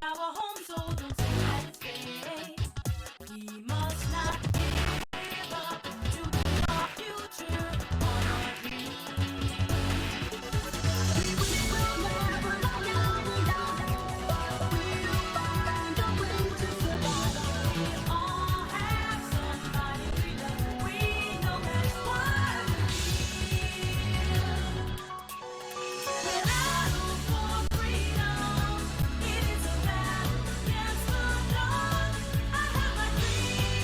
our home, so don't say that it's fake. We must not give up to build our future on our dreams. We will never down, but we'll find a way to survive. We all have somebody we love. We know that's why we're out for freedom. It is a battle against the dark. I have my dreams.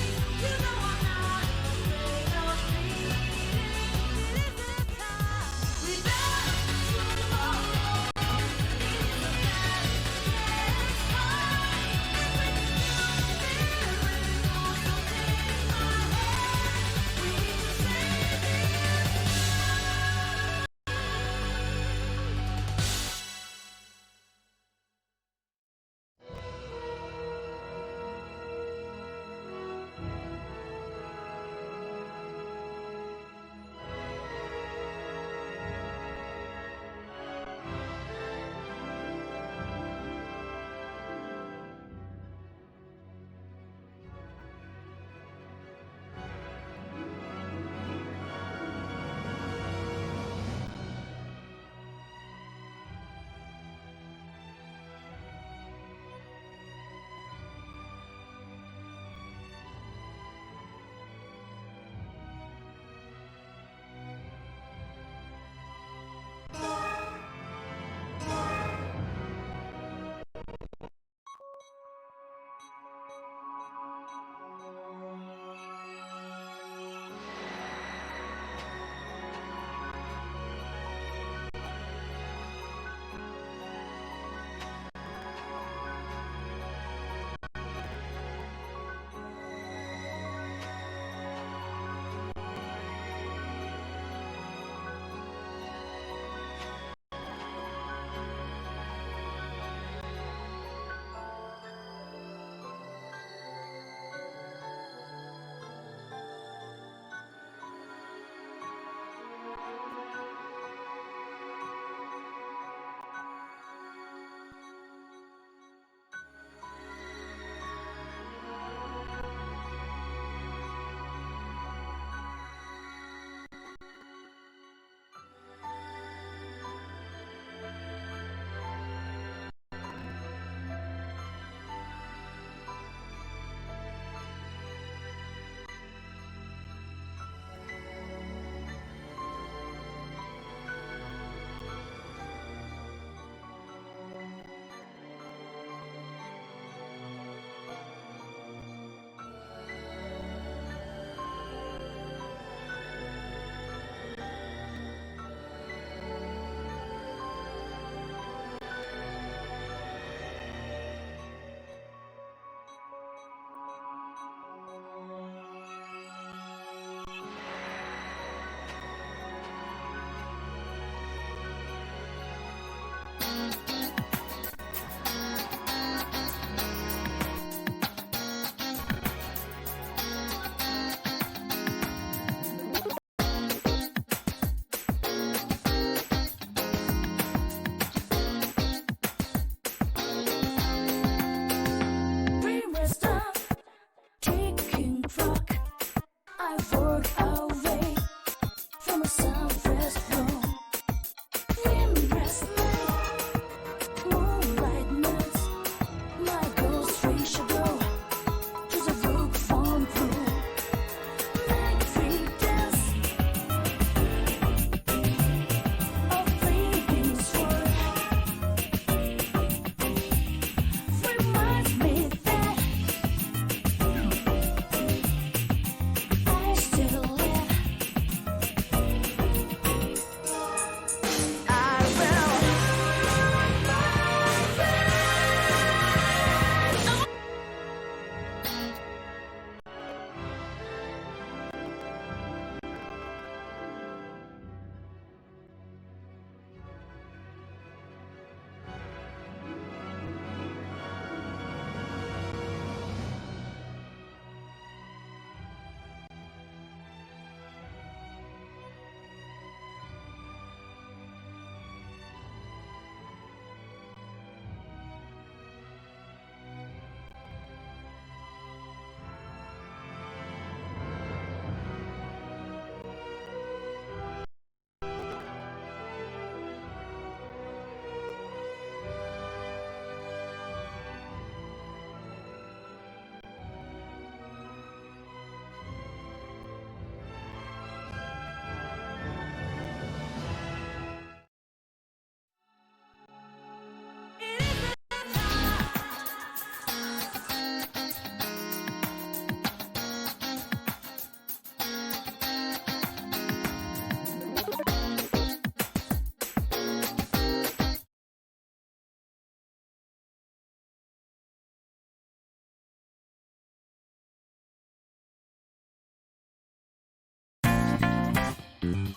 Who am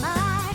I?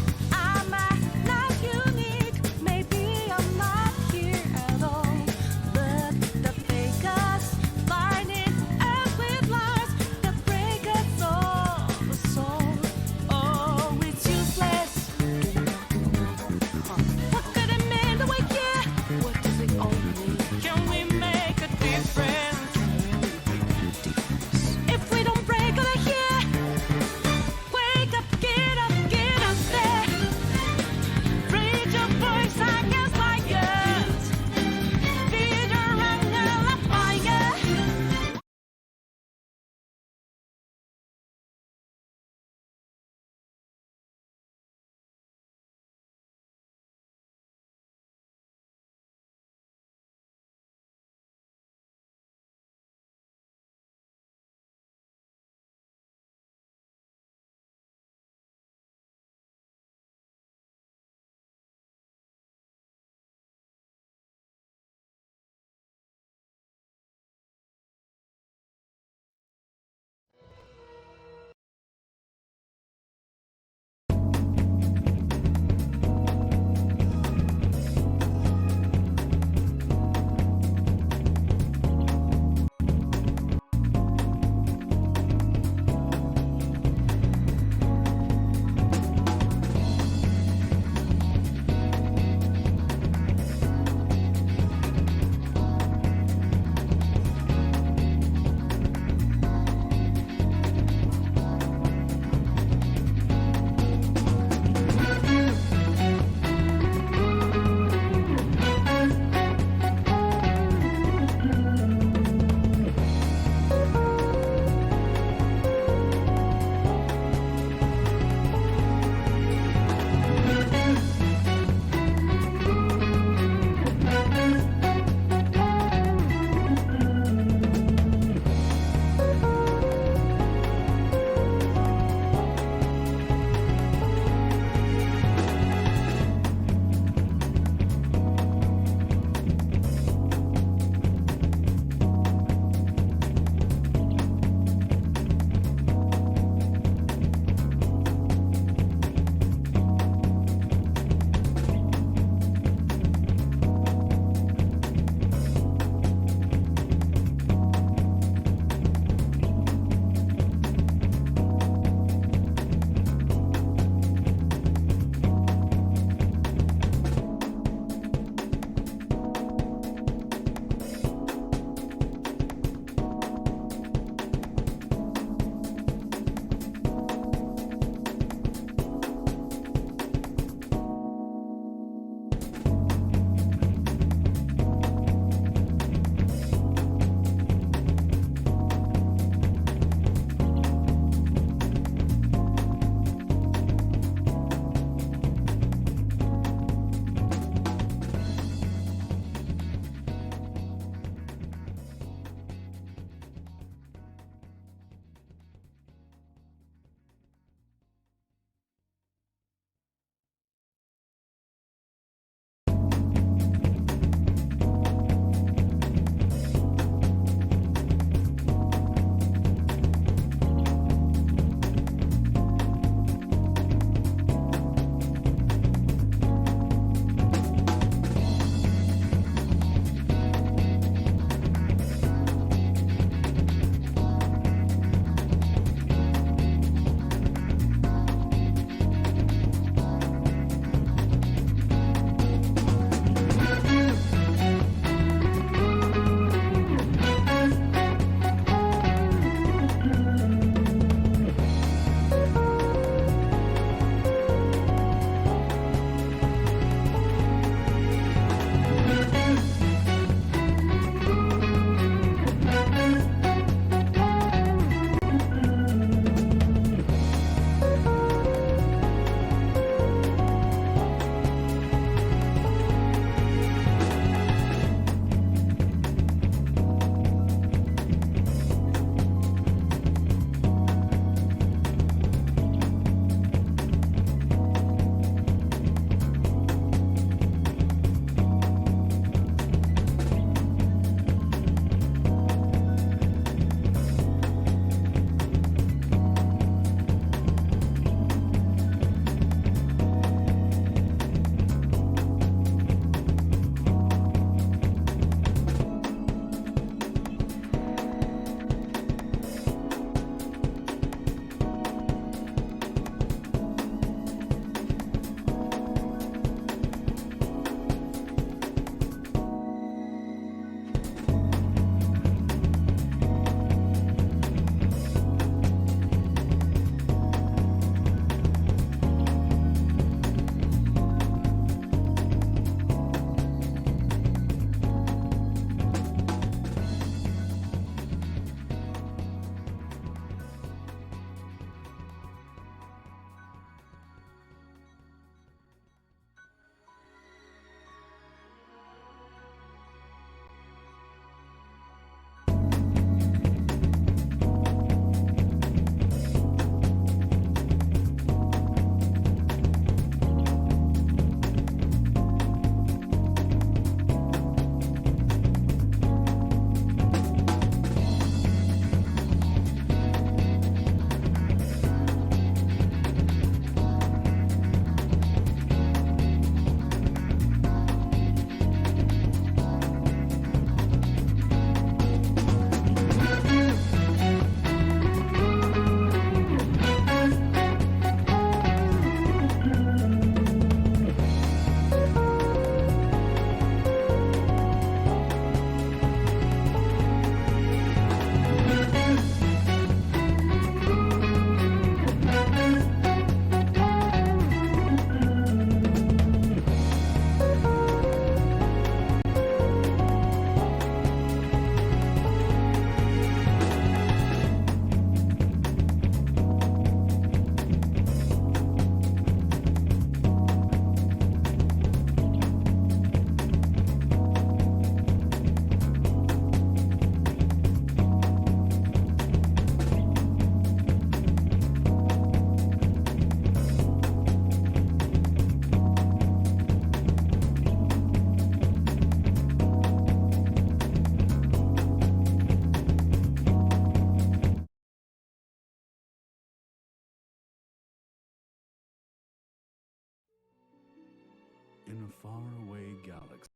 faraway galaxy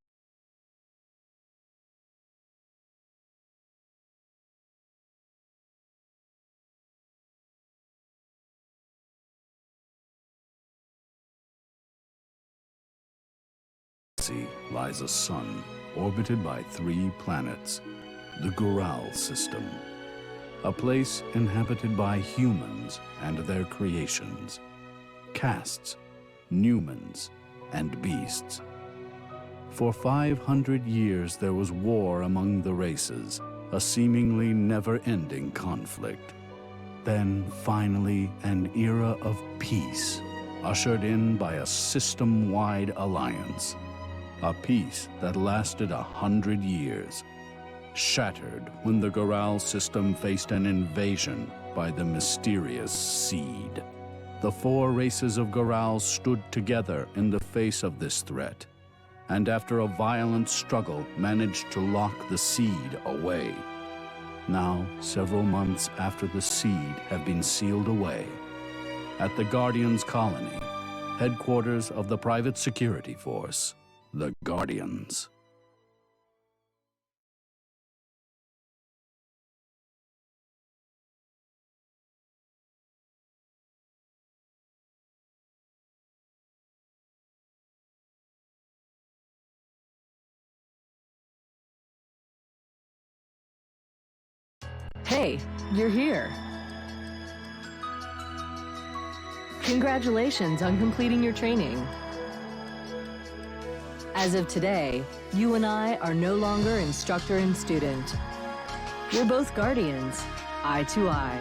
lies a sun orbited by 3 planets, the Gural system, a place inhabited by humans and their creations, castes, Numens, and beasts. For 500 years there was war among the races, a seemingly never-ending conflict. Then, finally, an era of peace, ushered in by a system-wide alliance. A peace that lasted 100 years, shattered when the Gural system faced an invasion by the mysterious Seed. The 4 races of Gural stood together in the face of this threat, and after a violent struggle managed to lock the Seed away. Now, several months after the Seed have been sealed away, at the Guardians' colony, headquarters of the private security force, the Guardians. Hey, you're here. Congratulations on completing your training. As of today, you and I are no longer instructor and student. We're both guardians, eye to eye.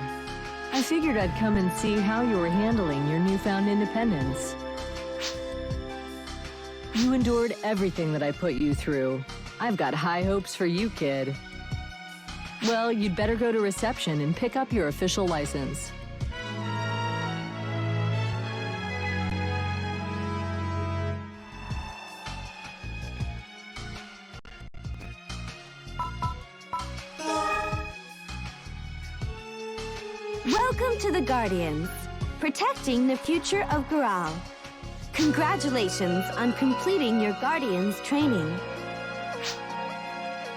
I figured I'd come and see how you were handling your newfound independence. You endured everything that I put you through. I've got high hopes for you, kid. Well, you'd better go to reception and pick up your official license. Welcome to the Guardians, protecting the future of Gural. Congratulations on completing your Guardians training.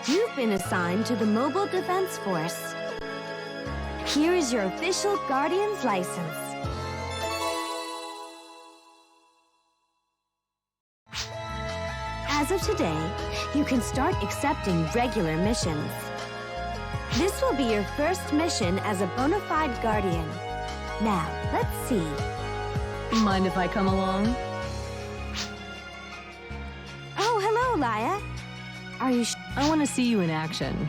You've been assigned to the Mobile Defense Force. Here is your official Guardian's license. As of today, you can start accepting regular missions. This will be your first mission as a bona fide Guardian. Now, let's see. Mind if I come along? Oh, hello, Laya. Are you I want to see you in action.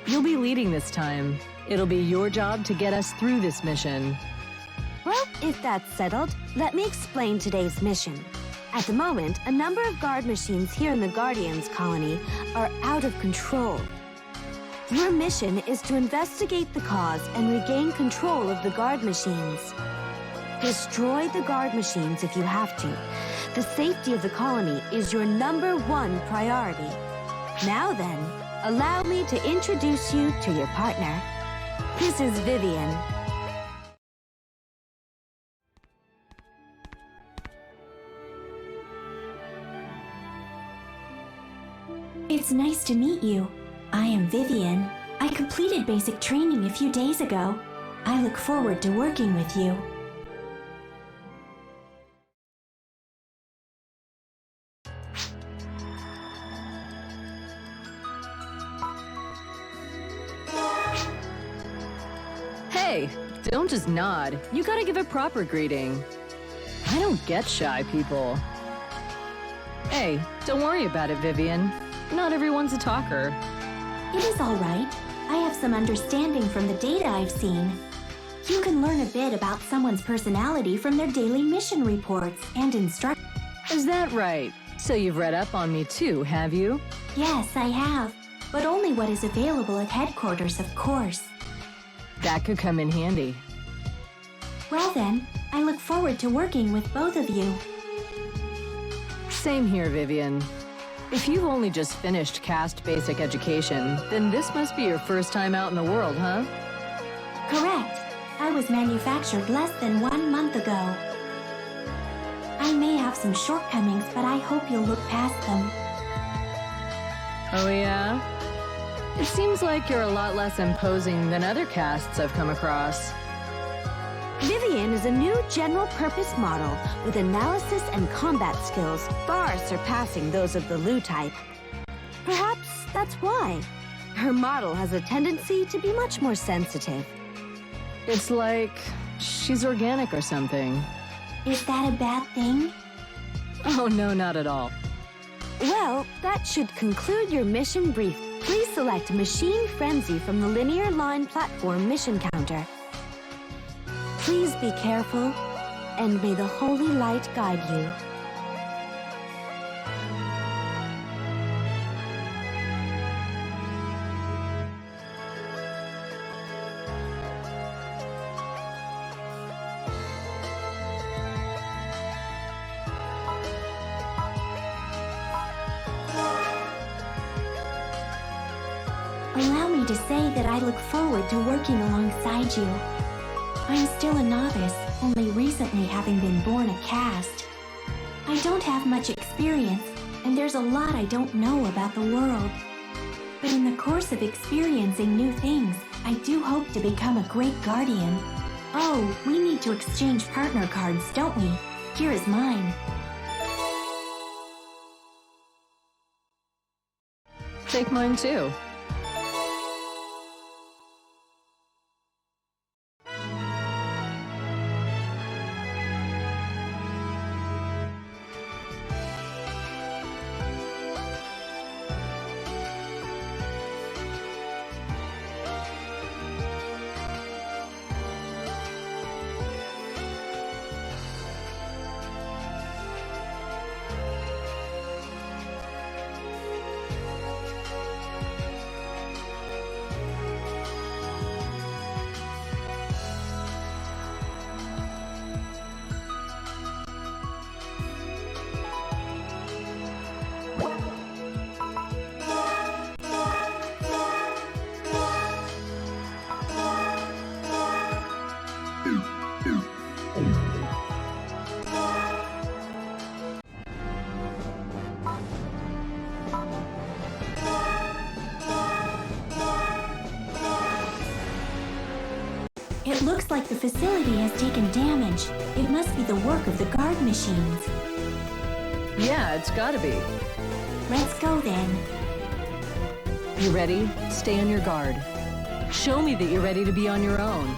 You'll be leading this time. It'll be your job to get us through this mission. Well, if that's settled, let me explain today's mission. At the moment, a number of guard machines here in the Guardians colony are out of control. Your mission is to investigate the cause and regain control of the guard machines. Destroy the guard machines if you have to. The safety of the colony is your #1 priority. Now then, allow me to introduce you to your partner. This is Vivian. It's nice to meet you. I am Vivian. I completed basic training a few days ago. I look forward to working with you. Hey, don't just nod. You gotta give a proper greeting. I don't get shy people. Hey, don't worry about it, Vivian. Not everyone's a talker. It is all right. I have some understanding from the data I've seen. You can learn a bit about someone's personality from their daily mission reports and instructions. Is that right? So you've read up on me too, have you? Yes, I have. But only what is available at headquarters, of course. That could come in handy. Well then, I look forward to working with both of you. Same here, Vivian. If you've only just finished caste basic education, then this must be your first time out in the world, huh? Correct. I was manufactured less than 1 month ago. I may have some shortcomings, but I hope you'll look past them. Oh yeah? It seems like you're a lot less imposing than other casts I've come across. Vivian is a new general-purpose model with analysis and combat skills far surpassing those of the Lu type. Perhaps that's why. Her model has a tendency to be much more sensitive. It's like she's organic or something. Is that a bad thing? Oh no, not at all. Well, that should conclude your mission brief. Please select Machine Frenzy from the linear line platform mission counter. Please be careful, and may the holy light guide you. Allow me to say that I look forward to working alongside you. I'm still a novice, only recently having been born a caste. I don't have much experience, and there's a lot I don't know about the world. But in the course of experiencing new things, I do hope to become a great guardian. Oh, we need to exchange partner cards, don't we? Here is mine. Take mine too. It looks like the facility has taken damage. It must be the work of the guard machines. Yeah, it's gotta be. Let's go then. You ready? Stay on your guard. Show me that you're ready to be on your own.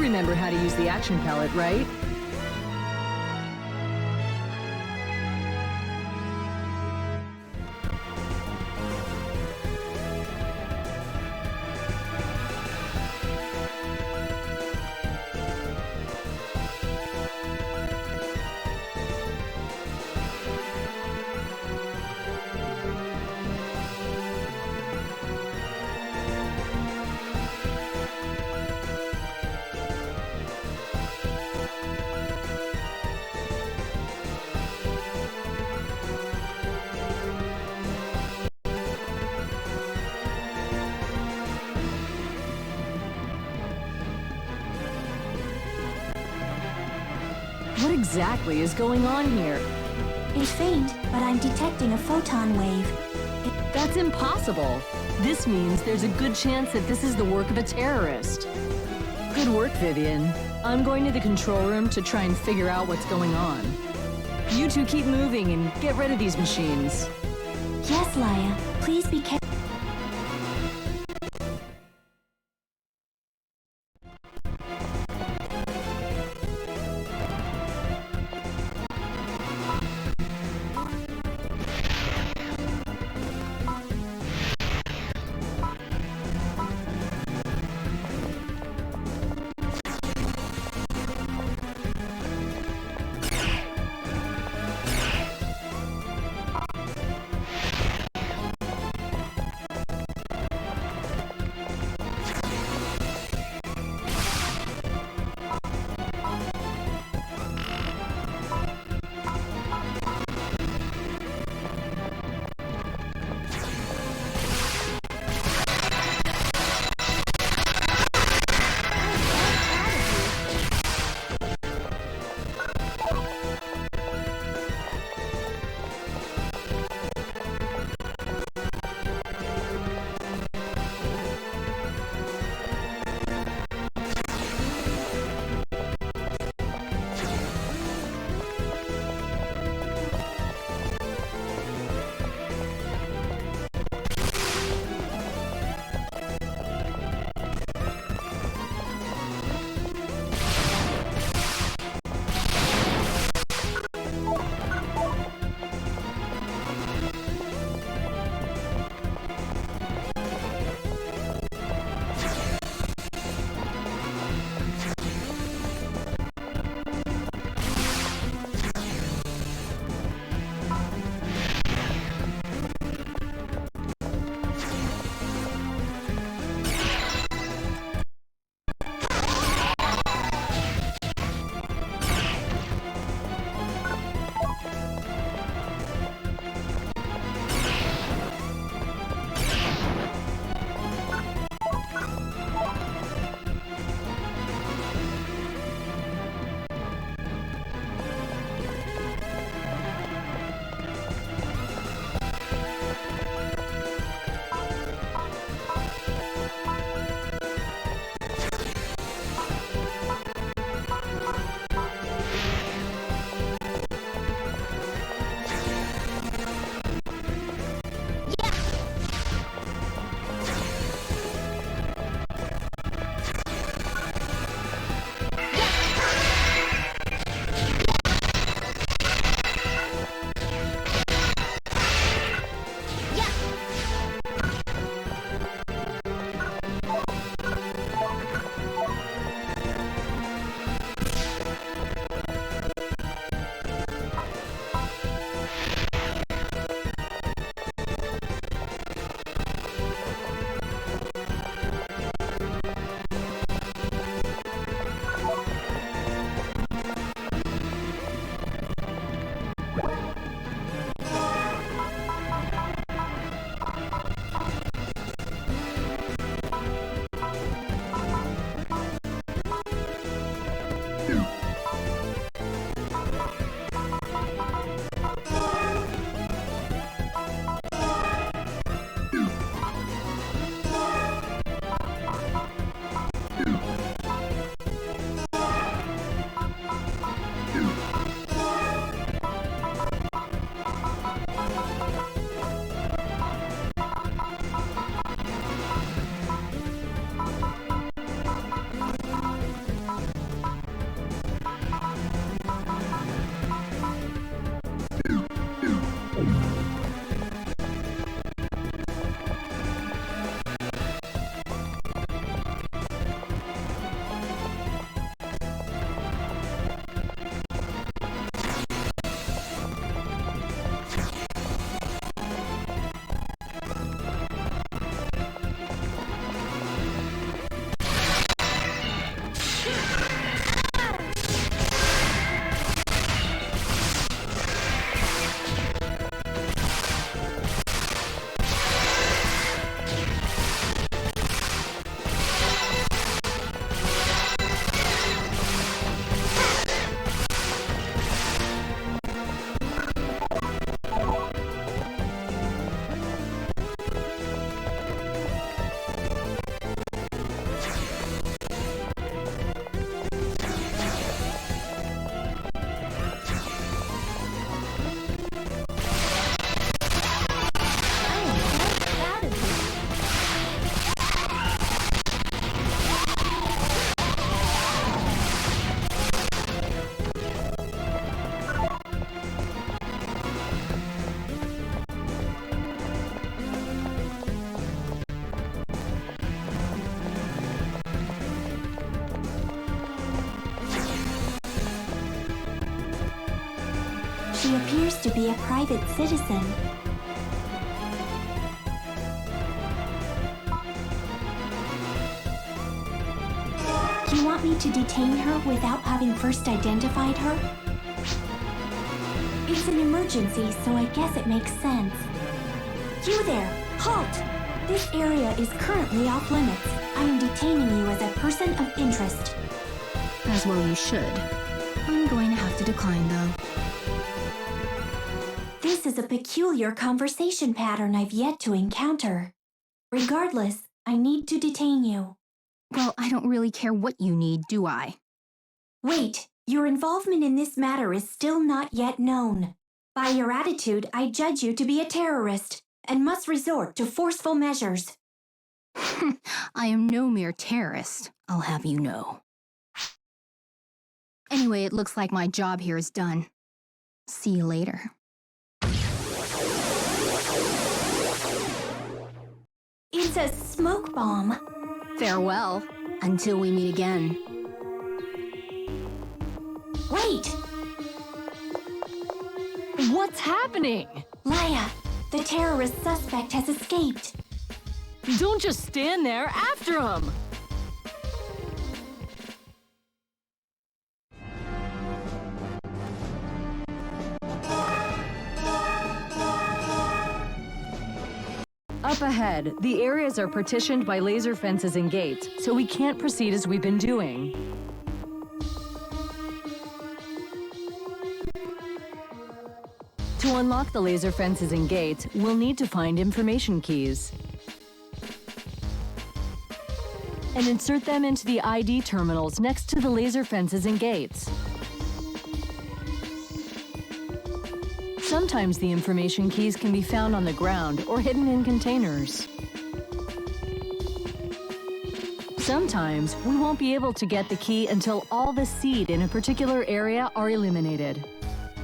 remember how to use the action palette, right? What exactly is going on here? It's faint, but I'm detecting a photon wave. That's impossible. This means there's a good chance that this is the work of a terrorist. Good work, Vivian. I'm going to the control room to try and figure out what's going on. You two keep moving and get rid of these machines. Yes, Laia. Please be careful. She appears to be a private citizen. You want me to detain her without having first identified her? It's an emergency, so I guess it makes sense. You there! Halt! This area is currently off limits. I am detaining you as a person of interest. As well you should. I'm going to have to decline, though. This is a peculiar conversation pattern I've yet to encounter. Regardless, I need to detain you. Well, I don't really care what you need, do I? Wait, your involvement in this matter is still not yet known. By your attitude, I judge you to be a terrorist and must resort to forceful measures. I am no mere terrorist, I'll have you know. Anyway, it looks like my job here is done. See you later. It's a smoke bomb. Farewell, until we meet again. Wait! What's happening? Laya, the terrorist suspect has escaped. Don't just stand there, after him! Up ahead, the areas are partitioned by laser fences and gates, so we can't proceed as we've been doing. To unlock the laser fences and gates, we'll need to find information keys and insert them into the ID terminals next to the laser fences and gates. Sometimes the information keys can be found on the ground or hidden in containers. Sometimes we won't be able to get the key until all the seed in a particular area are eliminated.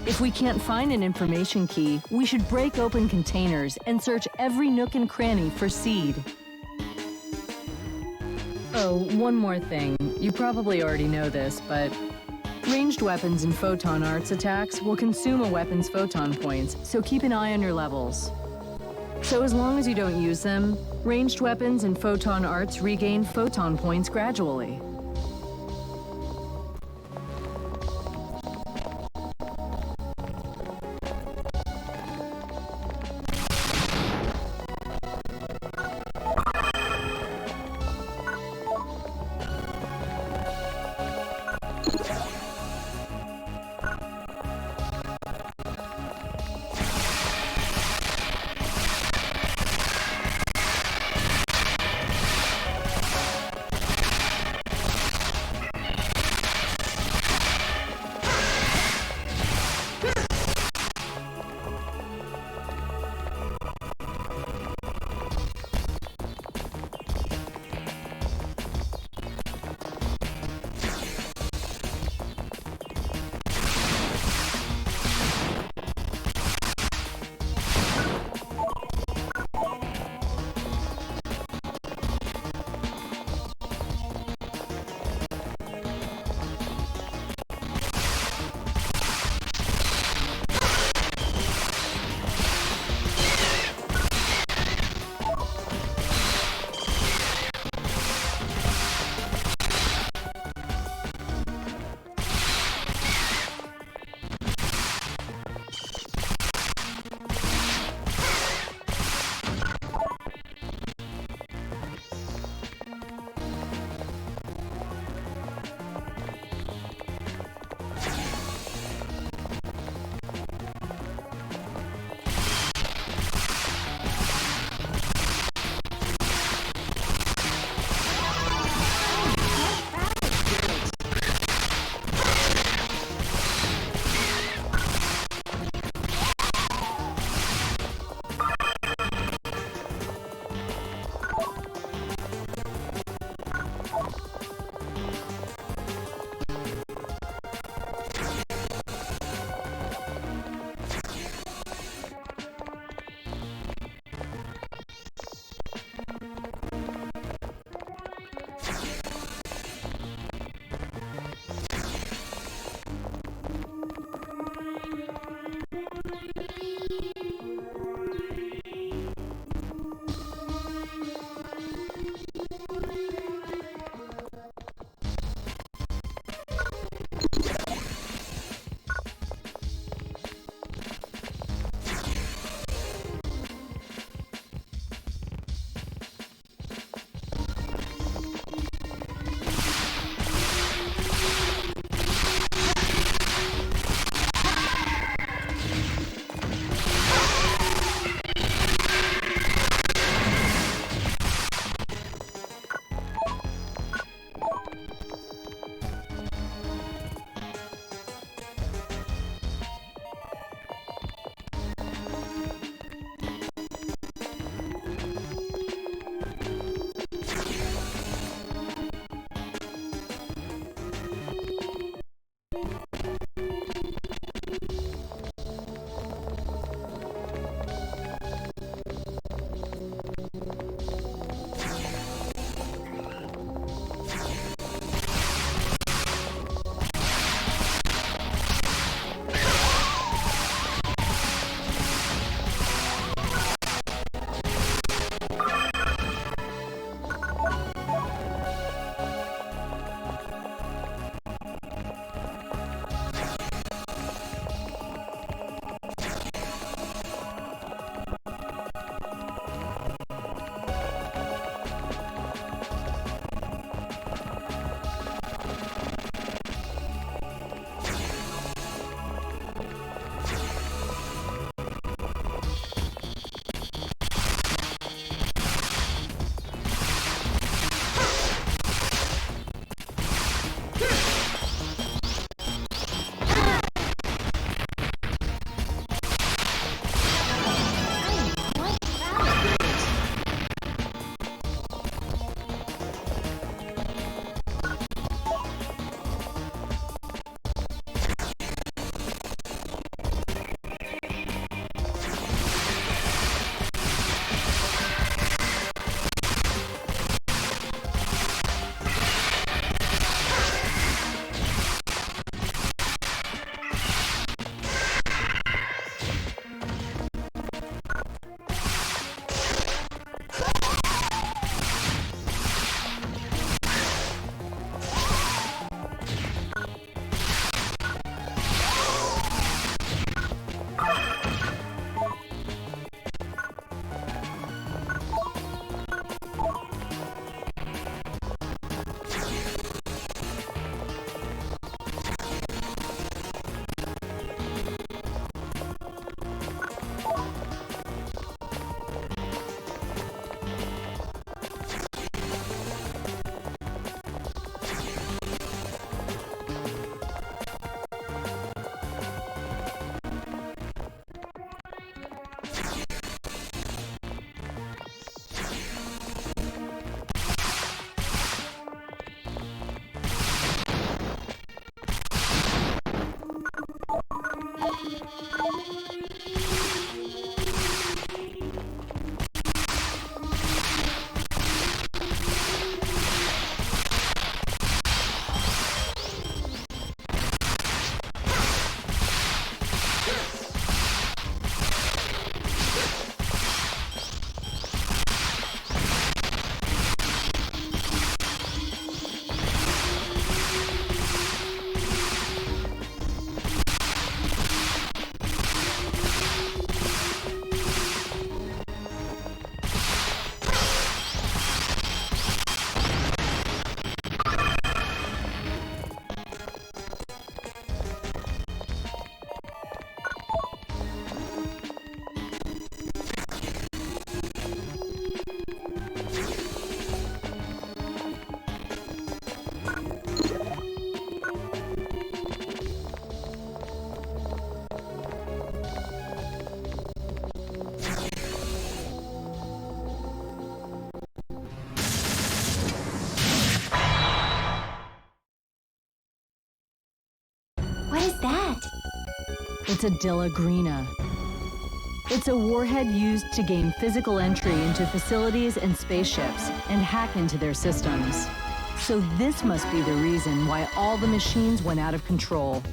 If we can't find an information key, we should break open containers and search every nook and cranny for seed. Oh, one more thing. You probably already know this, but ranged weapons and photon arts attacks will consume a weapon's photon points, so keep an eye on your levels. So as long as you don't use them, ranged weapons and photon arts regain photon points gradually. What is that? It's a Dillagrina. It's a warhead used to gain physical entry into facilities and spaceships and hack into their systems. So this must be the reason why all the machines went out of control.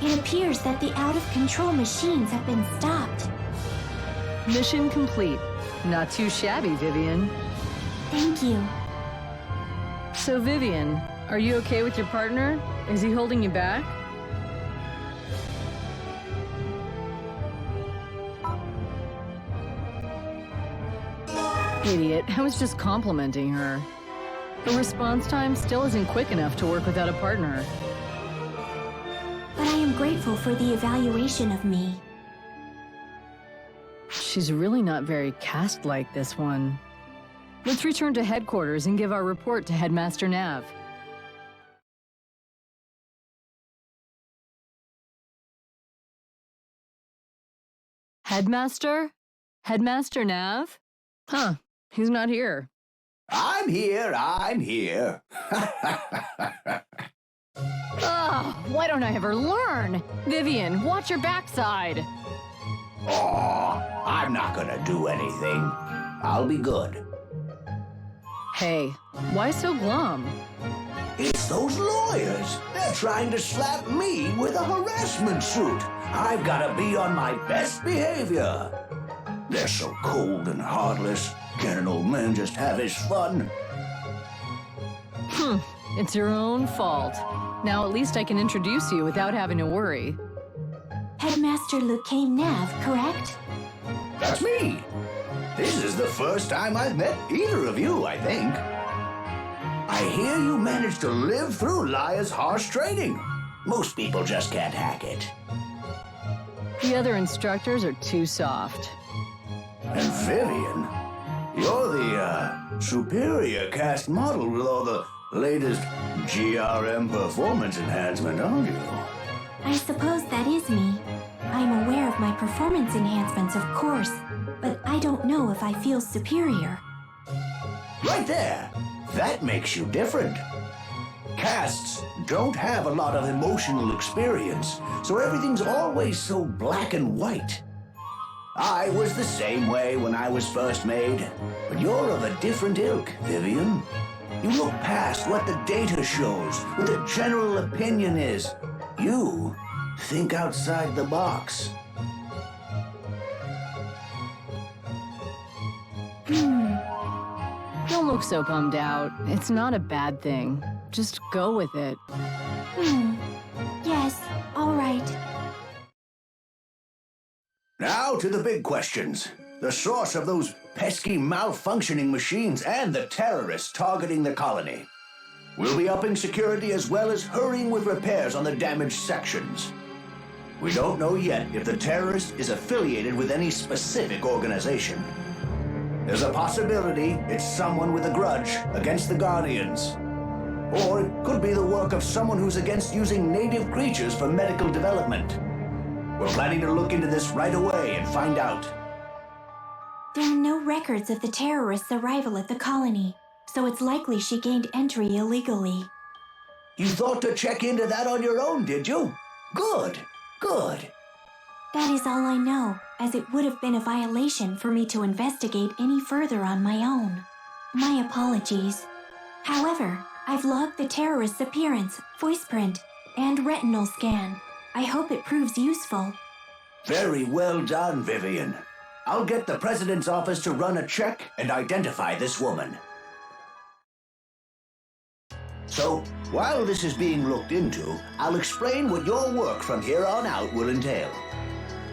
It appears that the out-of-control machines have been stopped. Mission complete. Not too shabby, Vivian. Thank you. So, Vivian, are you okay with your partner? Is he holding you back? Idiot, I was just complimenting her. The response time still isn't quick enough to work without a partner. But I am grateful for the evaluation of me. She's really not very cast-like, this one. Let's return to headquarters and give our report to Headmaster Nav. Headmaster? Headmaster Nav? Huh, he's not here. I'm here. Ugh, why don't I ever learn? Vivian, watch your backside. Oh, I'm not gonna do anything. I'll be good. Hey, why so glum? It's those lawyers. They're trying to slap me with a harassment suit. I've gotta be on my best behavior. They're so cold and heartless. Can't an old man just have his fun? It's your own fault. Now at least I can introduce you without having to worry. Headmaster Lucane Nav, correct? That's me. This is the first time I've met either of you, I think. I hear you managed to live through Liar's harsh training. Most people just can't hack it. The other instructors are too soft. And Vivian, you're the, superior cast model with all the latest GRM performance enhancement, aren't you? I suppose that is me. I'm aware of my performance enhancements, of course, but I don't know if I feel superior. Right there. That makes you different. Casts don't have a lot of emotional experience, so everything's always so black and white. I was the same way when I was first made, but you're of a different ilk, Vivian. You look past what the data shows, what the general opinion is. You think outside the box. Don't look so bummed out. It's not a bad thing. Just go with it. Yes, all right. Now to the big questions. The source of those pesky malfunctioning machines and the terrorists targeting the colony. We'll be upping security as well as hurrying with repairs on the damaged sections. We don't know yet if the terrorist is affiliated with any specific organization. There's a possibility it's someone with a grudge against the Guardians. Or it could be the work of someone who's against using native creatures for medical development. We're planning to look into this right away and find out. There are no records of the terrorist's arrival at the colony, so it's likely she gained entry illegally. You thought to check into that on your own, did you? Good, good. That is all I know, as it would have been a violation for me to investigate any further on my own. My apologies. However, I've logged the terrorist's appearance, voice print, and retinal scan. I hope it proves useful. Very well done, Vivian. I'll get the President's office to run a check and identify this woman. So, while this is being looked into, I'll explain what your work from here on out will entail.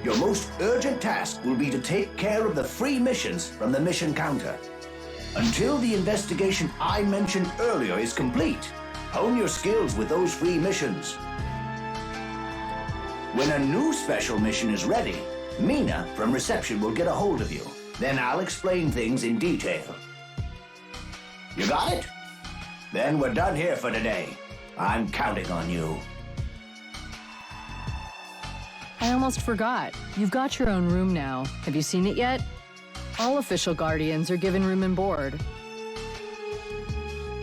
Your most urgent task will be to take care of the free missions from the mission counter. Until the investigation I mentioned earlier is complete, hone your skills with those free missions. When a new special mission is ready, Mina from reception will get a hold of you. Then I'll explain things in detail. You got it? Then we're done here for today. I'm counting on you. I almost forgot. You've got your own room now. Have you seen it yet? All official Guardians are given room and board.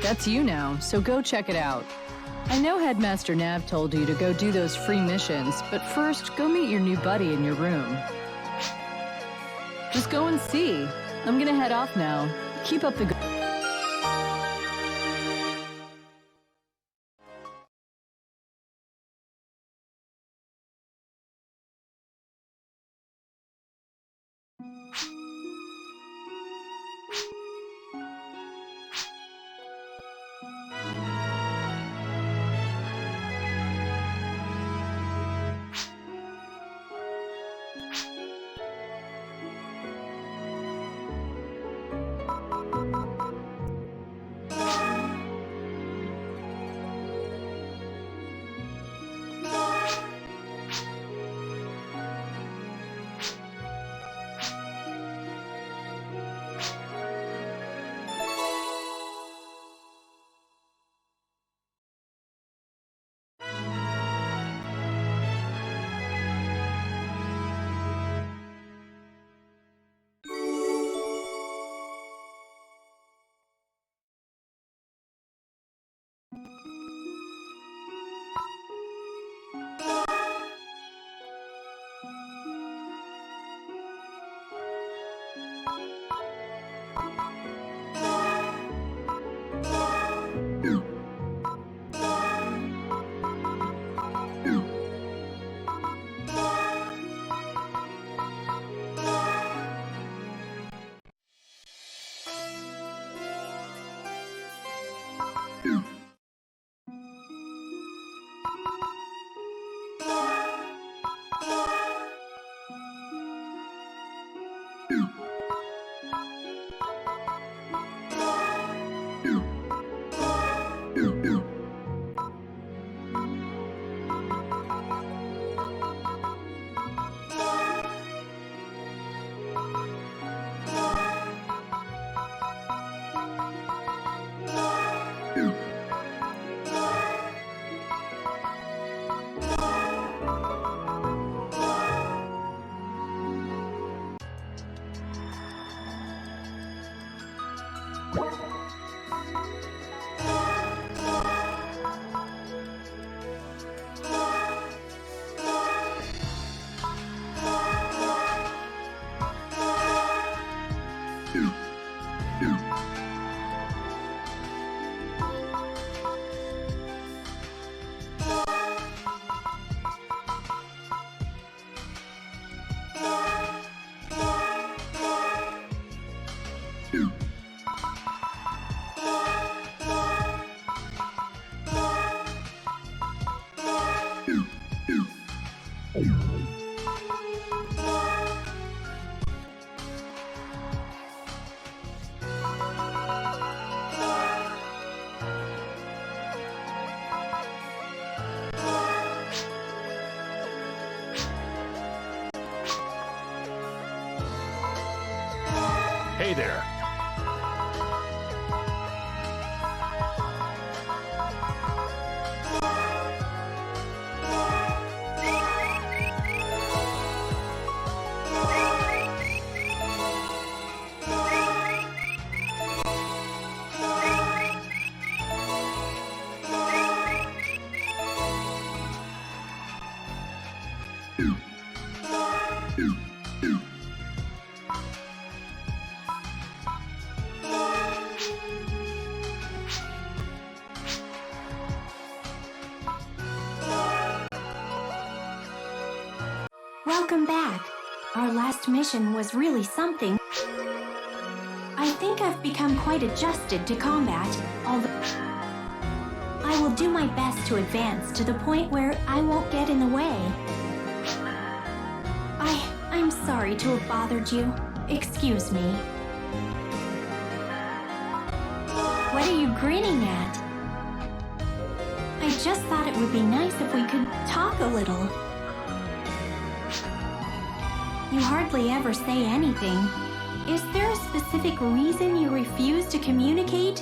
That's you now, so go check it out. I know Headmaster Nav told you to go do those free missions, but first, go meet your new buddy in your room. Just go and see. I'm gonna head off now. Keep up the good. Hey there. Welcome back. Our last mission was really something. I think I've become quite adjusted to combat, although I will do my best to advance to the point where I won't get in the way. I'm sorry to have bothered you. Excuse me. What are you grinning at? I just thought it would be nice if we could talk a little. You hardly ever say anything. Is there a specific reason you refuse to communicate?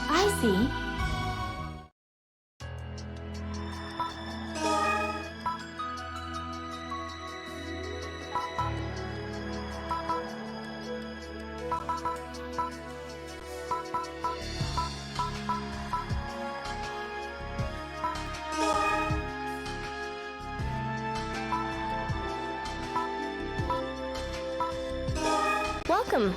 I see. Welcome.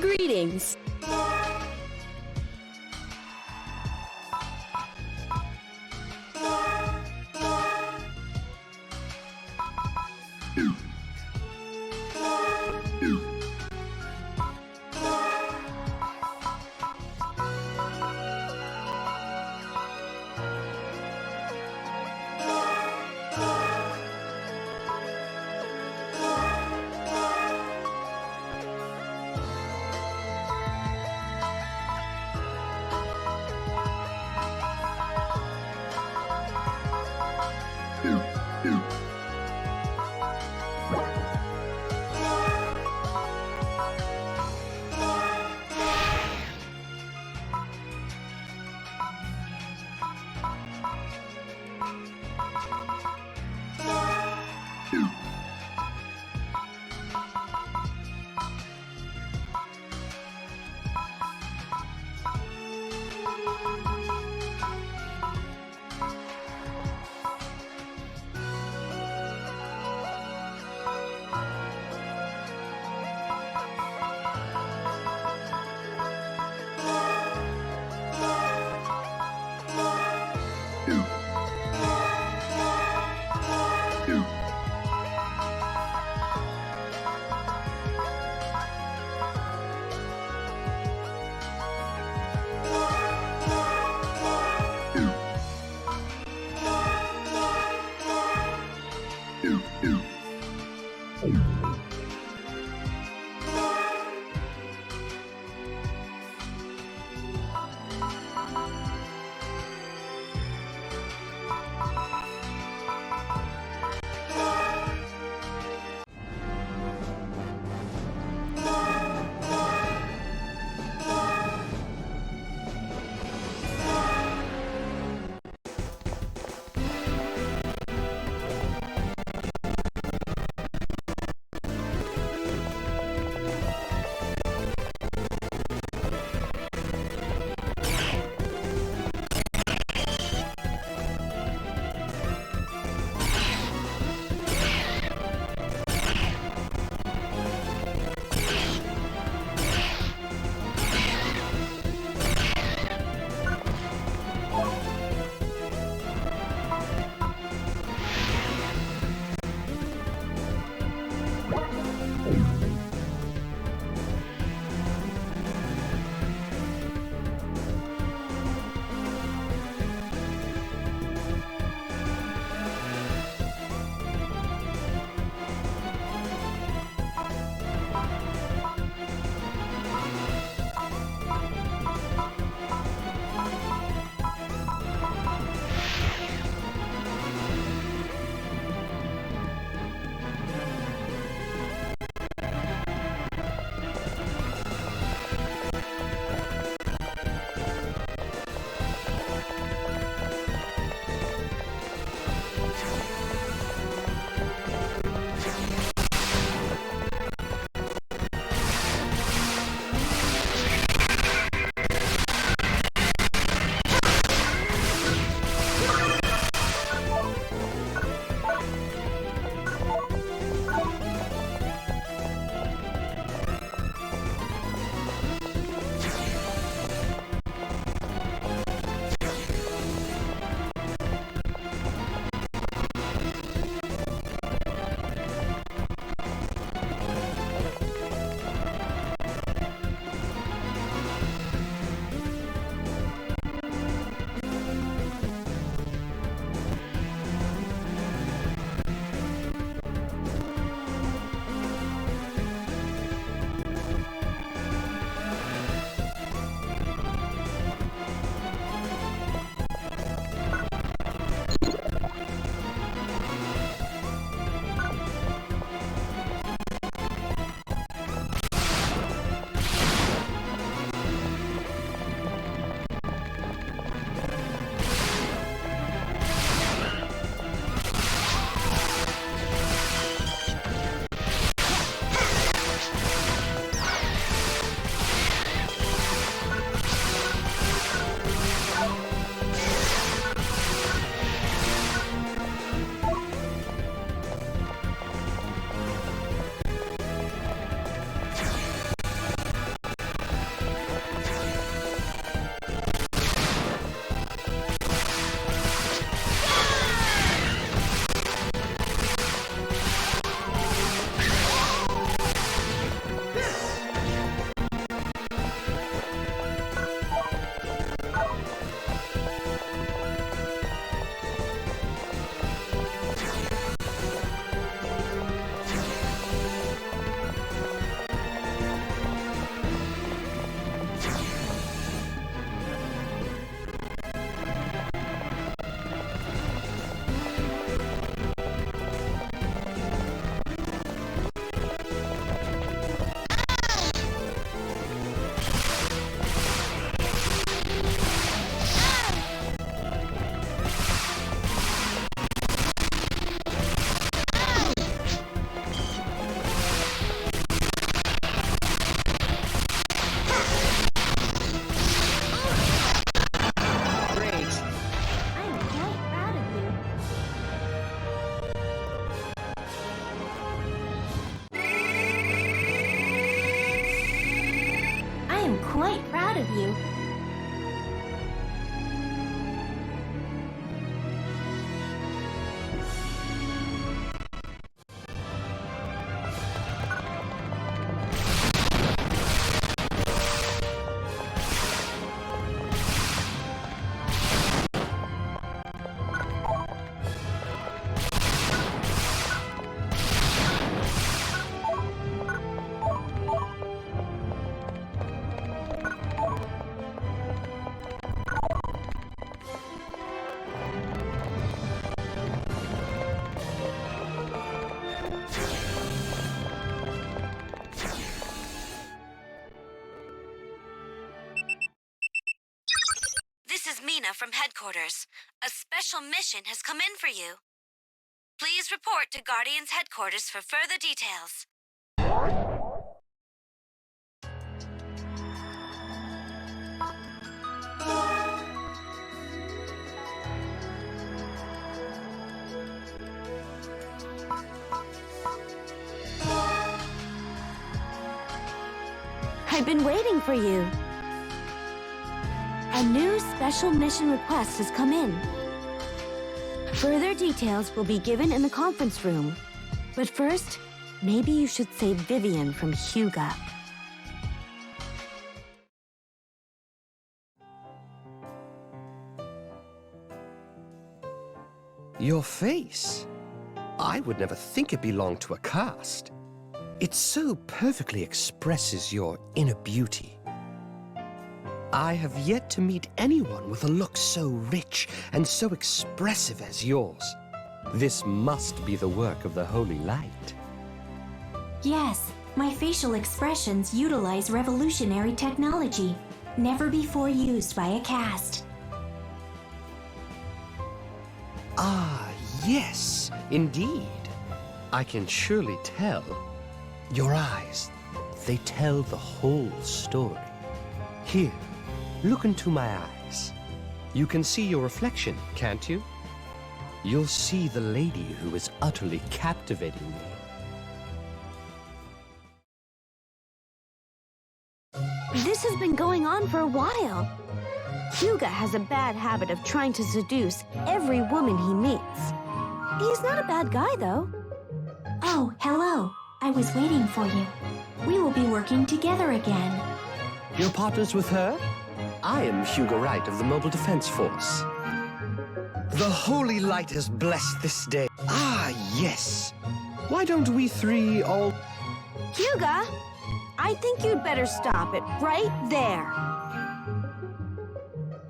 Greetings. quite proud of you. This is Mina from headquarters. A special mission has come in for you. Please report to Guardian's headquarters for further details. I've been waiting for you. A new special mission request has come in. Further details will be given in the conference room. But first, maybe you should save Vivian from Hyuga. Your face? I would never think it belonged to a caste. It so perfectly expresses your inner beauty. I have yet to meet anyone with a look so rich and so expressive as yours. This must be the work of the Holy Light. Yes, my facial expressions utilize revolutionary technology, never before used by a caste. Ah, yes, indeed. I can surely tell. Your eyes, they tell the whole story. Here, look into my eyes. You can see your reflection, can't you? You'll see the lady who is utterly captivating me. This has been going on for a while. Hyuga has a bad habit of trying to seduce every woman he meets. He's not a bad guy, though. Oh, hello. I was waiting for you. We will be working together again. Your partners with her? I am Hyuga Wright of the Mobile Defense Force. The Holy Light has blessed this day. Ah, yes. Why don't we three all... Hyuga, I think you'd better stop it right there.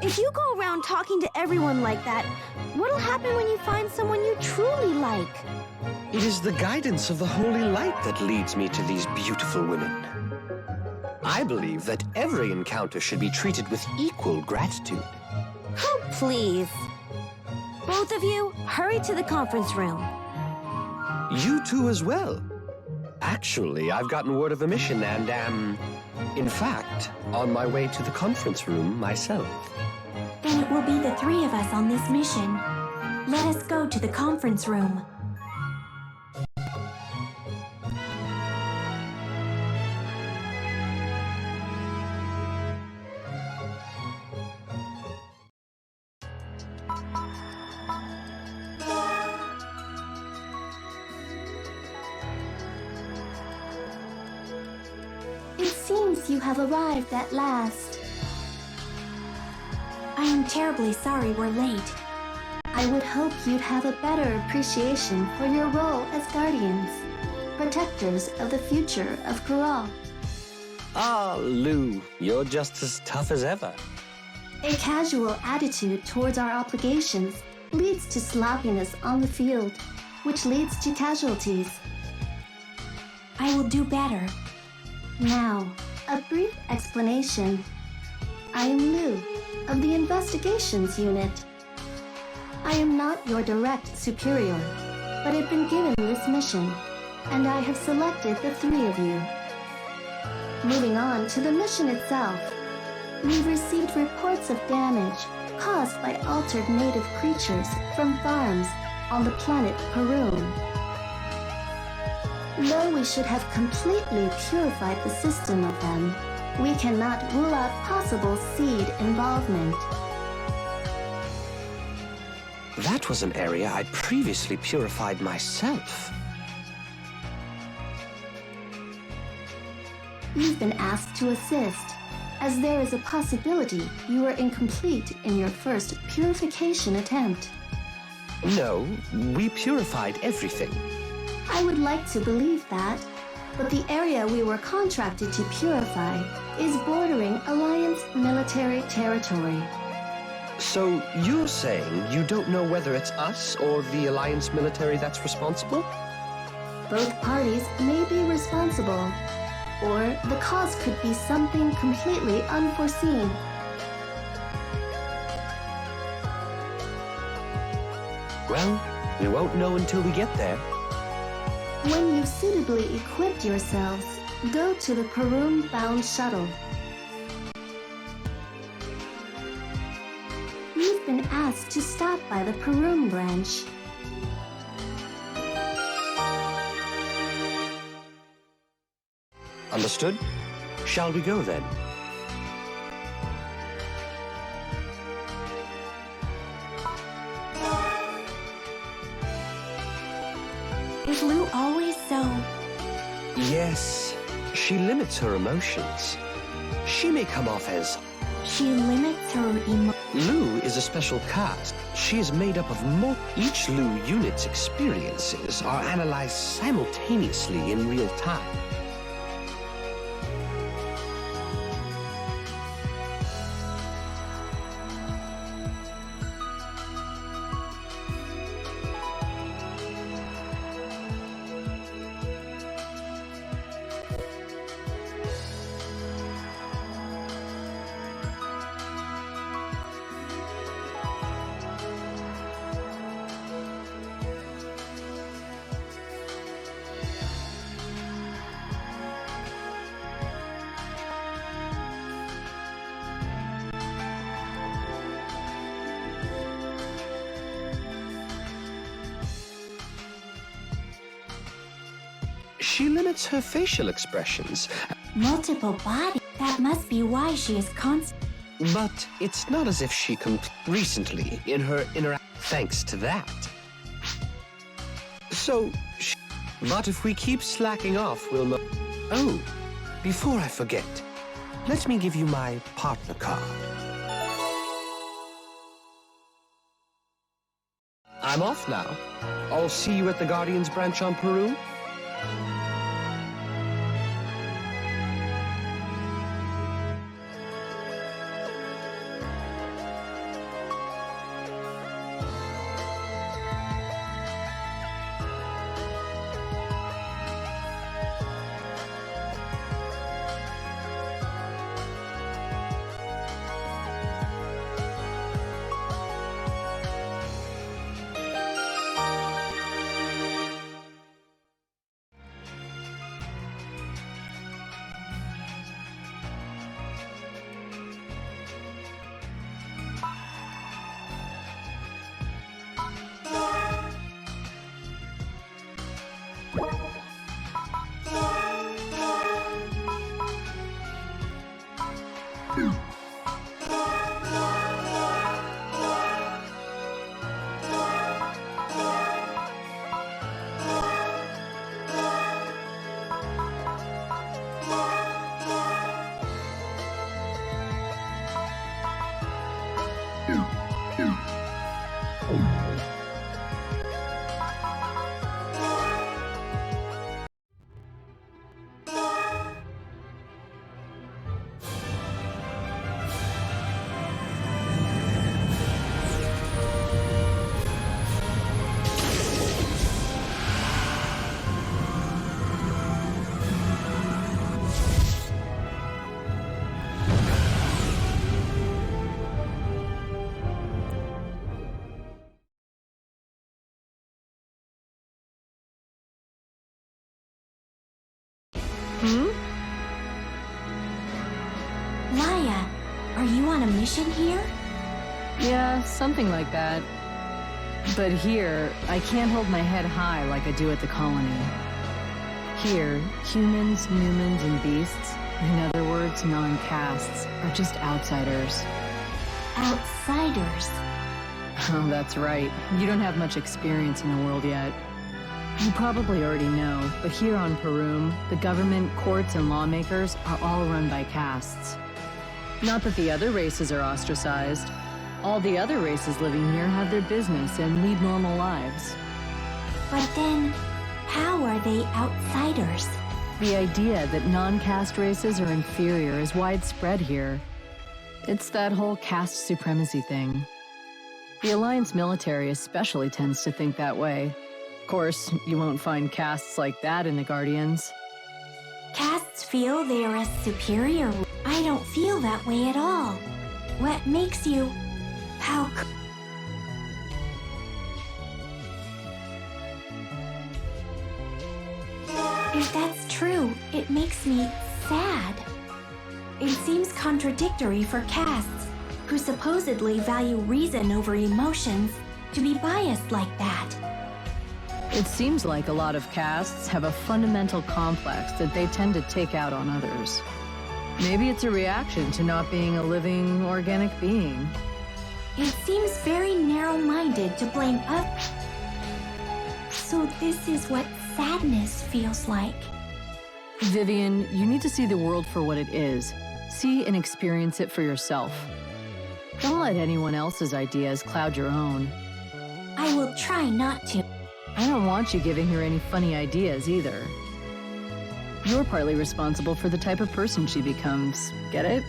If you go around talking to everyone like that, what'll happen when you find someone you truly like? It is the guidance of the Holy Light that leads me to these beautiful women. I believe that every encounter should be treated with equal gratitude. Oh, please. Both of you, hurry to the conference room. You two as well. Actually, I've gotten word of a mission and am, in fact, on my way to the conference room myself. Then it will be the three of us on this mission. Let us go to the conference room. It seems you have arrived at last. I am terribly sorry we're late. I would hope you'd have a better appreciation for your role as guardians, protectors of the future of Kural. Ah, Lou, you're just as tough as ever. A casual attitude towards our obligations leads to sloppiness on the field, which leads to casualties. I will do better. Now, a brief explanation. I am Lou, of the Investigations Unit. I am not your direct superior, but have been given this mission, and I have selected the three of you. Moving on to the mission itself, we've received reports of damage caused by altered native creatures from farms on the planet Parum. Though we should have completely purified the system of them, we cannot rule out possible seed involvement. That was an area I'd previously purified myself. You've been asked to assist, as there is a possibility you were incomplete in your first purification attempt. No, we purified everything. I would like to believe that, but the area we were contracted to purify is bordering Alliance military territory. So you're saying you don't know whether it's us or the Alliance military that's responsible? Both parties may be responsible, or the cause could be something completely unforeseen. Well, we won't know until we get there. When you've suitably equipped yourselves, go to the Parum-bound shuttle. You've been asked to stop by the Parum branch. Understood? Shall we go then? Is Lou always so? Yes, she limits her emotions. She may come off as... She limits her Lou is a special caste. She is made up of each Lou unit's experiences are analyzed simultaneously in real time. She limits her facial expressions. multiple bodies. That must be why she is constant. But it's not as if she recently in her thanks to that. So, but if we keep slacking off, we'll know. Oh, before I forget, let me give you my partner card. I'm off now. I'll see you at the Guardians branch on Parum. Maya, are you on a mission here? Yeah, something like that. But here, I can't hold my head high like I do at the colony. Here, humans, Newmans, and beasts In other words, non-castes are just outsiders. Outsiders. Oh, that's right. You don't have much experience in the world yet. You probably already know, but here on Parum, the government, courts, and lawmakers are all run by castes. Not that the other races are ostracized. All the other races living here have their business and lead normal lives. But then, how are they outsiders? The idea that non-caste races are inferior is widespread here. It's that whole caste supremacy thing. The Alliance military especially tends to think that way. Of course, you won't find castes like that in the Guardians. Castes feel they are a superior. I don't feel that way at all. What makes you... How... If that's true, it makes me sad. It seems contradictory for castes, who supposedly value reason over emotions, to be biased like that. It seems like a lot of castes have a fundamental complex that they tend to take out on others. Maybe it's a reaction to not being a living, organic being. It seems very narrow-minded to blame others. So this is what sadness feels like. Vivian, you need to see the world for what it is. See and experience it for yourself. Don't let anyone else's ideas cloud your own. I will try not to. I don't want you giving her any funny ideas either. You're partly responsible for the type of person she becomes. Get it?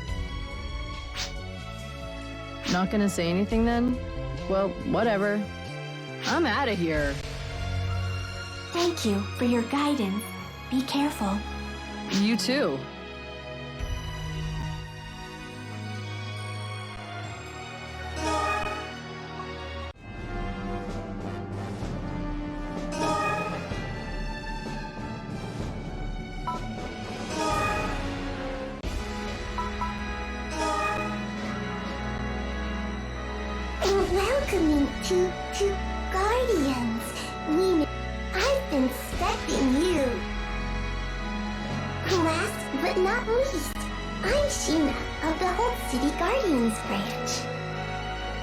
Not gonna say anything then? Well, whatever. I'm out of here. Thank you for your guidance. Be careful. You too. Welcoming to Guardians. I've been expecting you. Last but not least, I'm Sheena of the Holt City Guardians branch.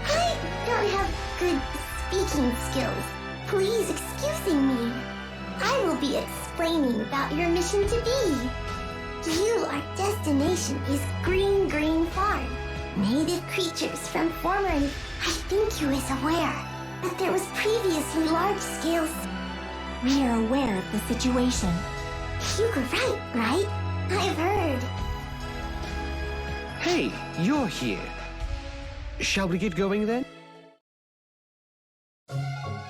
I don't have good speaking skills. Please excuse me. I will be explaining about your mission to be. Our destination is Green Farm. Native creatures from former... I think you is aware that there was previously large-scale... We are aware of the situation. You were right? I've heard. Hey, you're here. Shall we get going then?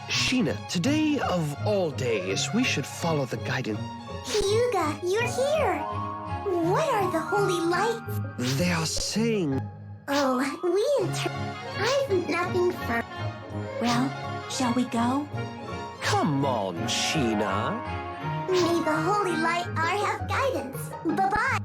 Sheena, today of all days, we should follow the guidance. Hyuga, you're here! What are the holy lights? They are saying... Oh, I've nothing for... Well, shall we go? Come on, Sheena. May the holy light have guidance. Bye-bye.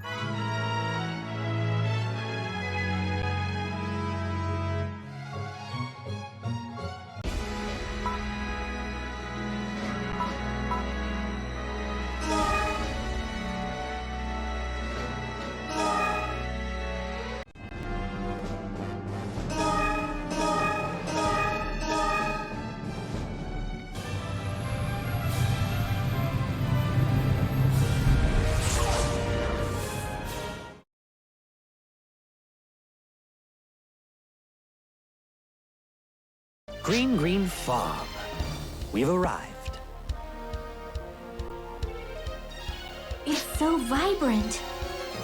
Green Farm. We've arrived. It's so vibrant.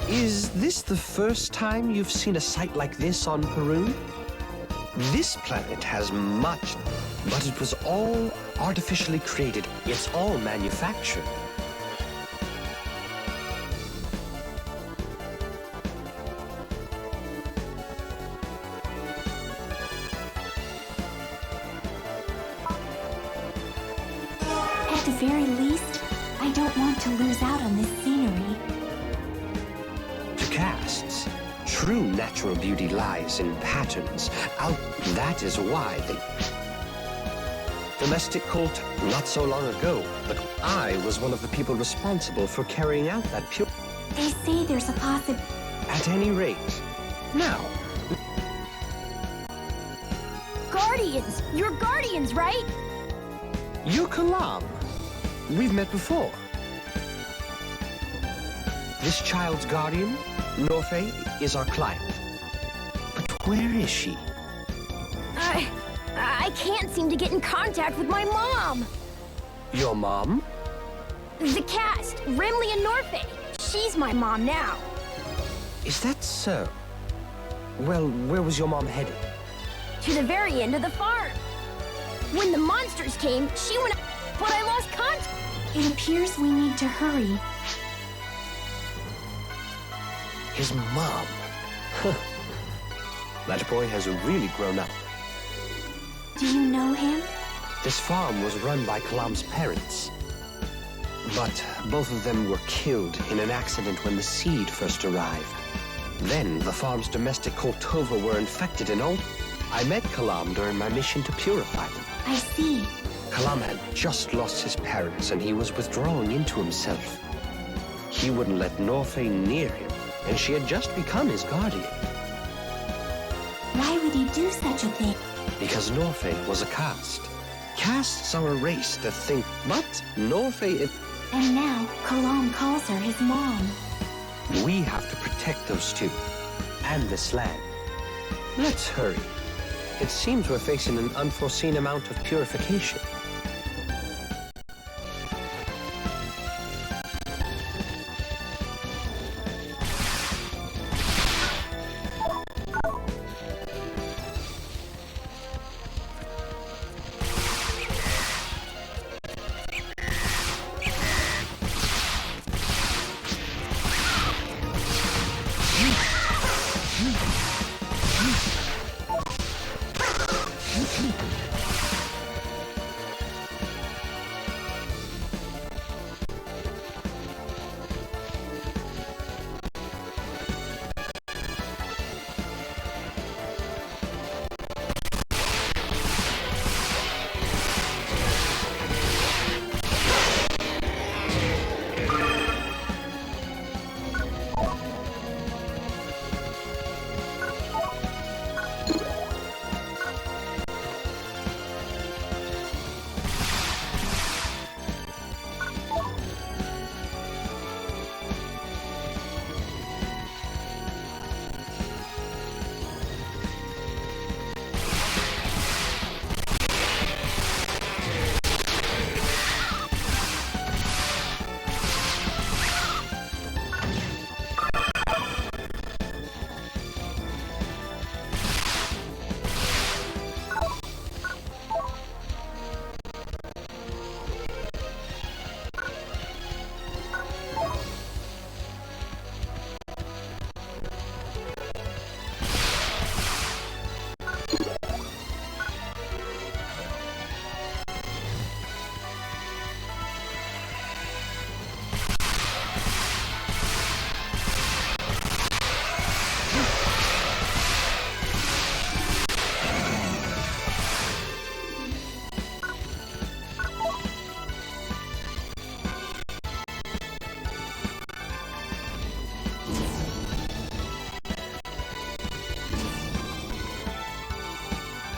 Is this the first time you've seen a site like this on Parum? This planet has much, but it was all artificially created. It's all manufactured. At the very least, I don't want to lose out on this scenery. To castes, true natural beauty lies in patterns. That is why they... Domestic cult not so long ago, but I was one of the people responsible for carrying out that pure... They say there's a At any rate, now, Guardians! You're Guardians, right? you're Kalam. We've met before. This child's guardian, Norfei, is our client. But where is she? I can't seem to get in contact with my mom. Your mom? The cast, Remley and Norfei. She's my mom now. Is that so? Well, where was your mom headed? To the very end of the farm. When the monsters came, she went, but I lost contact. It appears we need to hurry. His mom. That boy has really grown up. Do you know him? This farm was run by Kalam's parents. But both of them were killed in an accident when the seed first arrived. Then the farm's domestic Koltova were infected and all. I met Kalam during my mission to purify them. I see. Kalam had just lost his parents and he was withdrawing into himself. He wouldn't let Norfei near him, and she had just become his guardian. Why would he do such a thing? Because Norfei was a caste. Castes are a race that think, but Norfei... And now, Kalam calls her his mom. We have to protect those two, and this land. Let's hurry. It seems we're facing an unforeseen amount of purification.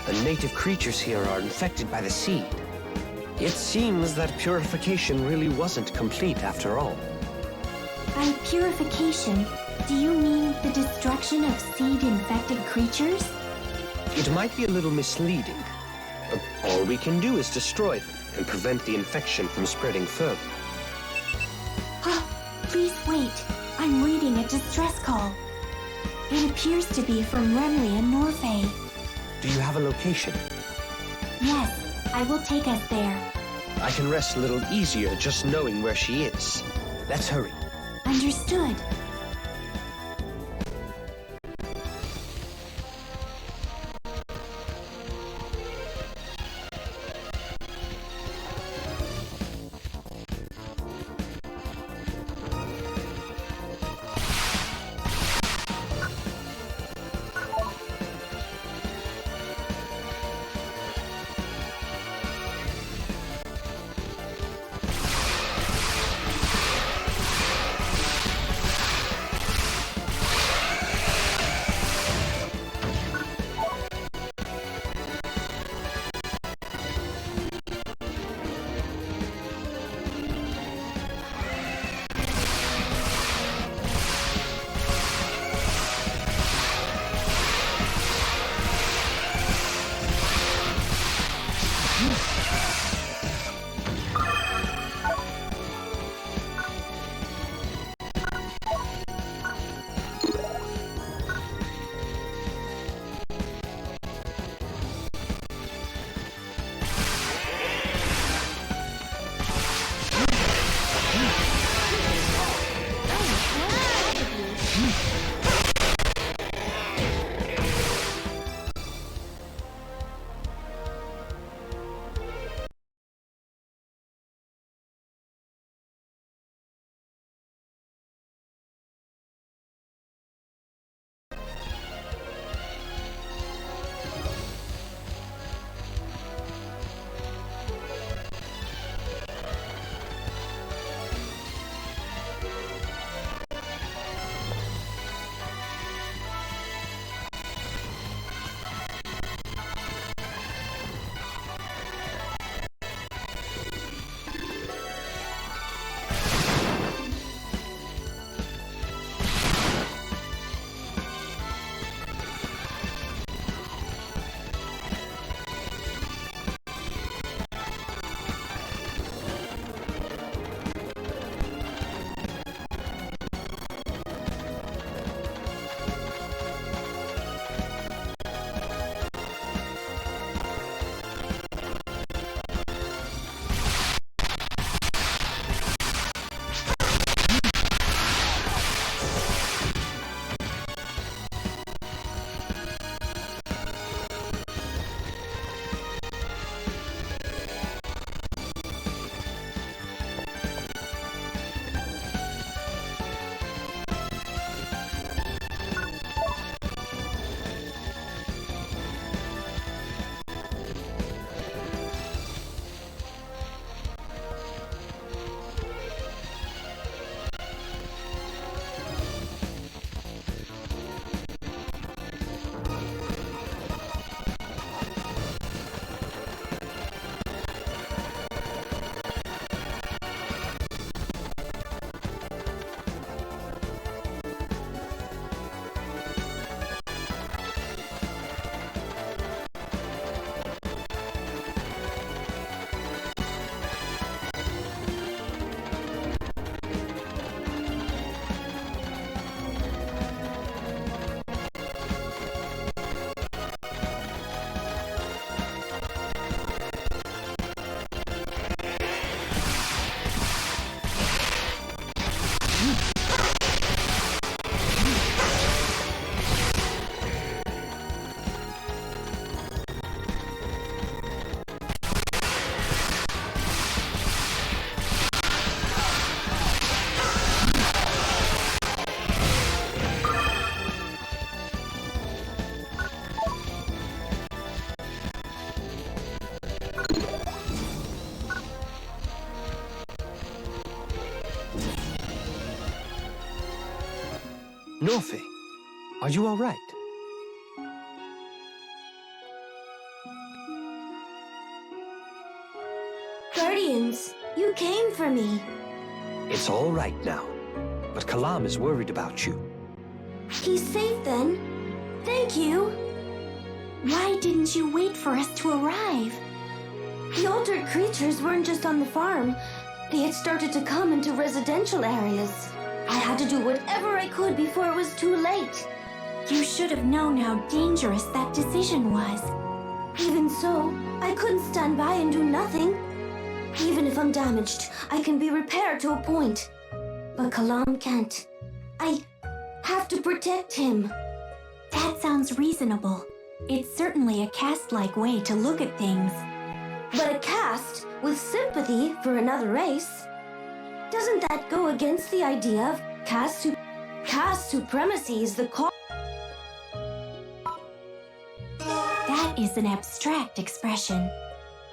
The native creatures here are infected by the seed. It seems that purification really wasn't complete after all. By purification, do you mean the destruction of seed-infected creatures? It might be a little misleading. But all we can do is destroy them and prevent the infection from spreading further. Please wait. I'm reading a distress call. It appears to be from Remley and Norfei. Do you have a location? Yes, I will take us there. I can rest a little easier just knowing where she is. Let's hurry. Understood. Norfe, are you all right? Guardians, you came for me. It's all right now, but Kalam is worried about you. He's safe then. Thank you. Why didn't you wait for us to arrive? The altered creatures weren't just on the farm. They had started to come into residential areas. I had to do whatever I could before it was too late. You should have known how dangerous that decision was. Even so, I couldn't stand by and do nothing. Even if I'm damaged, I can be repaired to a point. But Kalam can't. I have to protect him. That sounds reasonable. It's certainly a caste-like way to look at things. But a caste with sympathy for another race? Doesn't that go against the idea of caste supremacy is the cause? That is an abstract expression,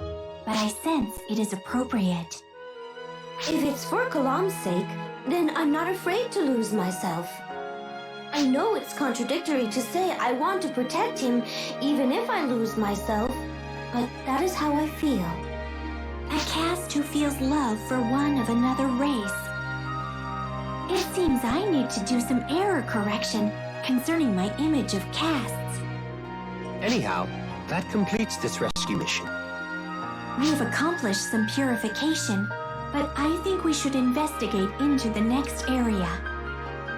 but I sense it is appropriate. If it's for Kalam's sake, then I'm not afraid to lose myself. I know it's contradictory to say I want to protect him even if I lose myself, but that is how I feel. A caste who feels love for one of another race. It seems I need to do some error correction concerning my image of castes. Anyhow, that completes this rescue mission. We've accomplished some purification, but I think we should investigate into the next area.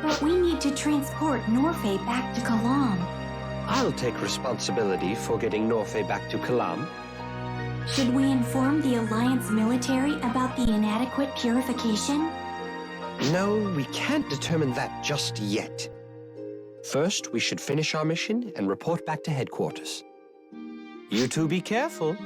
But we need to transport Norfe back to Kalam. I'll take responsibility for getting Norfe back to Kalam. Should we inform the Alliance military about the inadequate purification? No, we can't determine that just yet. First, we should finish our mission and report back to headquarters. You two be careful.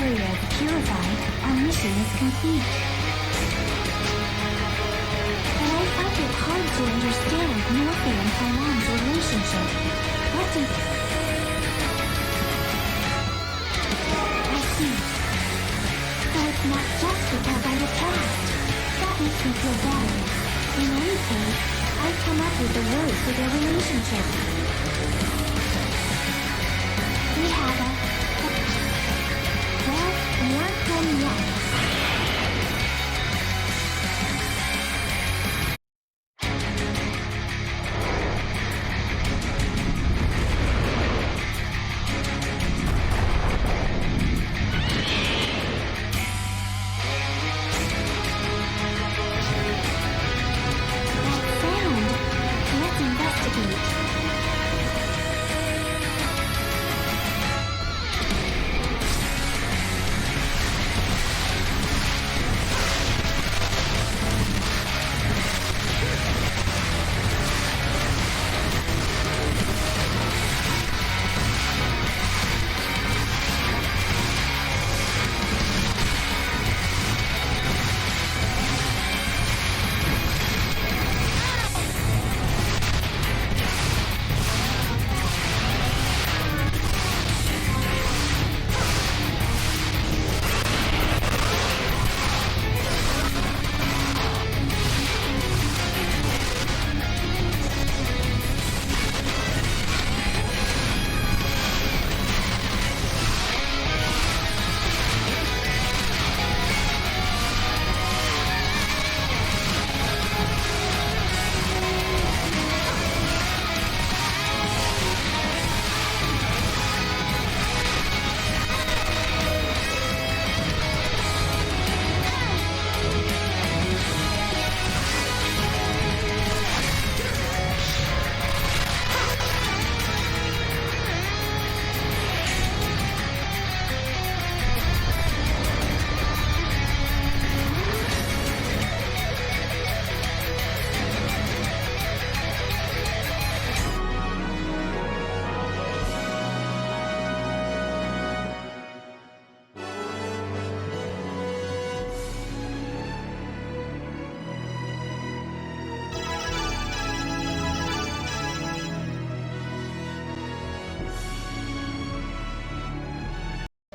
area is purified, our mission is complete. But I find it hard to understand Morphe and Parum's relationship. What do... I see. So it's not just because I'm a cast. That makes me feel better. In any case, I've come up with the words for their relationship. We have a... Well, we aren't done yet. That sound. Let's investigate.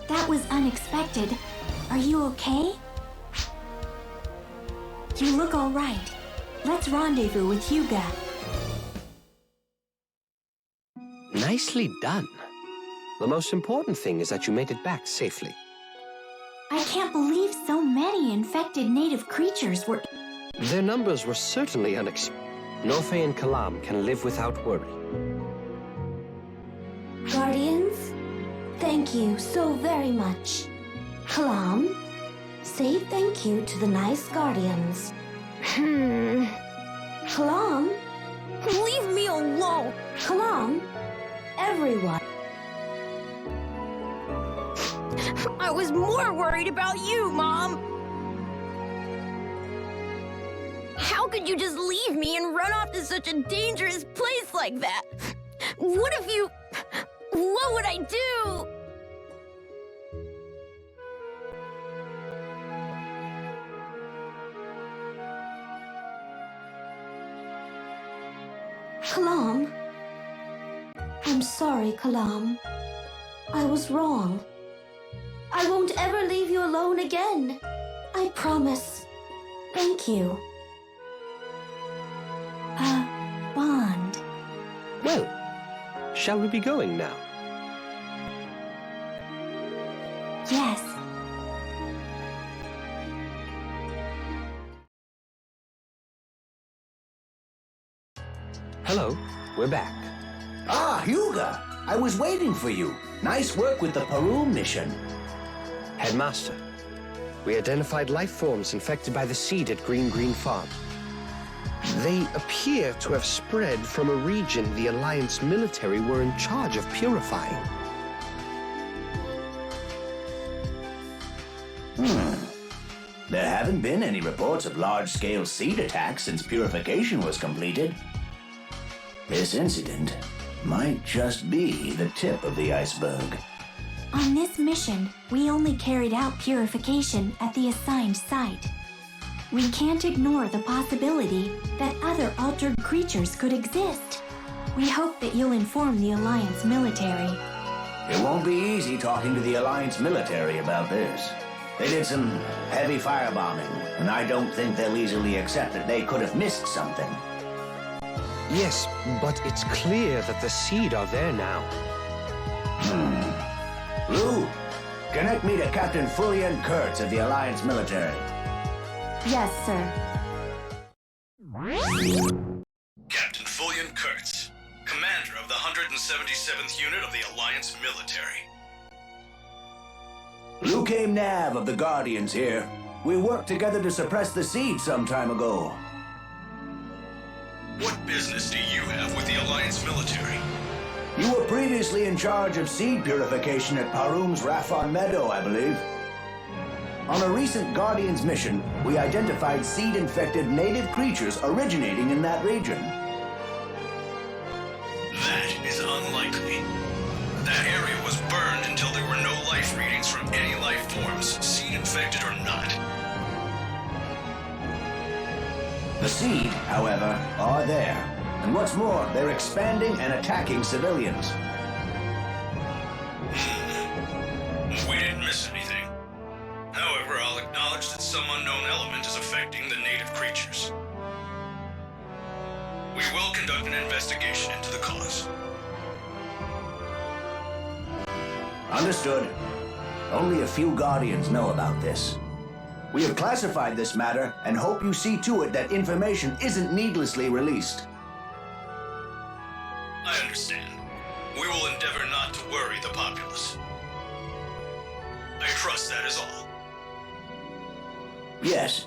That was unexpected. Are you okay? You look all right. Let's rendezvous with Hyuga. Nicely done. The most important thing is that you made it back safely. I can't believe so many infected native creatures were... Their numbers were certainly unexpected. Norfe and Kalam can live without worry. Guardians, thank you so very much. Kalam, say thank you to the nice Guardians. Kalam? Leave me alone! Kalam? Everyone. I was more worried about you, Mom! How could you just leave me and run off to such a dangerous place like that? What if you... What would I do? Kalam? I'm sorry, Kalam. I was wrong. I won't ever leave you alone again. I promise. Thank you. Bond. Well, shall we be going now? Yes. Hello, we're back. Ah, Hyuga! I was waiting for you. Nice work with the Parum mission. Headmaster, we identified life forms infected by the seed at Green Farm. They appear to have spread from a region the Alliance military were in charge of purifying. There haven't been any reports of large-scale seed attacks since purification was completed. This incident might just be the tip of the iceberg. On this mission, we only carried out purification at the assigned site. We can't ignore the possibility that other altered creatures could exist. We hope that you'll inform the Alliance military. It won't be easy talking to the Alliance military about this. They did some heavy firebombing, and I don't think they'll easily accept that they could have missed something. Yes, but it's clear that the seed are there now. Lou, connect me to Captain Fullian Kurtz of the Alliance military. Yes, sir. Captain Fullian Kurtz, commander of the 177th Unit of the Alliance military. Luke Nav of the Guardians here. We worked together to suppress the seed some time ago. What business do you have with the Alliance military? You were previously in charge of seed purification at Parum's Raphon Meadow, I believe. On a recent Guardians mission, we identified seed-infected native creatures originating in that region. That is unlikely. That area was burned until there were no life readings from any life forms, seed-infected or not. The seed, however, are there. And what's more, they're expanding and attacking civilians. We didn't miss anything. However, I'll acknowledge that some unknown element is affecting the native creatures. We will conduct an investigation into the cause. Understood. Only a few Guardians know about this. We have classified this matter and hope you see to it that information isn't needlessly released. I understand. We will endeavor not to worry the populace. I trust that is all. Yes.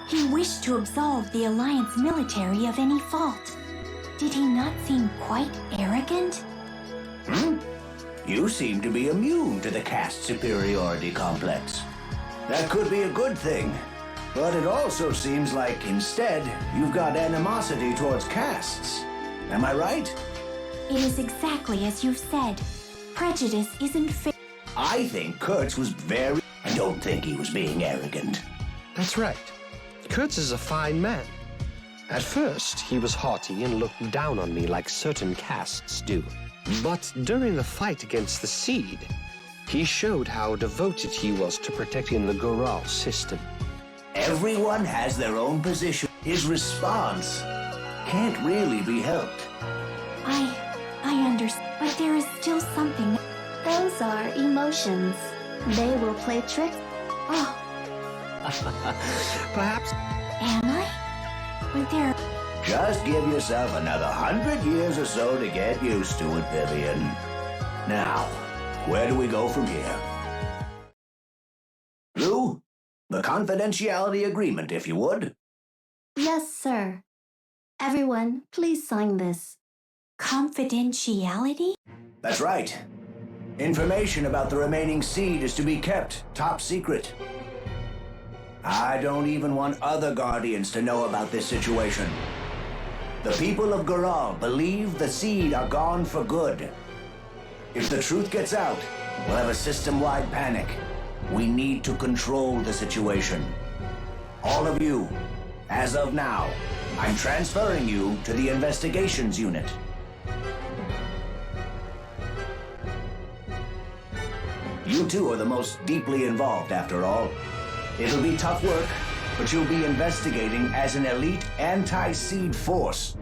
He wished to absolve the Alliance military of any fault. Did he not seem quite arrogant? You seem to be immune to the caste superiority complex. That could be a good thing, but it also seems like instead you've got animosity towards castes. Am I right? It is exactly as you've said. Prejudice isn't fair. I think Kurtz was I don't think he was being arrogant. That's right. Kurtz is a fine man. At first, he was haughty and looked down on me like certain castes do. But during the fight against the seed, he showed how devoted he was to protecting the Goral system. Everyone has their own position. His response can't really be helped. I understand, but there is still something. Those are emotions. They will play tricks. Oh, Perhaps. am I? But there. Just give yourself another 100 years or so to get used to it, Vivian. Now, where do we go from here? Lou, the confidentiality agreement, if you would. Yes, sir. Everyone, please sign this. Confidentiality? That's right. Information about the remaining seed is to be kept top secret. I don't even want other Guardians to know about this situation. The people of Goral believe the seed are gone for good. If the truth gets out, we'll have a system-wide panic. We need to control the situation. All of you, as of now, I'm transferring you to the investigations unit. You two are the most deeply involved, after all. It'll be tough work, but you'll be investigating as an elite anti-seed force.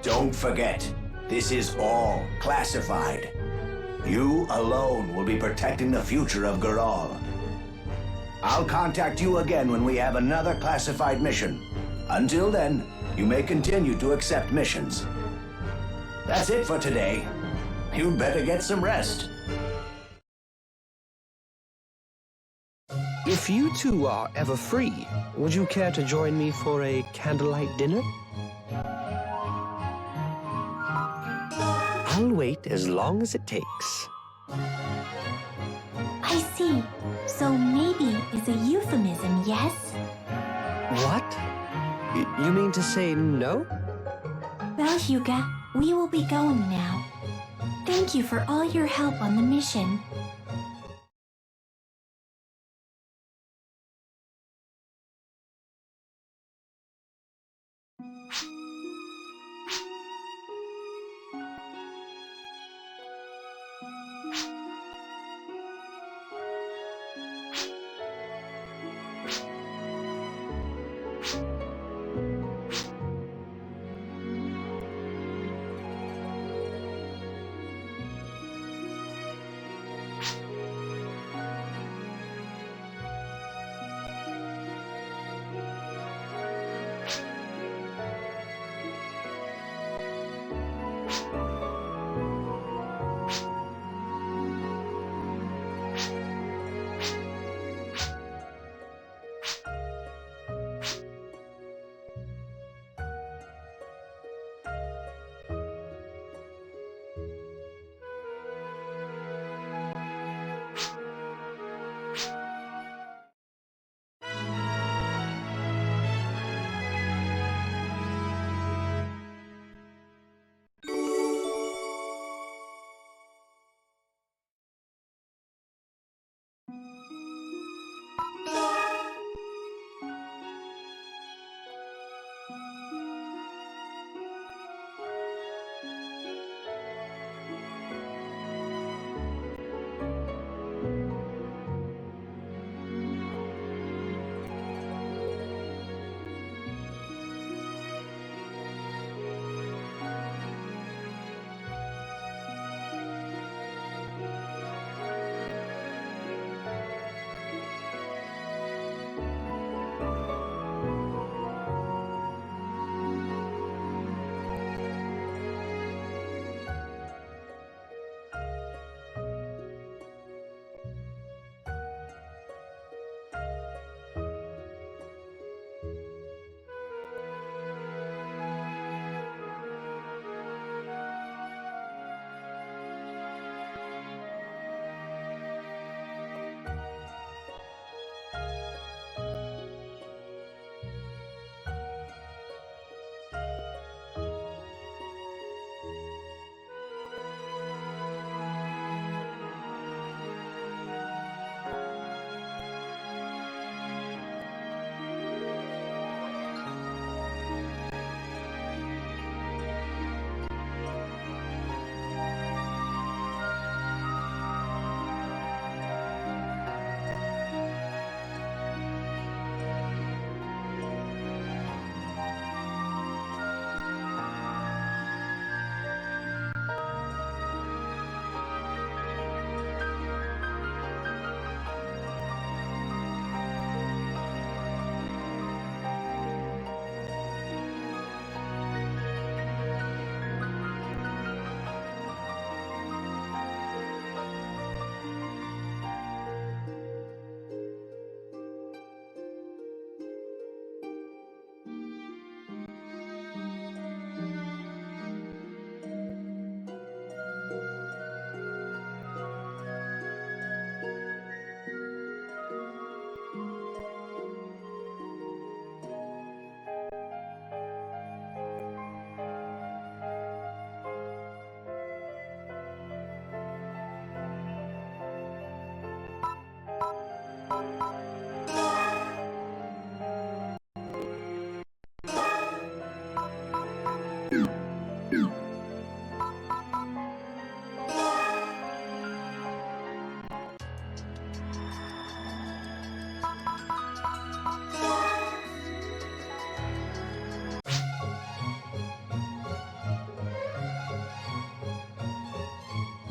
Don't forget, this is all classified. You alone will be protecting the future of Goral. I'll contact you again when we have another classified mission. Until then, you may continue to accept missions. That's it for today. You'd better get some rest. If you two are ever free, would you care to join me for a candlelight dinner? I'll wait as long as it takes. I see. So maybe is a euphemism, yes? What? You mean to say no? Well, Hyuga, we will be going now. Thank you for all your help on the mission.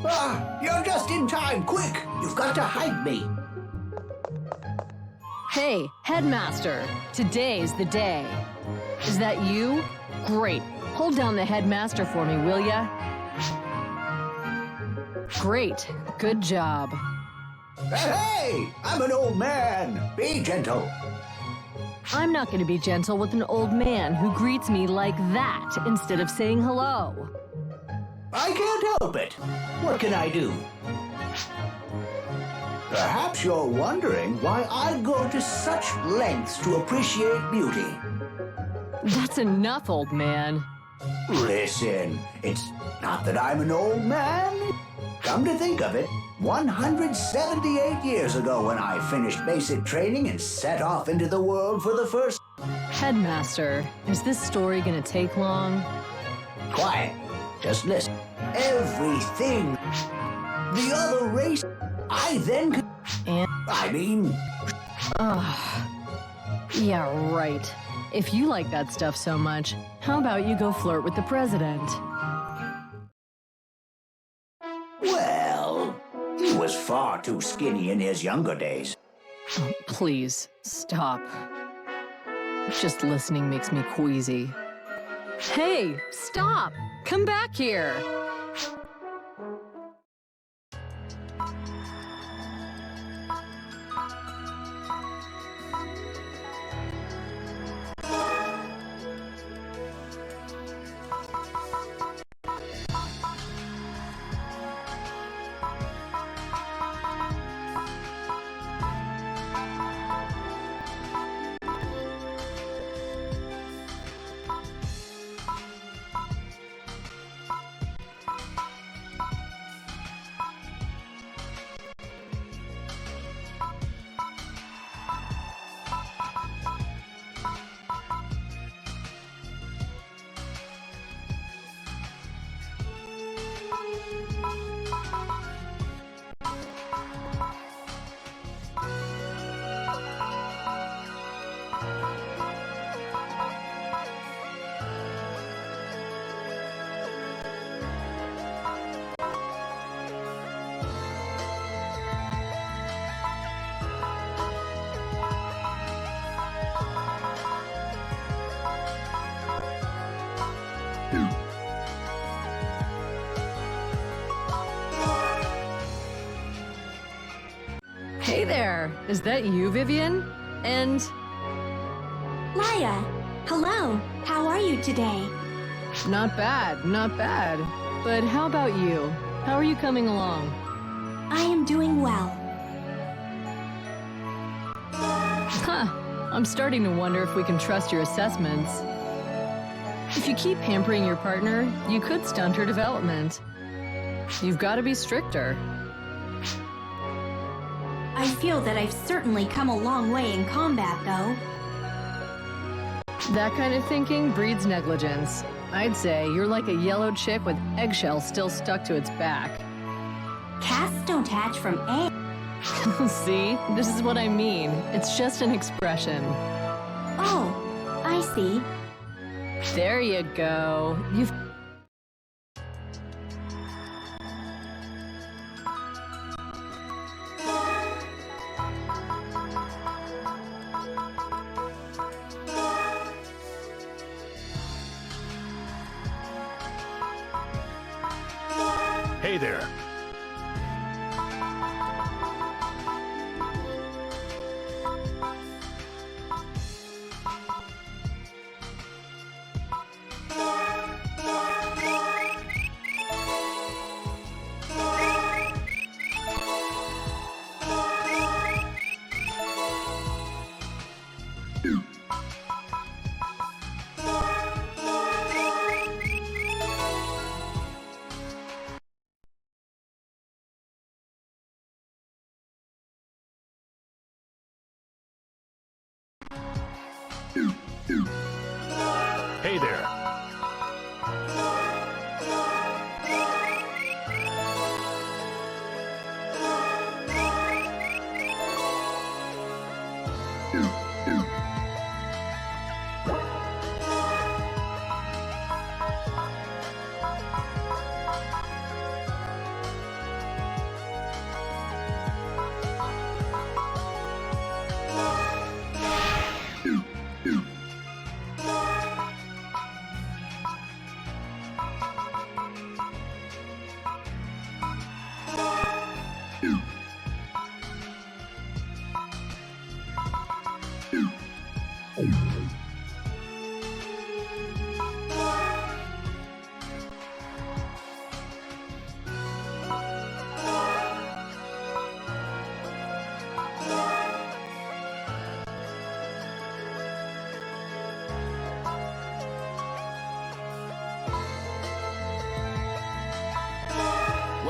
Ah, you're just in time. Quick, you've got to hide me. Hey, Headmaster, today's the day. Is that you? Great. Hold down the Headmaster for me, will ya? Great. Good job. Hey, I'm an old man. Be gentle. I'm not going to be gentle with an old man who greets me like that instead of saying hello. I can't help it. What can I do? Perhaps you're wondering why I go to such lengths to appreciate beauty. That's enough, old man. Listen, it's not that I'm an old man. Come to think of it, 178 years ago when I finished basic training and set off into the world for the first... Headmaster, is this story gonna take long? Quiet. Just listen. Everything. The other race, I then could... And... I mean... Yeah, right. If you like that stuff so much, how about you go flirt with the president? Well, he was far too skinny in his younger days. Oh, please, stop. Just listening makes me queasy. Hey, stop! Come back here! Hey there! Is that you, Vivian? And... Maya, hello. How are you today? Not bad, not bad. But how about you? How are you coming along? I am doing well. Huh. I'm starting to wonder if we can trust your assessments. If you keep pampering your partner, you could stunt her development. You've got to be stricter. I feel that I've certainly come a long way in combat, though. That kind of thinking breeds negligence. I'd say you're like a yellow chick with eggshells still stuck to its back. Casts don't hatch from eggs. See? This is what I mean. It's just an expression. Oh, I see. There you go. You've... Hey there. Hey there.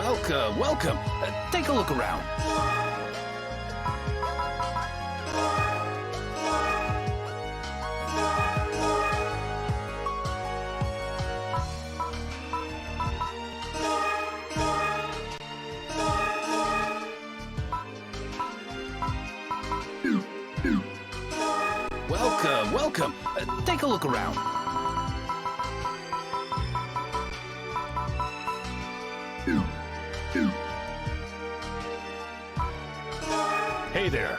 Welcome, welcome. Take a look around. Welcome, welcome. Take a look around. Hey there.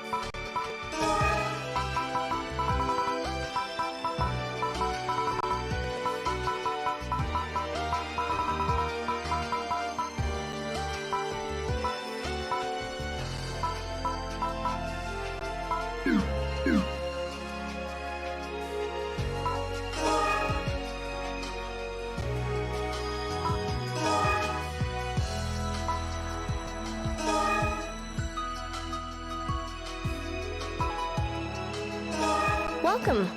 Welcome.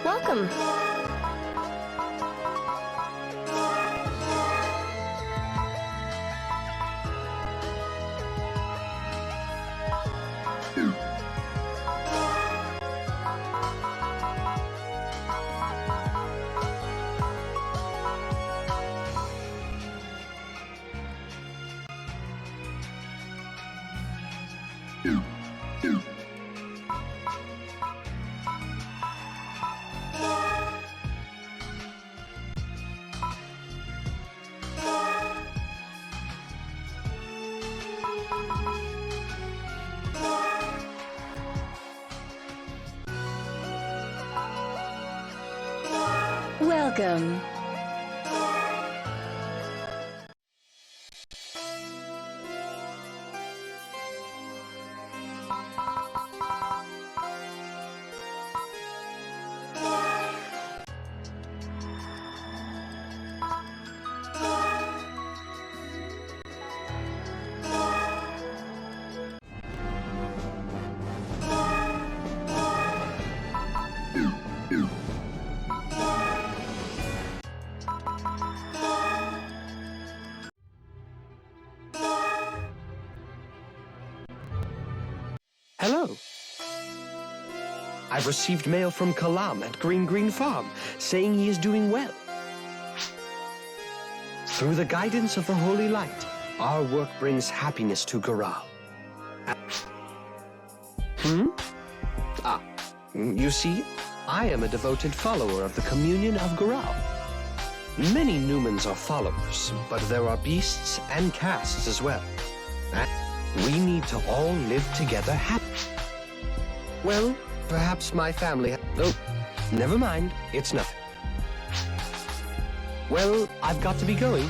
Welcome. Welcome. Hello. I've received mail from Kalam at Green Farm saying he is doing well. Through the guidance of the Holy Light, our work brings happiness to Goral. You see, I am a devoted follower of the communion of Goral. Many Newmans are followers, but there are beasts and castes as well. And we need to all live together happily. Well, perhaps my family... Oh, never mind. It's nothing. Well, I've got to be going.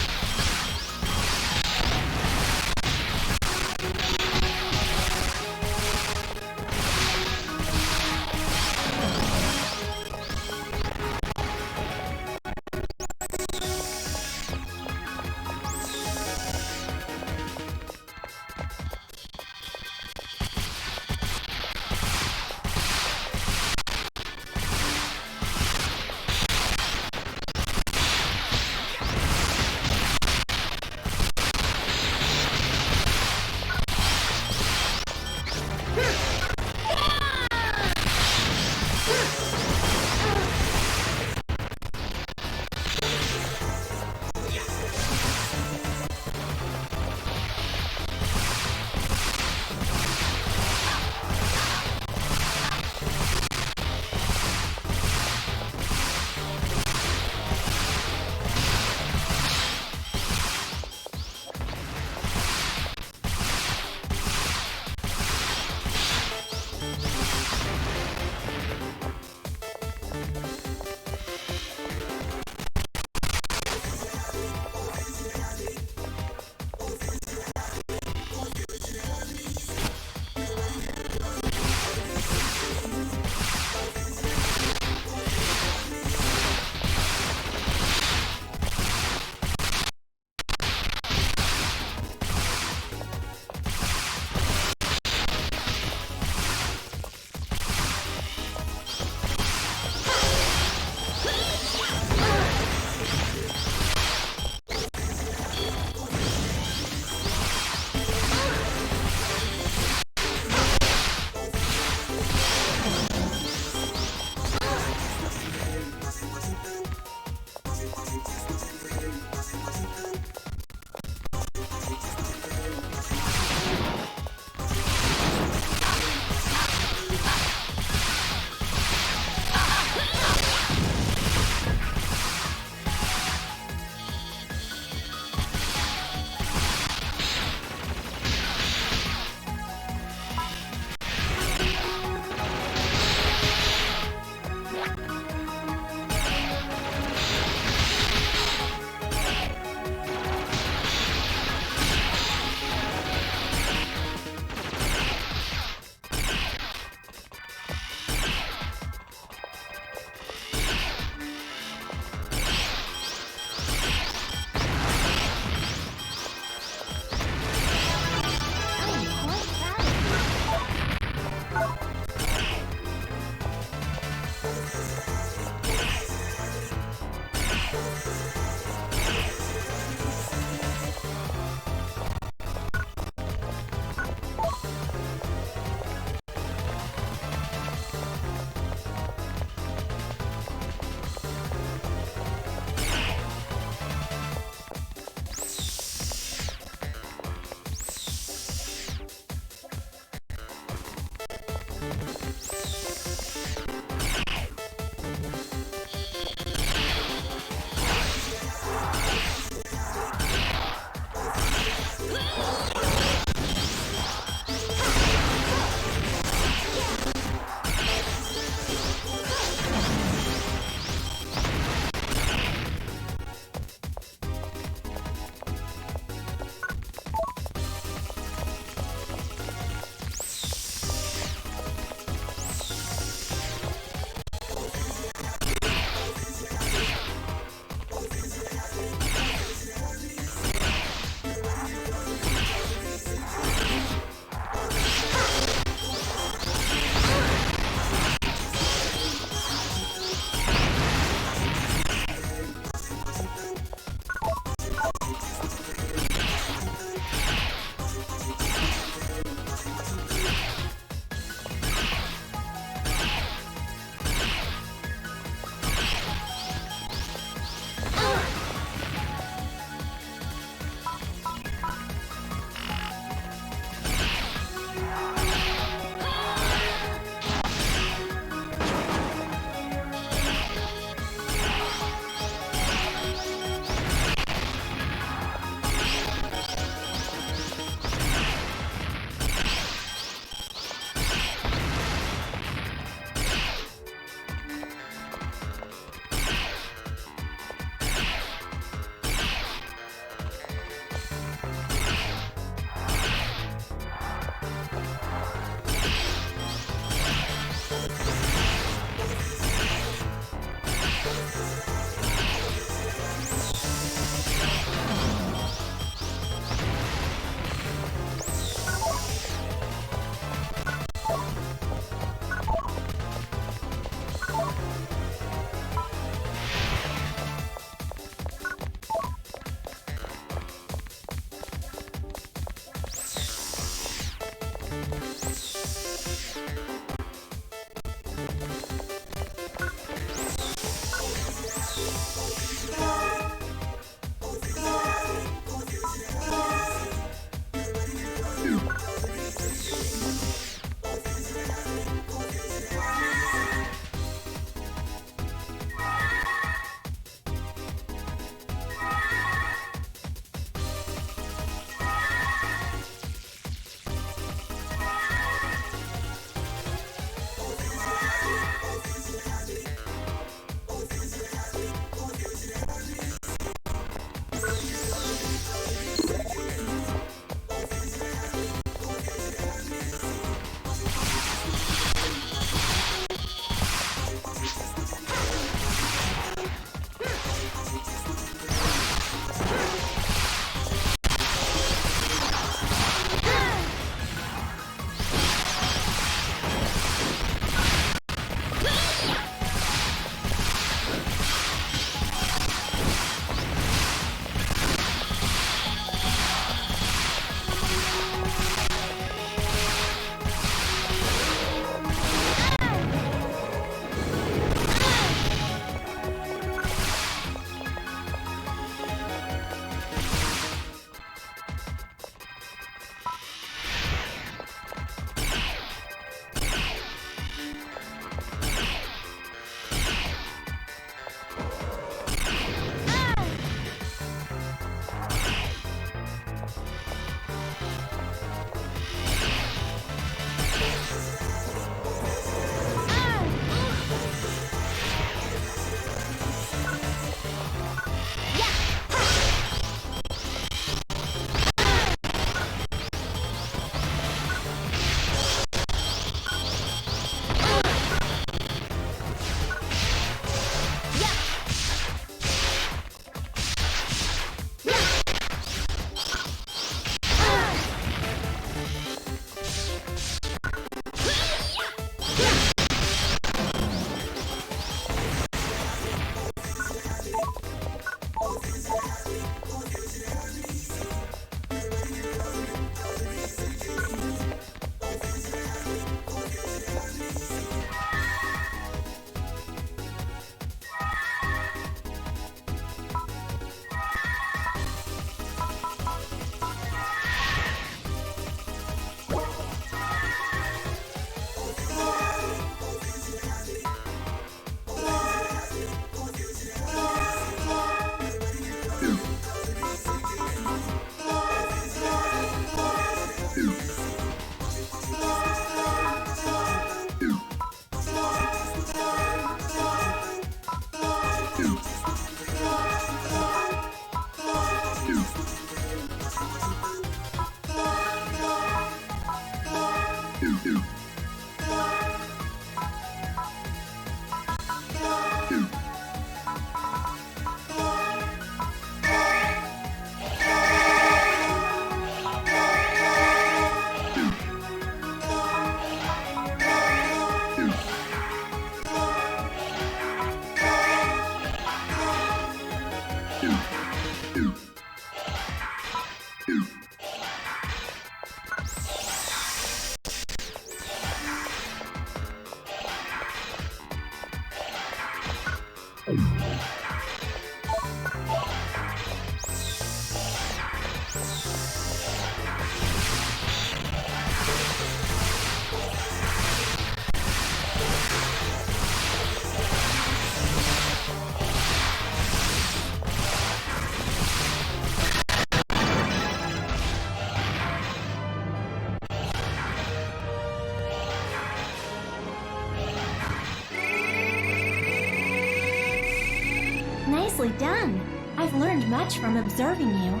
Nicely done. I've learned much from observing you.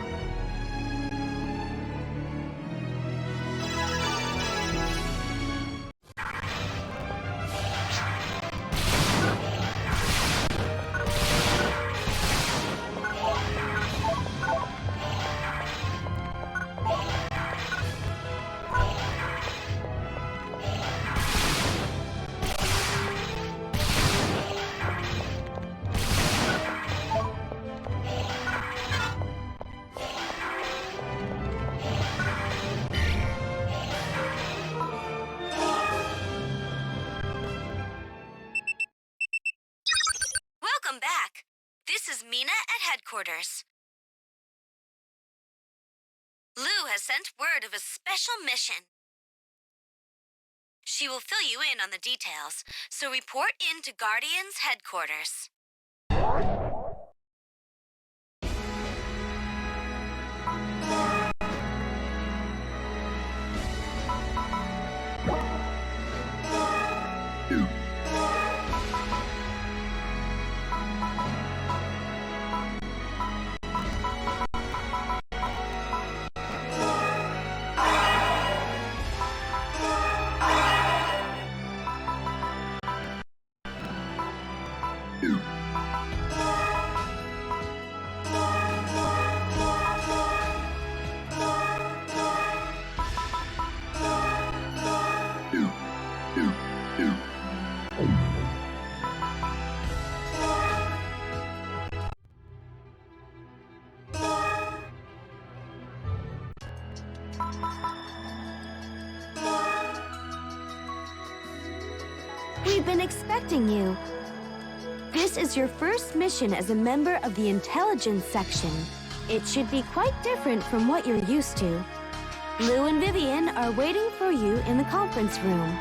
Welcome back. This is Mina at headquarters. Lou has sent word of a special mission. She will fill you in on the details, so report in to Guardians headquarters. We've been expecting you. This is your first mission as a member of the intelligence section. It should be quite different from what you're used to. Lou and Vivian are waiting for you in the conference room.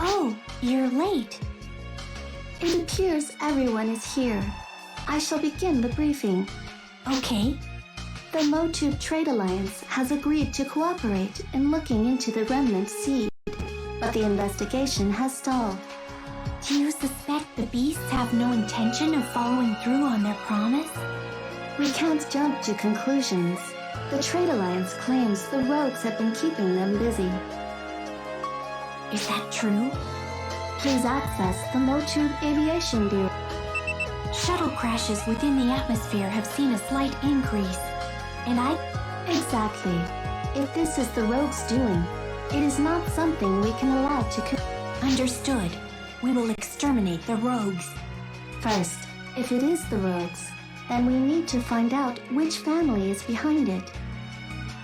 Oh, you're late. It appears everyone is here. I shall begin the briefing. Okay. The Motube Trade Alliance has agreed to cooperate in looking into the remnant seed, but the investigation has stalled. Do you suspect the beasts have no intention of following through on their promise? We can't jump to conclusions. The Trade Alliance claims the rogues have been keeping them busy. Is that true? Please access the Motube Aviation Bureau. Shuttle crashes within the atmosphere have seen a slight increase. And Exactly. If this is the rogues' doing, it is not something we can allow to Understood. We will exterminate the rogues. First, if it is the rogues, then we need to find out which family is behind it.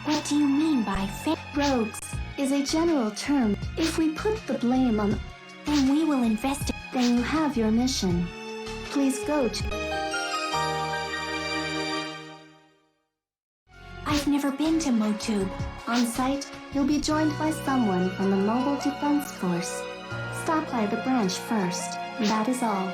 What do you mean by rogues is a general term. If we put the blame on, then we will investigate. Then you have your mission. Please go to... I've never been to Motube. On site, you'll be joined by someone from the Mobile Defense Force. Stop by the branch first. That is all.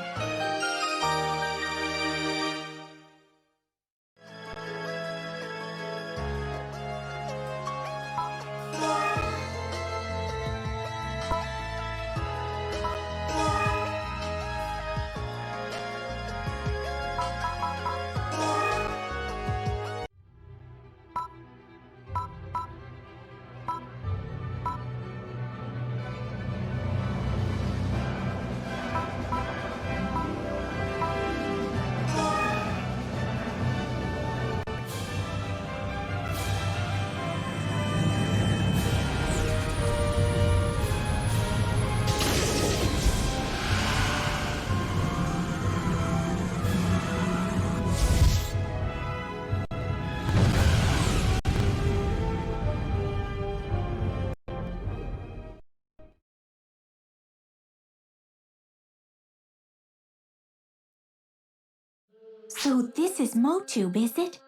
So this is Motube, is it?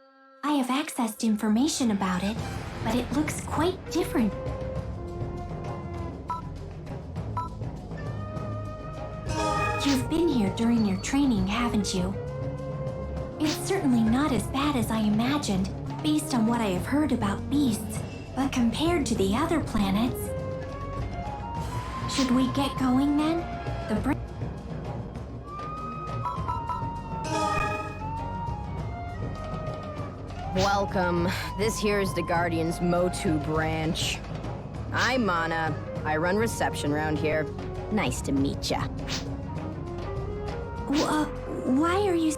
I have accessed information about it, but it looks quite different. You've been here during your training, haven't you? It's certainly not as bad as I imagined, based on what I have heard about beasts, but compared to the other planets... Should we get going then? Welcome. This here is the Guardian's Motube branch. I'm Mana. I run reception around here. Nice to meet ya. Why are you...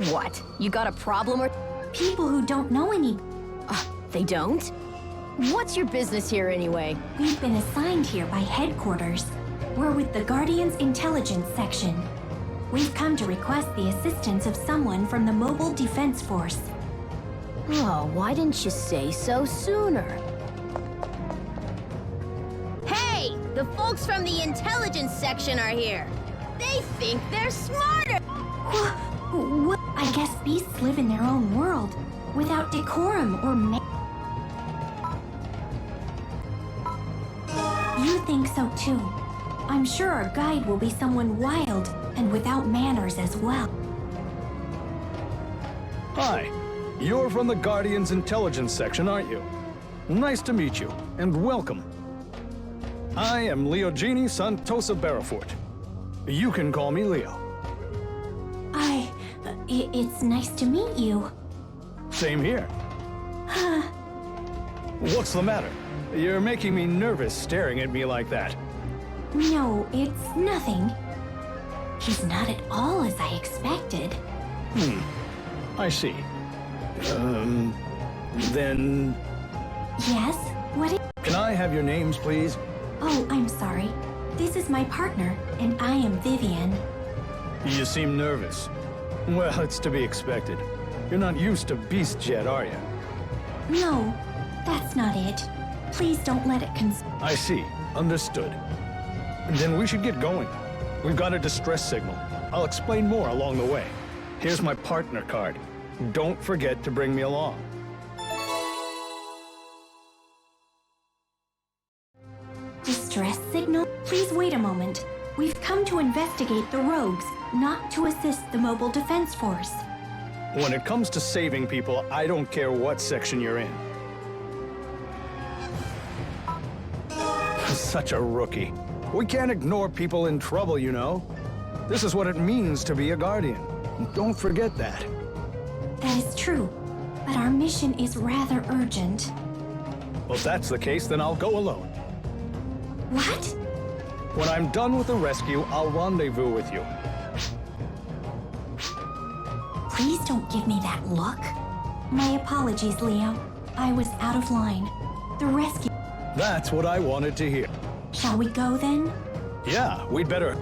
What? You got a problem or... People who don't know any... They don't? What's your business here anyway? We've been assigned here by headquarters. We're with the Guardian's Intelligence Section. We've come to request the assistance of someone from the Mobile Defense Force. Oh, why didn't you say so sooner? Hey! The folks from the Intelligence Section are here! They think they're smarter! What? I guess beasts live in their own world, without decorum or You think so too. I'm sure our guide will be someone wild and without manners as well. Hi. You're from the Guardian's Intelligence Section, aren't you? Nice to meet you, and welcome. I am Leogini Santosa Barafort. You can call me Leo. It's nice to meet you. Same here. What's the matter? You're making me nervous staring at me like that. No, it's nothing. He's not at all as I expected. I see. Then... Yes? Can I have your names, please? Oh, I'm sorry. This is my partner, and I am Vivian. You seem nervous. Well, it's to be expected. You're not used to beasts yet, are you? No, that's not it. Please don't let it I see. Understood. Then we should get going. We've got a distress signal. I'll explain more along the way. Here's my partner card. Don't forget to bring me along. Distress signal? Please wait a moment. We've come to investigate the rogues, not to assist the Mobile Defense Force. When it comes to saving people, I don't care what section you're in. Such a rookie. We can't ignore people in trouble, you know. This is what it means to be a Guardian. Don't forget that. That is true, but our mission is rather urgent. Well, if that's the case, then I'll go alone. What? When I'm done with the rescue, I'll rendezvous with you. Please don't give me that look. My apologies, Leo. I was out of line. The rescue... That's what I wanted to hear. Shall we go then? Yeah, we'd better...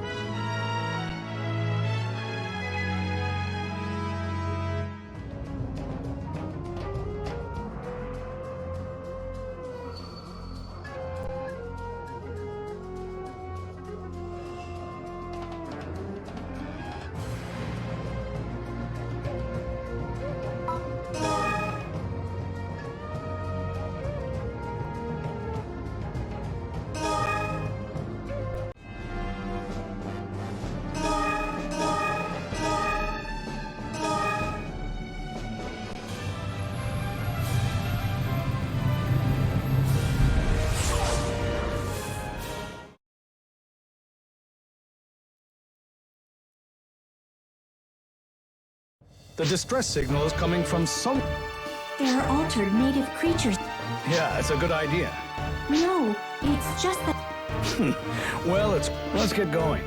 The distress signal is coming from some... There are altered native creatures. Yeah, it's a good idea. No, it's just that... Well, let's get going.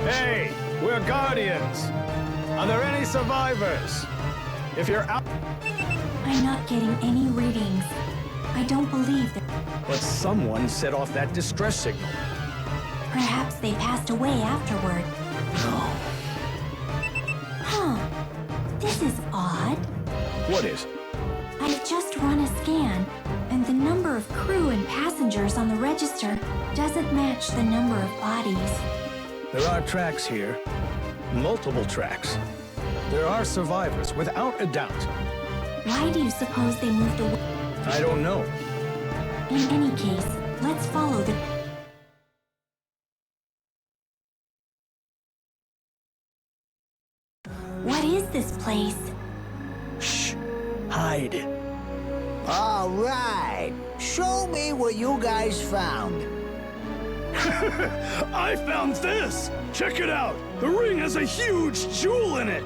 Hey, we're Guardians! Are there any survivors? If you're out... I'm not getting any readings. I don't believe that. But someone set off that distress signal. Perhaps they passed away afterward. No. Huh. This is odd. What is? I've just run a scan, and the number of crew and passengers on the register doesn't match the number of bodies. There are tracks here. Multiple tracks. There are survivors, without a doubt. Why do you suppose they moved away? I don't know. In any case, let's follow the... What is this place? Shh. Hide. All right. Show me what you guys found. I found this! Check it out! The ring has a huge jewel in it!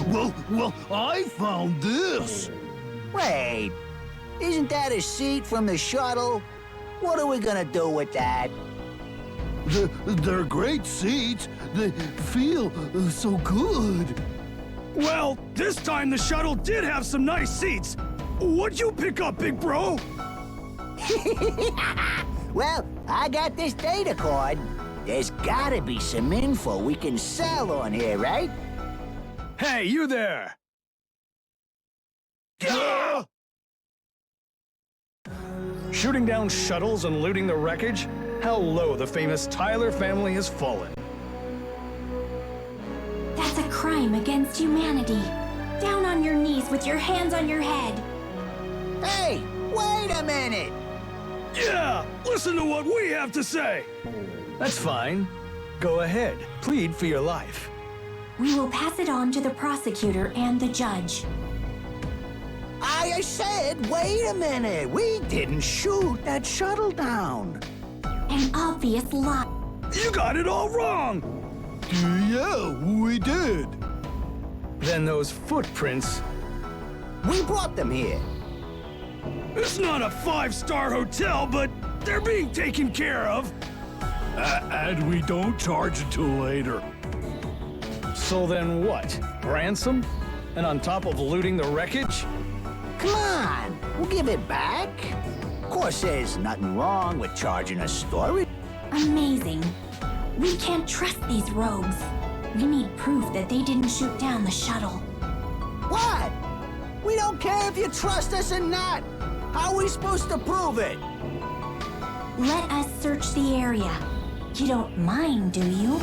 Well, I found this! Wait, isn't that a seat from the shuttle? What are we gonna do with that? They're great seats. They feel so good. Well, this time the shuttle did have some nice seats. What'd you pick up, big bro? Well, I got this data cord. There's gotta be some info we can sell on here, right? Hey, you there! Shooting down shuttles and looting the wreckage? How low the famous Tyler family has fallen. That's a crime against humanity. Down on your knees with your hands on your head. Hey, wait a minute! Yeah, listen to what we have to say. That's fine. Go ahead, plead for your life. We will pass it on to the prosecutor and the judge. I said, wait a minute. We didn't shoot that shuttle down. An obvious lie. You got it all wrong! Yeah, we did. Then those footprints... We brought them here. It's not a 5-star hotel, but they're being taken care of. And we don't charge until later. So then what? Ransom? And on top of looting the wreckage? Come on, we'll give it back. Of course, there's nothing wrong with charging a storage. Amazing. We can't trust these rogues. We need proof that they didn't shoot down the shuttle. What? We don't care if you trust us or not. How are we supposed to prove it? Let us search the area. You don't mind, do you?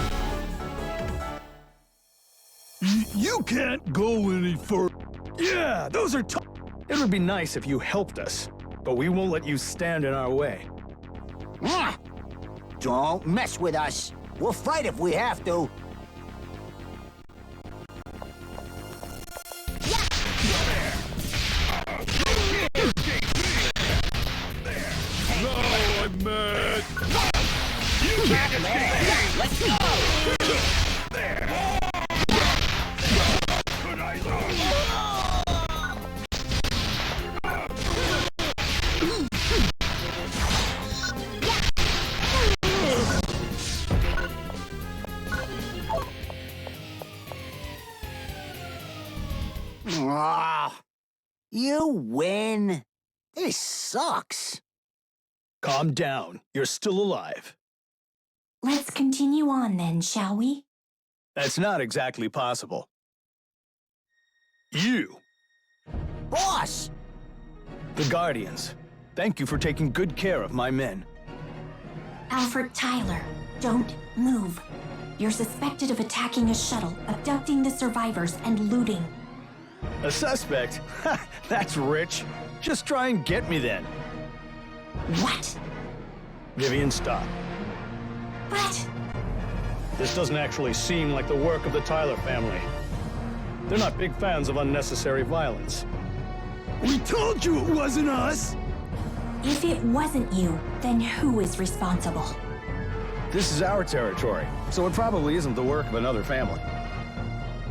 You can't go any further. Yeah, those are It would be nice if you helped us, but we won't let you stand in our way. Don't mess with us. We'll fight if we have to. No, I'm mad. You can't escape. Let's go. You win. This sucks. Calm down. You're still alive. Let's continue on then, shall we? That's not exactly possible. You. Boss! The Guardians. Thank you for taking good care of my men. Alfred Tyler, don't move. You're suspected of attacking a shuttle, abducting the survivors, and looting. A suspect? Ha! That's rich. Just try and get me then. What? Vivian, stop. But... This doesn't actually seem like the work of the Tyler family. They're not big fans of unnecessary violence. We told you it wasn't us! If it wasn't you, then who is responsible? This is our territory, so it probably isn't the work of another family.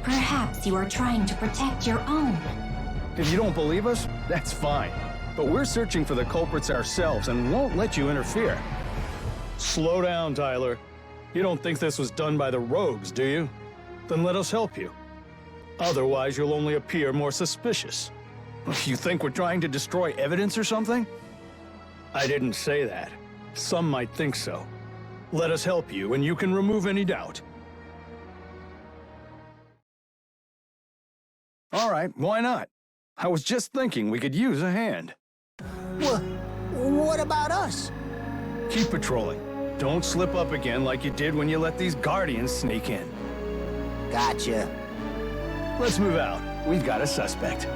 Perhaps you are trying to protect your own. If you don't believe us, that's fine. But we're searching for the culprits ourselves and won't let you interfere. Slow down, Tyler. You don't think this was done by the rogues, do you? then let us help you. Otherwise, you'll only appear more suspicious. You think we're trying to destroy evidence or something? I didn't say that. Some might think so. Let us help you, and you can remove any doubt. All right, why not? I was just thinking we could use a hand. What about us? Keep patrolling. Don't slip up again like you did when you let these Guardians sneak in. Gotcha. Let's move out. We've got a suspect.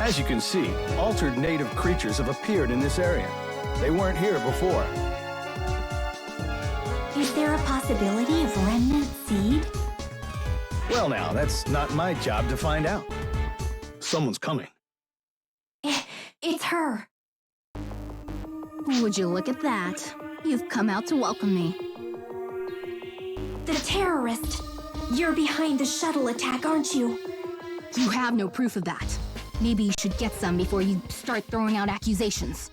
As you can see, altered native creatures have appeared in this area. They weren't here before. Is there a possibility of remnant seed? Well now, that's not my job to find out. Someone's coming. It's her. Would you look at that? You've come out to welcome me. The terrorist. You're behind the shuttle attack, aren't you? You have no proof of that. Maybe you should get some before you start throwing out accusations.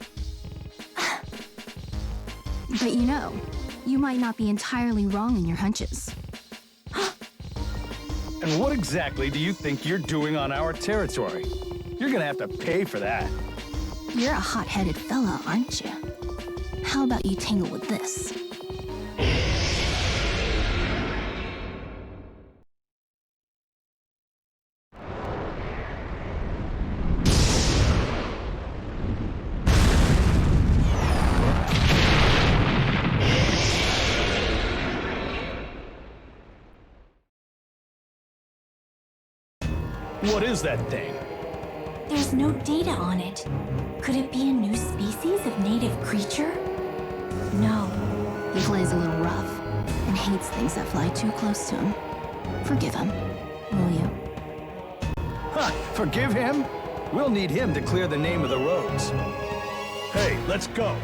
But you know, you might not be entirely wrong in your hunches. And what exactly do you think you're doing on our territory? You're gonna have to pay for that. You're a hot-headed fella, aren't you? How about you tangle with this? What is that thing? There's no data on it. Could it be a new species of native creature? No. He plays a little rough and hates things that fly too close to him. Forgive him, will you? Huh, forgive him? We'll need him to clear the name of the roads. Hey, let's go.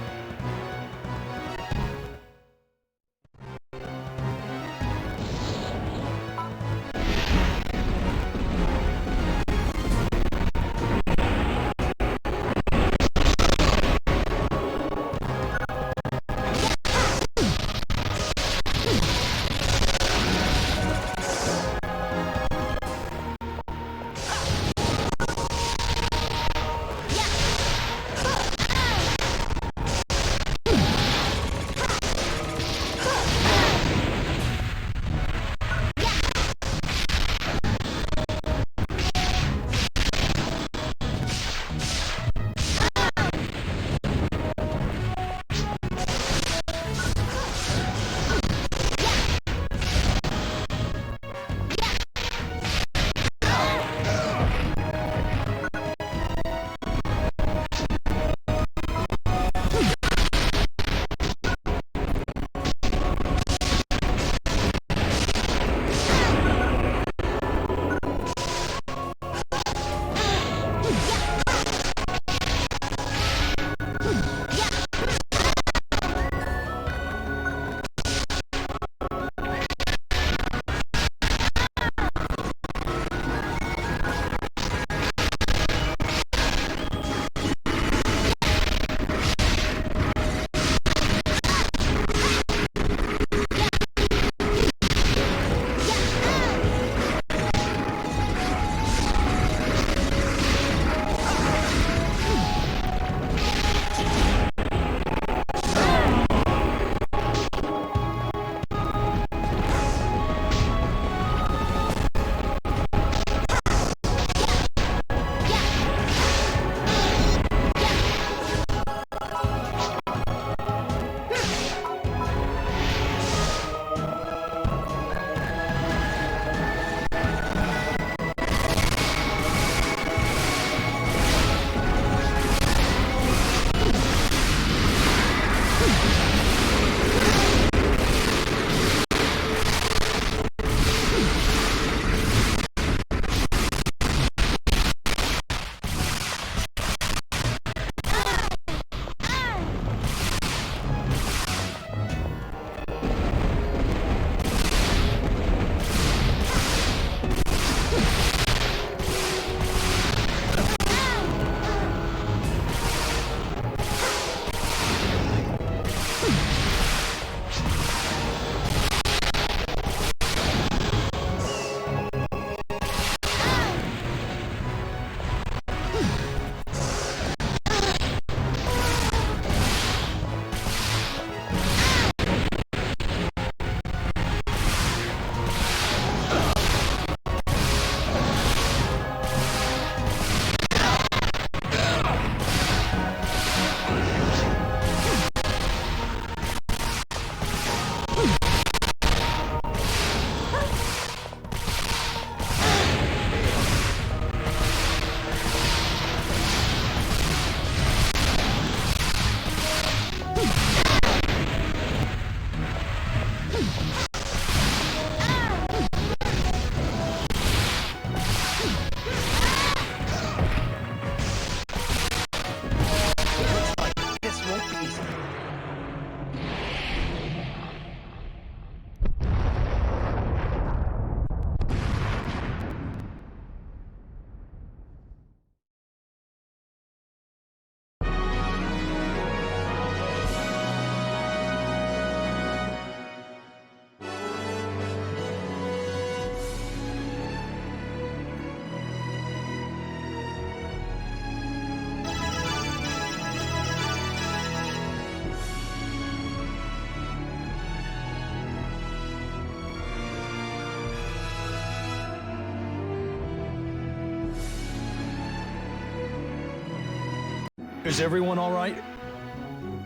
Is everyone all right?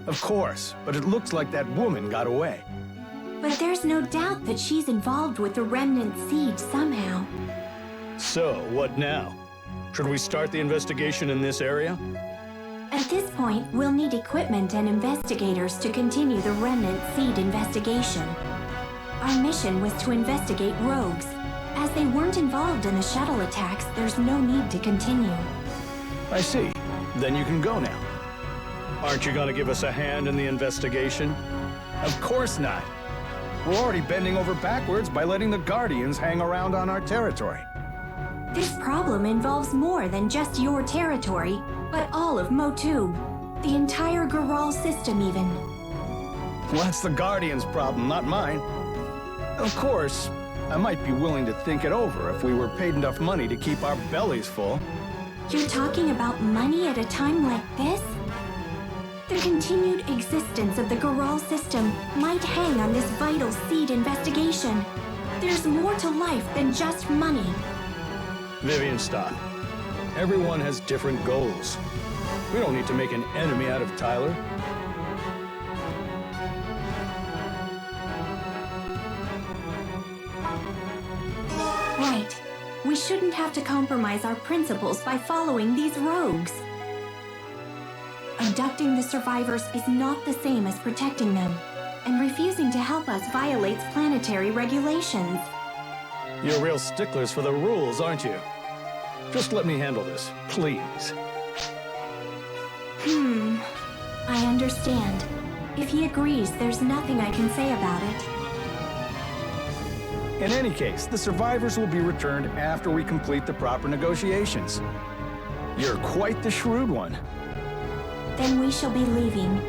Of course, but it looks like that woman got away. But there's no doubt that she's involved with the remnant seed somehow. So, what now? Should we start the investigation in this area? At this point, we'll need equipment and investigators to continue the remnant seed investigation. Our mission was to investigate rogues. As they weren't involved in the shuttle attacks, there's no need to continue. I see. Then you can go now. Aren't you gonna give us a hand in the investigation? Of course not. We're already bending over backwards by letting the Guardians hang around on our territory. This problem involves more than just your territory, but all of Motube. The entire Gural system, even. Well, that's the Guardians' problem, not mine. Of course, I might be willing to think it over if we were paid enough money to keep our bellies full. You're talking about money at a time like this? The continued existence of the Gural system might hang on this vital seed investigation. There's more to life than just money. Vivian, stop. Everyone has different goals. We don't need to make an enemy out of Tyler. Right. We shouldn't have to compromise our principles by following these rogues. Abducting the survivors is not the same as protecting them, and refusing to help us violates planetary regulations. You're real sticklers for the rules, aren't you? Just let me handle this, please. I understand. If he agrees, there's nothing I can say about it. In any case, the survivors will be returned after we complete the proper negotiations. You're quite the shrewd one. Then we shall be leaving.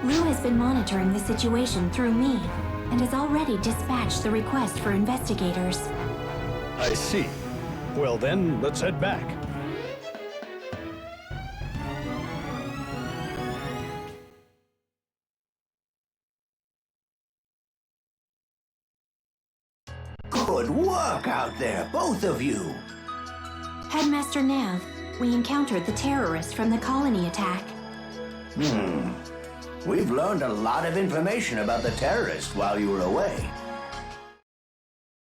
Lou has been monitoring the situation through me, and has already dispatched the request for investigators. I see. Well then, let's head back. Good work out there, both of you. Headmaster Nav, we encountered the terrorists from the colony attack. We've learned a lot of information about the terrorists while you were away.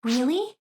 Really?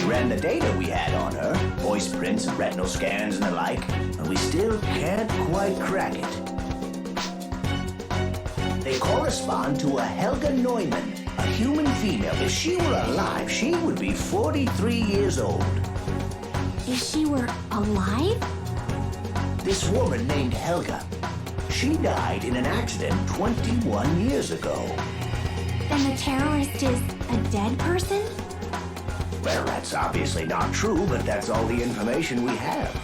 ran the data we had on her, voice prints and retinal scans and the like, but we still can't quite crack it. They correspond to a Helga Neumann, a human female. If she were alive, she would be 43 years old. If she were alive? This woman named Helga, she died in an accident 21 years ago. Then the terrorist is a dead person? Well, that's obviously not true, but that's all the information we have.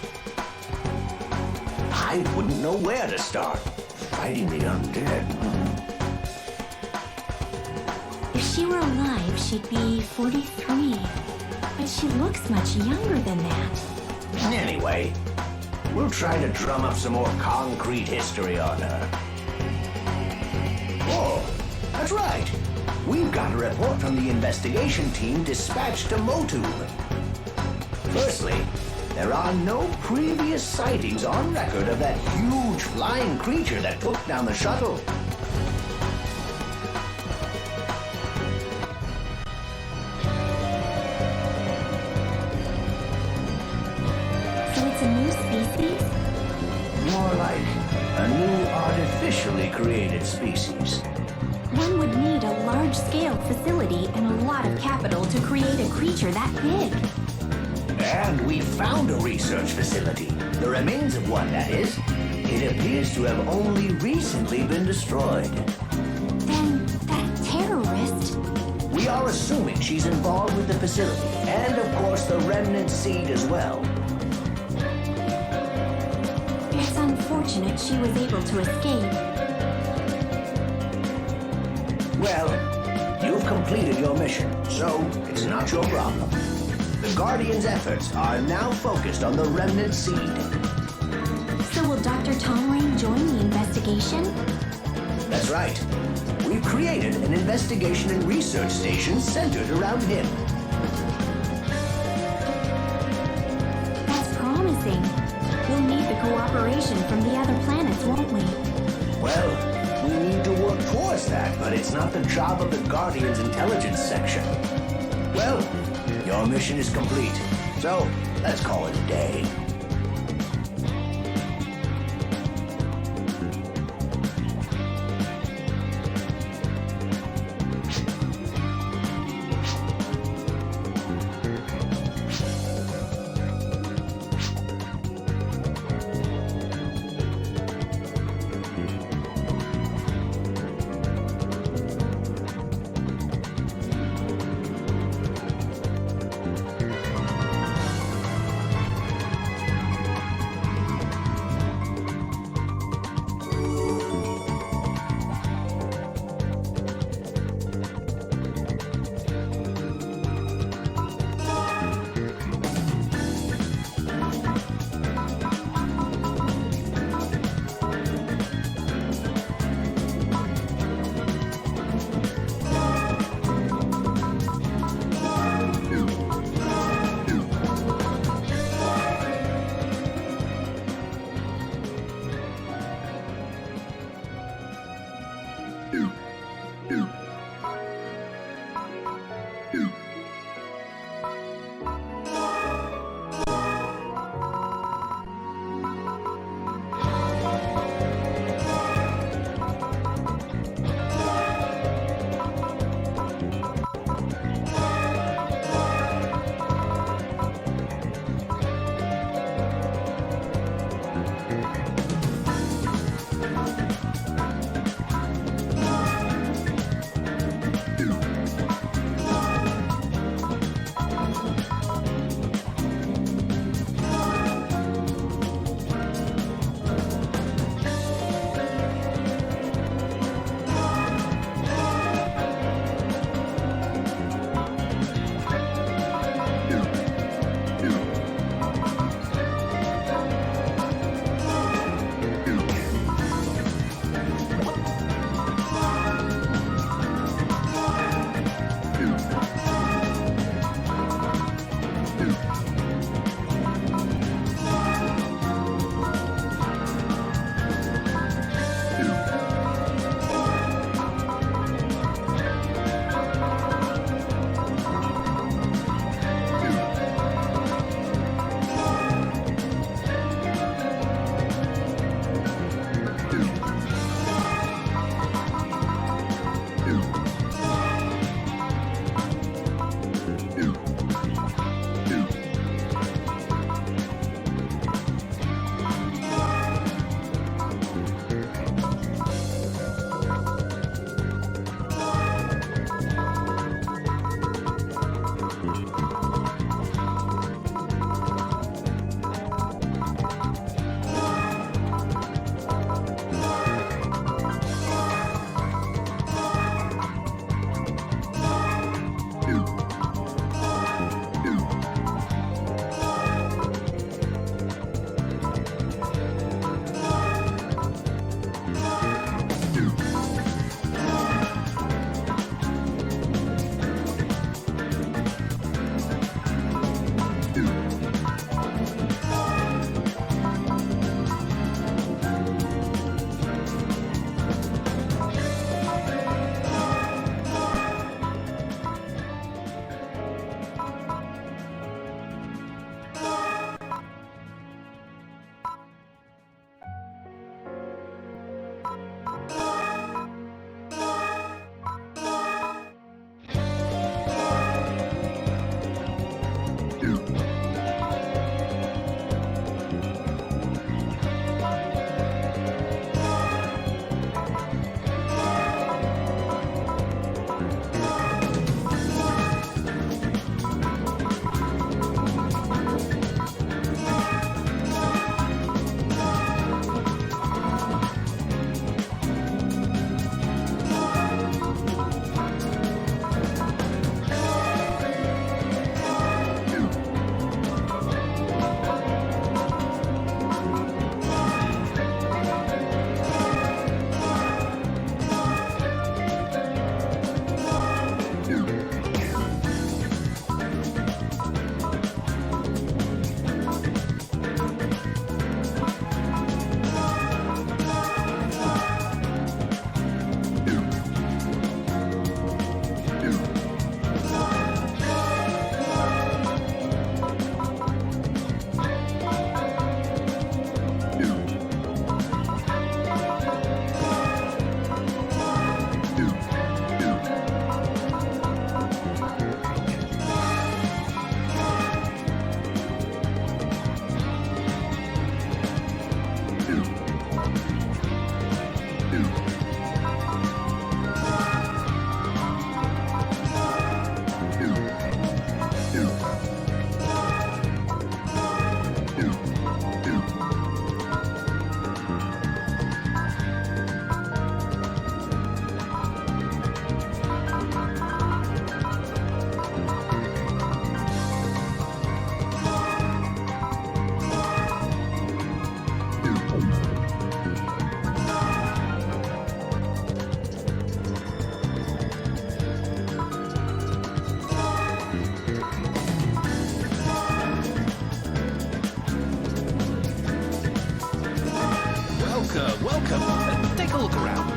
I wouldn't know where to start. Fighting the undead. If she were alive, she'd be 43. But she looks much younger than that. Anyway, we'll try to drum up some more concrete history on her. Oh, that's right. We've got a report from the investigation team dispatched to Motube. Firstly, there are no previous sightings on record of that huge flying creature that took down the shuttle. So it's a new species? More like a new artificially created species. One would need a large-scale facility and a lot of capital to create a creature that big. And we found a research facility. The remains of one, that is. It appears to have only recently been destroyed. Then that terrorist... We are assuming she's involved with the facility, and of course the remnant seed as well. It's unfortunate she was able to escape. Well, you've completed your mission, so it's not your problem. The Guardians' efforts are now focused on the remnant seed. So will Dr. Tom Rain join the investigation? That's right. We've created an investigation and research station centered around him. That's promising. We'll need the cooperation from the other planets, won't we? Well, we need to work towards that, but it's not the job of the Guardians' intelligence section. Well, your mission is complete, so let's call it a day. Welcome. Take a look around.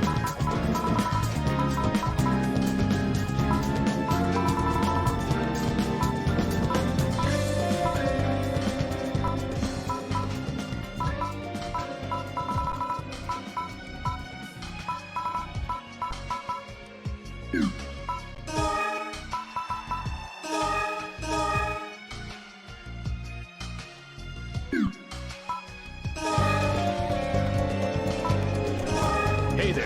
Hey there.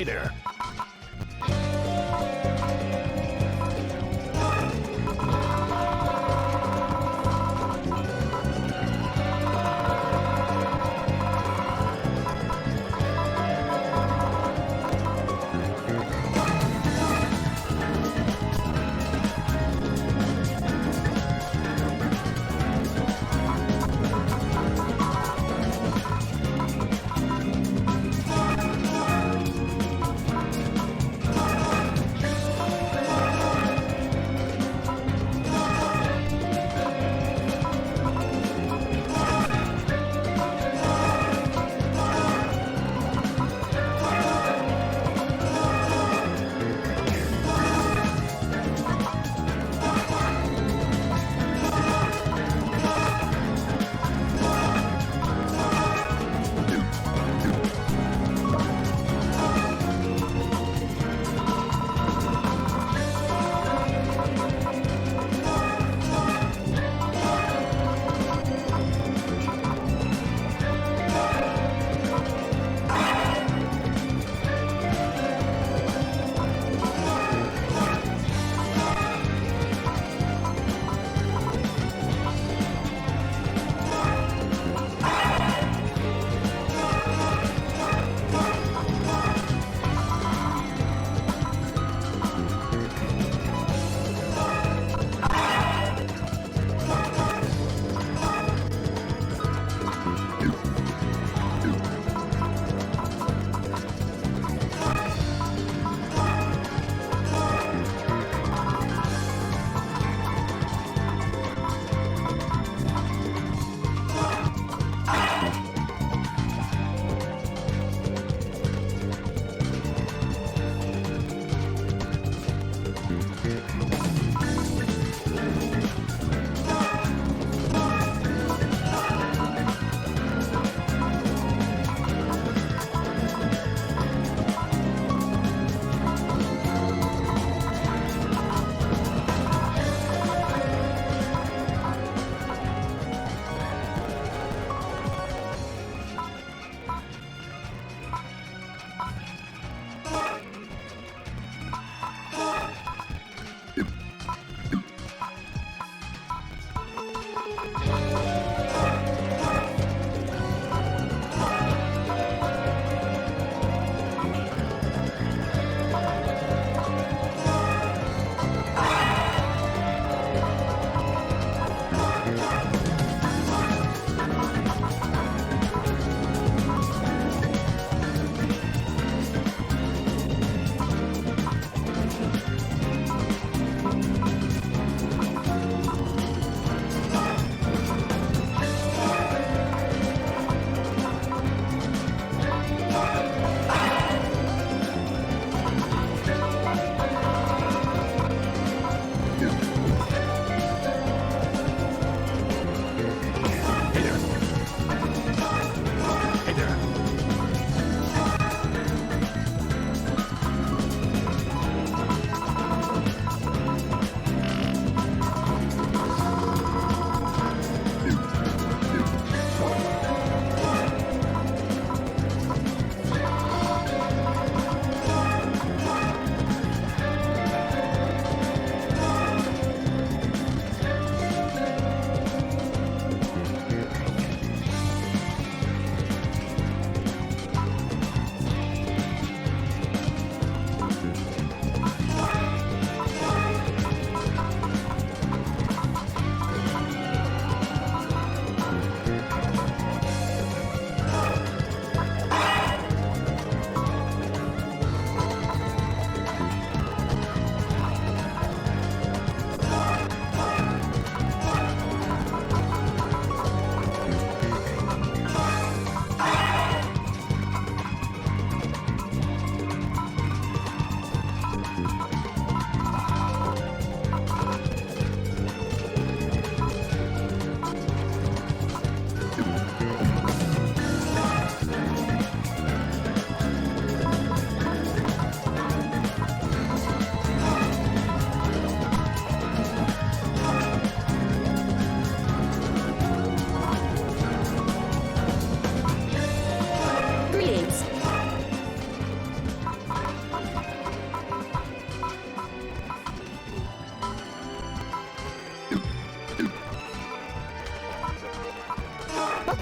later.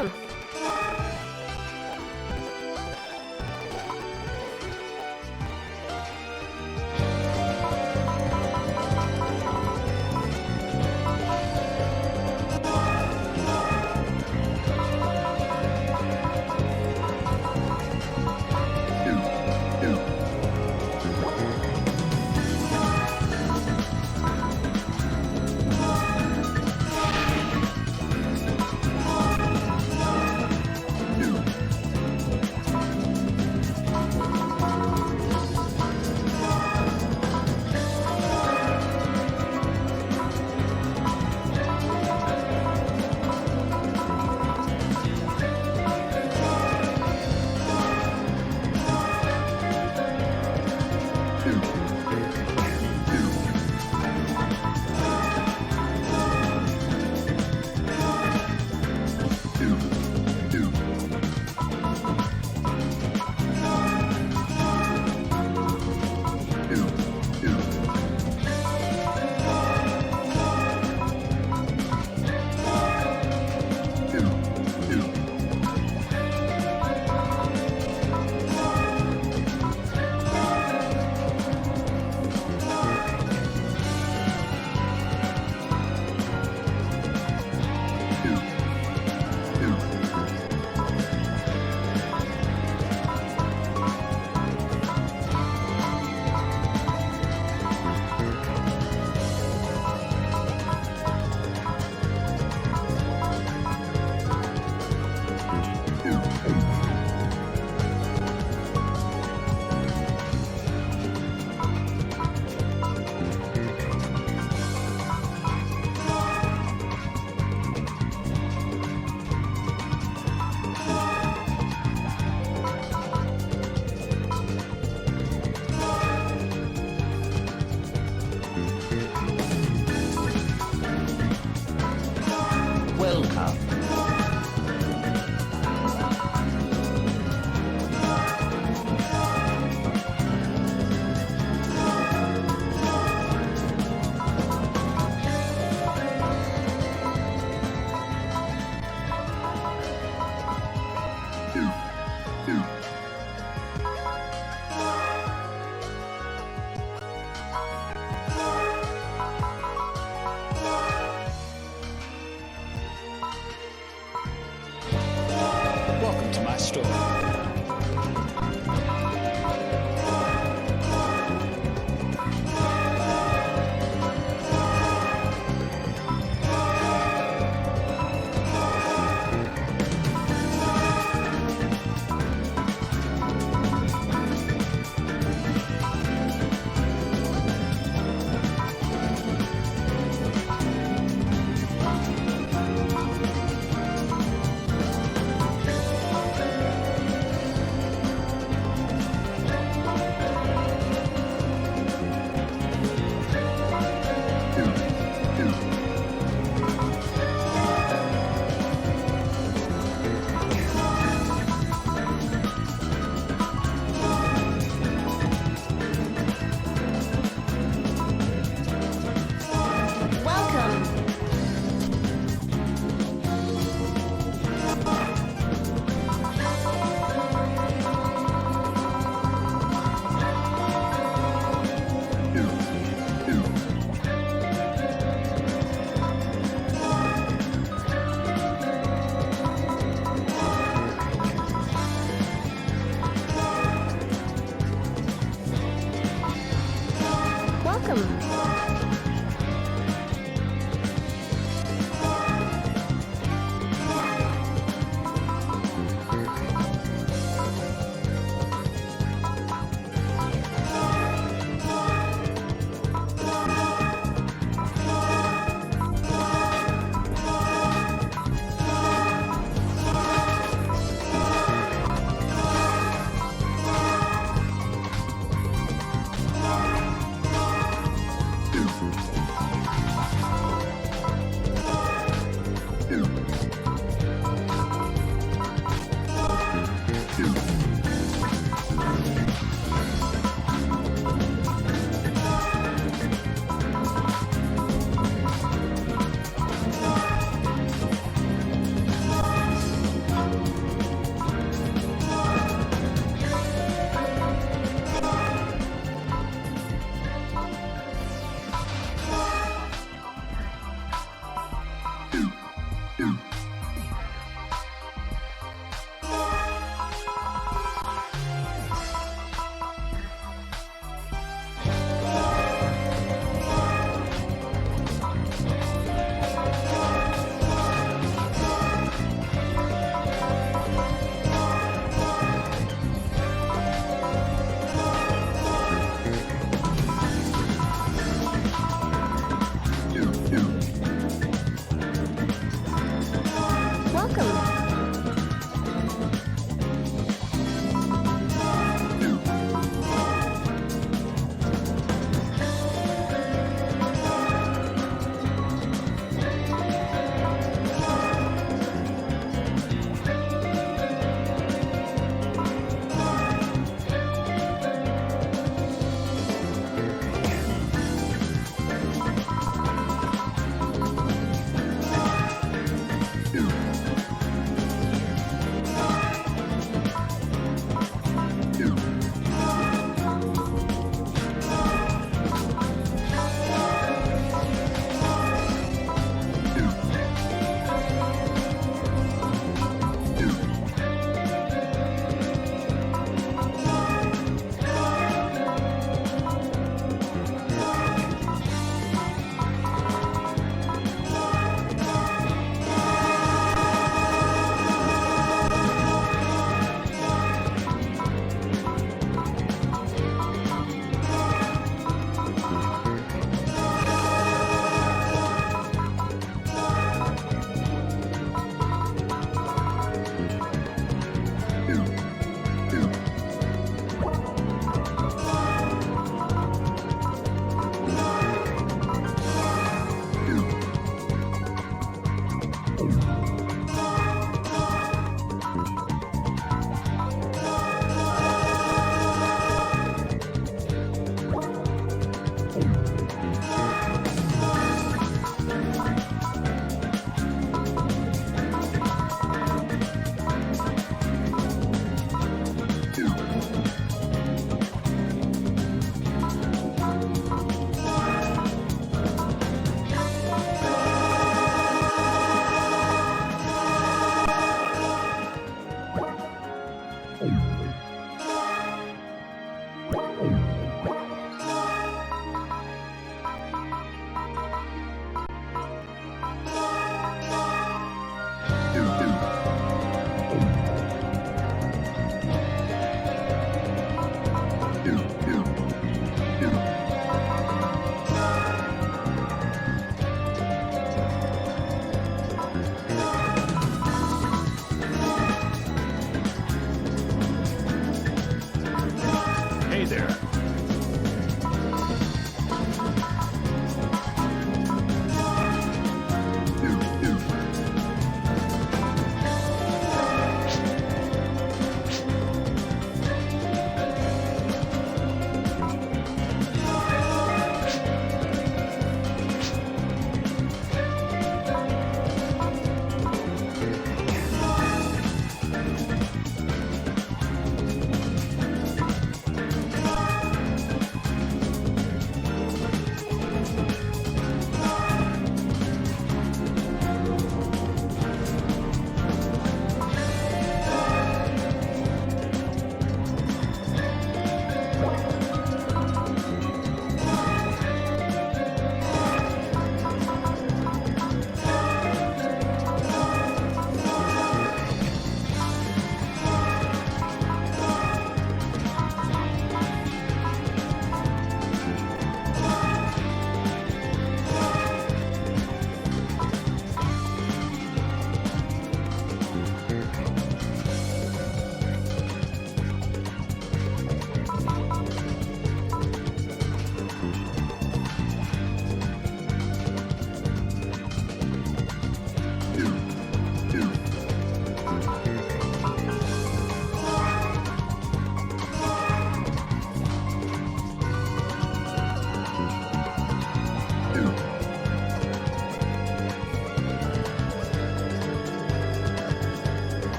welcome. Welcome to my store.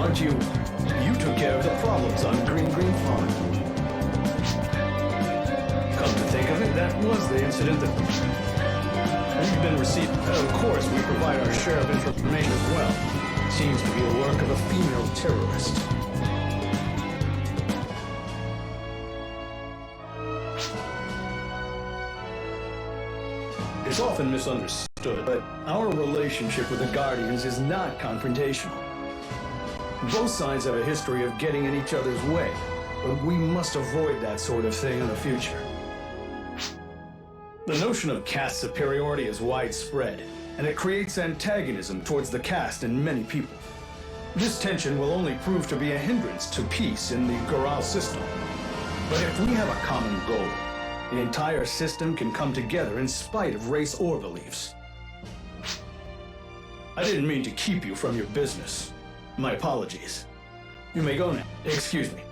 Aren't you? You took care of the problems on Green Farm. Come to think of it, that was the incident that we've been receiving. Of course, we provide our share of information as well. Seems to be the work of a female terrorist. It's often misunderstood, but our relationship with the Guardians is not confrontational. Both sides have a history of getting in each other's way, but we must avoid that sort of thing in the future. The notion of caste superiority is widespread, and it creates antagonism towards the caste in many people. This tension will only prove to be a hindrance to peace in the Goral system. But if we have a common goal, the entire system can come together in spite of race or beliefs. I didn't mean to keep you from your business. My apologies. You may go now. Excuse me.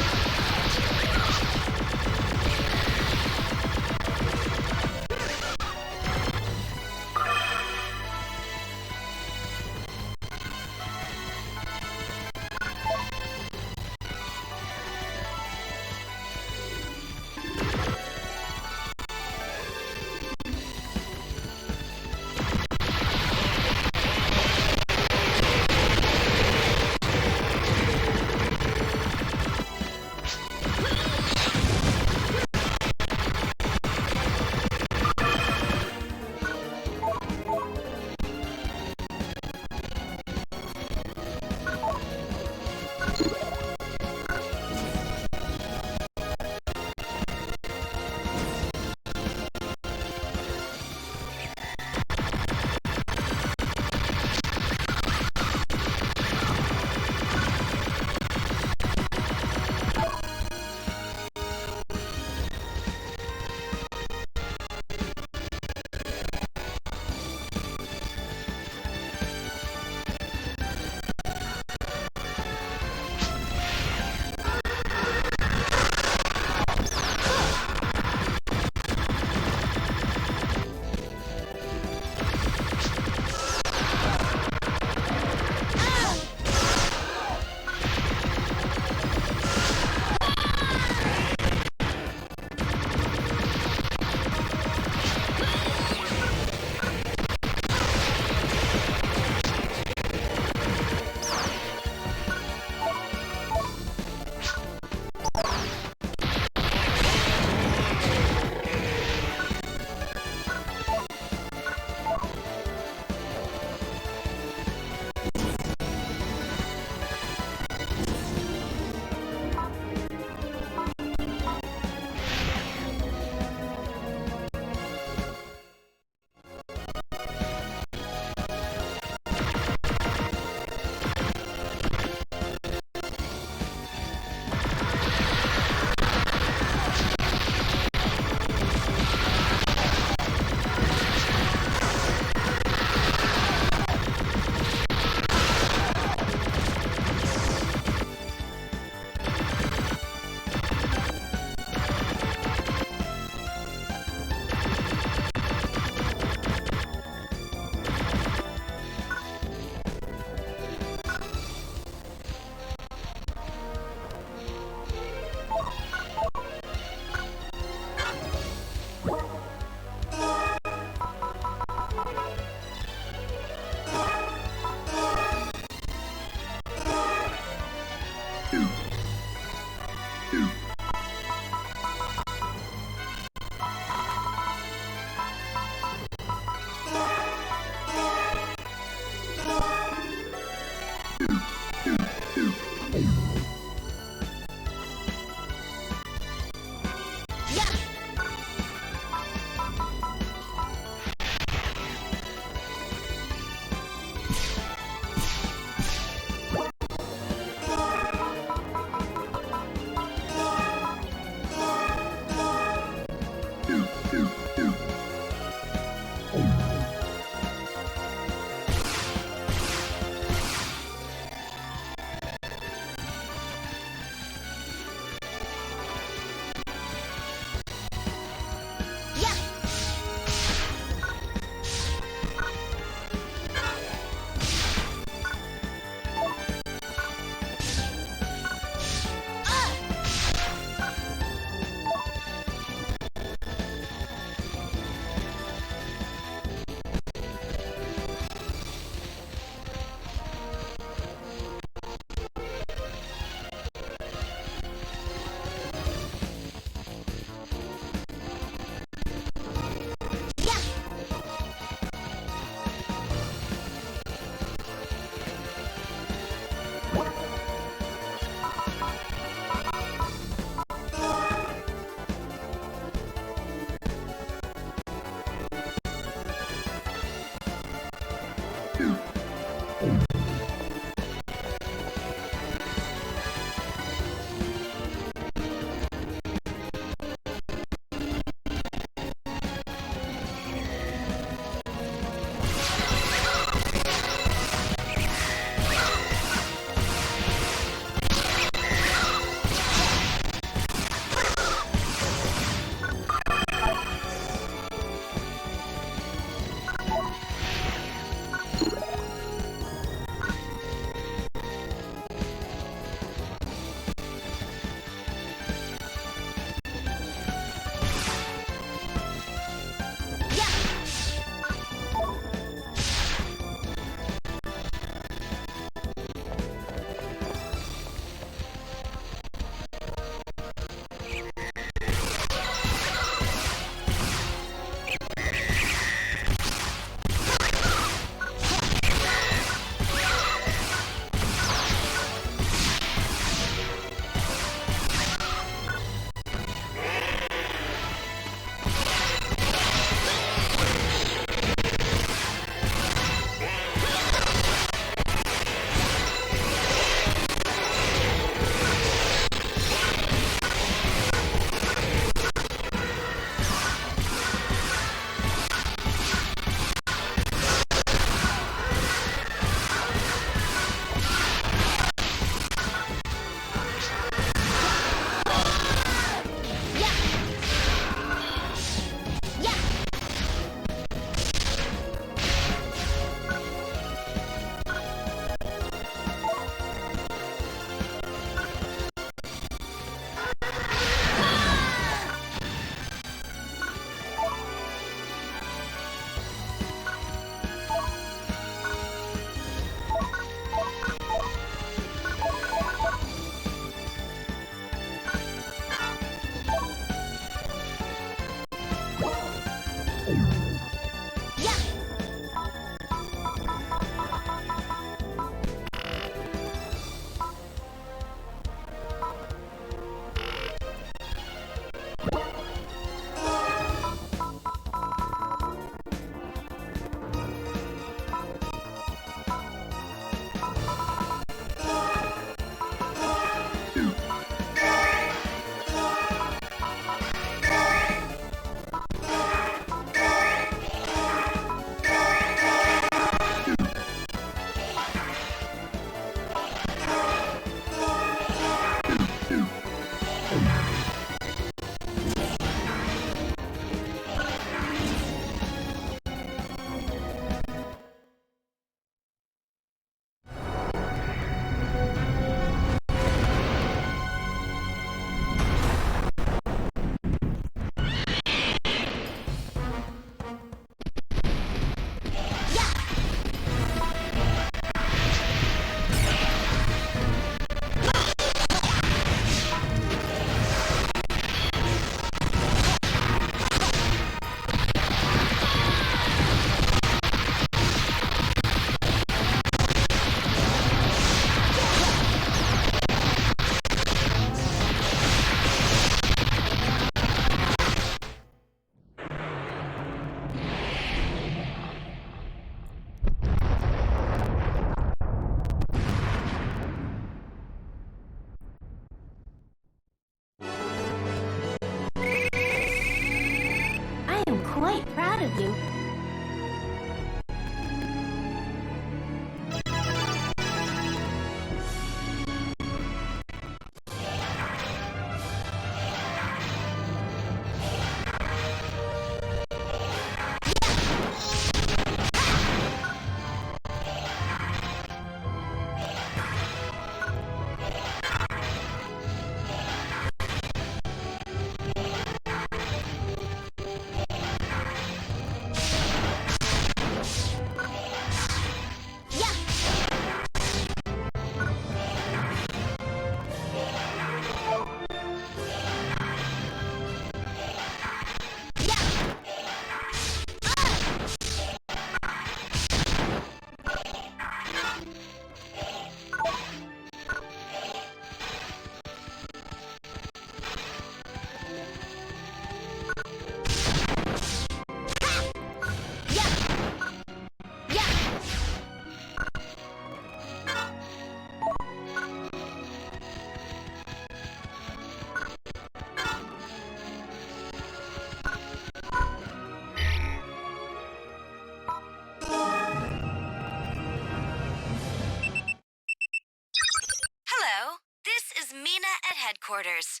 headquarters.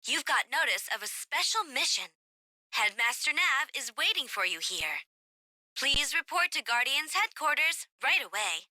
You've got notice of a special mission. Headmaster Nav is waiting for you here. Please report to Guardian's headquarters right away.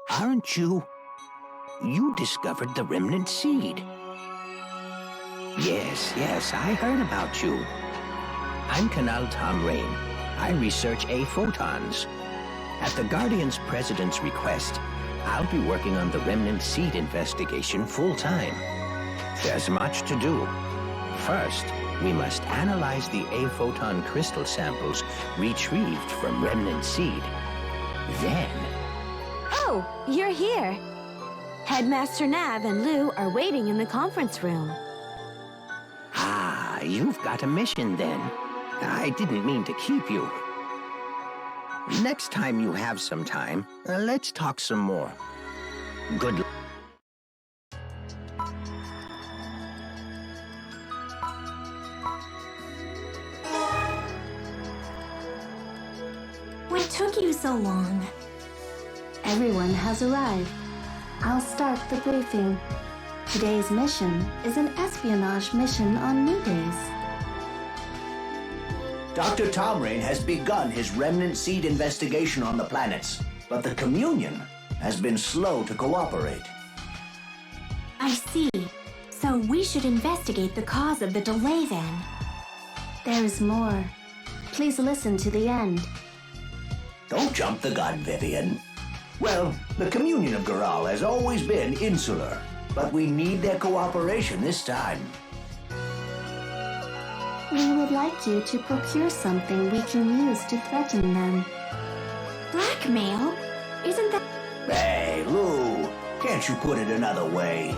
Aren't you? You discovered the remnant seed. Yes, I heard about you. I'm Canal Tom Rain. I research A-photons. At the Guardian's president's request, I'll be working on the remnant seed investigation full-time. There's much to do. First, we must analyze the A-photon crystal samples retrieved from remnant seed. Then... Oh, you're here. Headmaster Nav and Lou are waiting in the conference room. Ah, you've got a mission then. I didn't mean to keep you. Next time you have some time, let's talk some more. Good luck. What took you so long? Everyone has arrived. I'll start the briefing. Today's mission is an espionage mission on New Days. Dr. Tom Rain has begun his remnant seed investigation on the planets, but the Communion has been slow to cooperate. I see. So we should investigate the cause of the delay then. There's more. Please listen to the end. Don't jump the gun, Vivian. Well, the Communion of Gural has always been insular, but we need their cooperation this time. We would like you to procure something we can use to threaten them. Blackmail? Isn't that... Hey, Lou, can't you put it another way?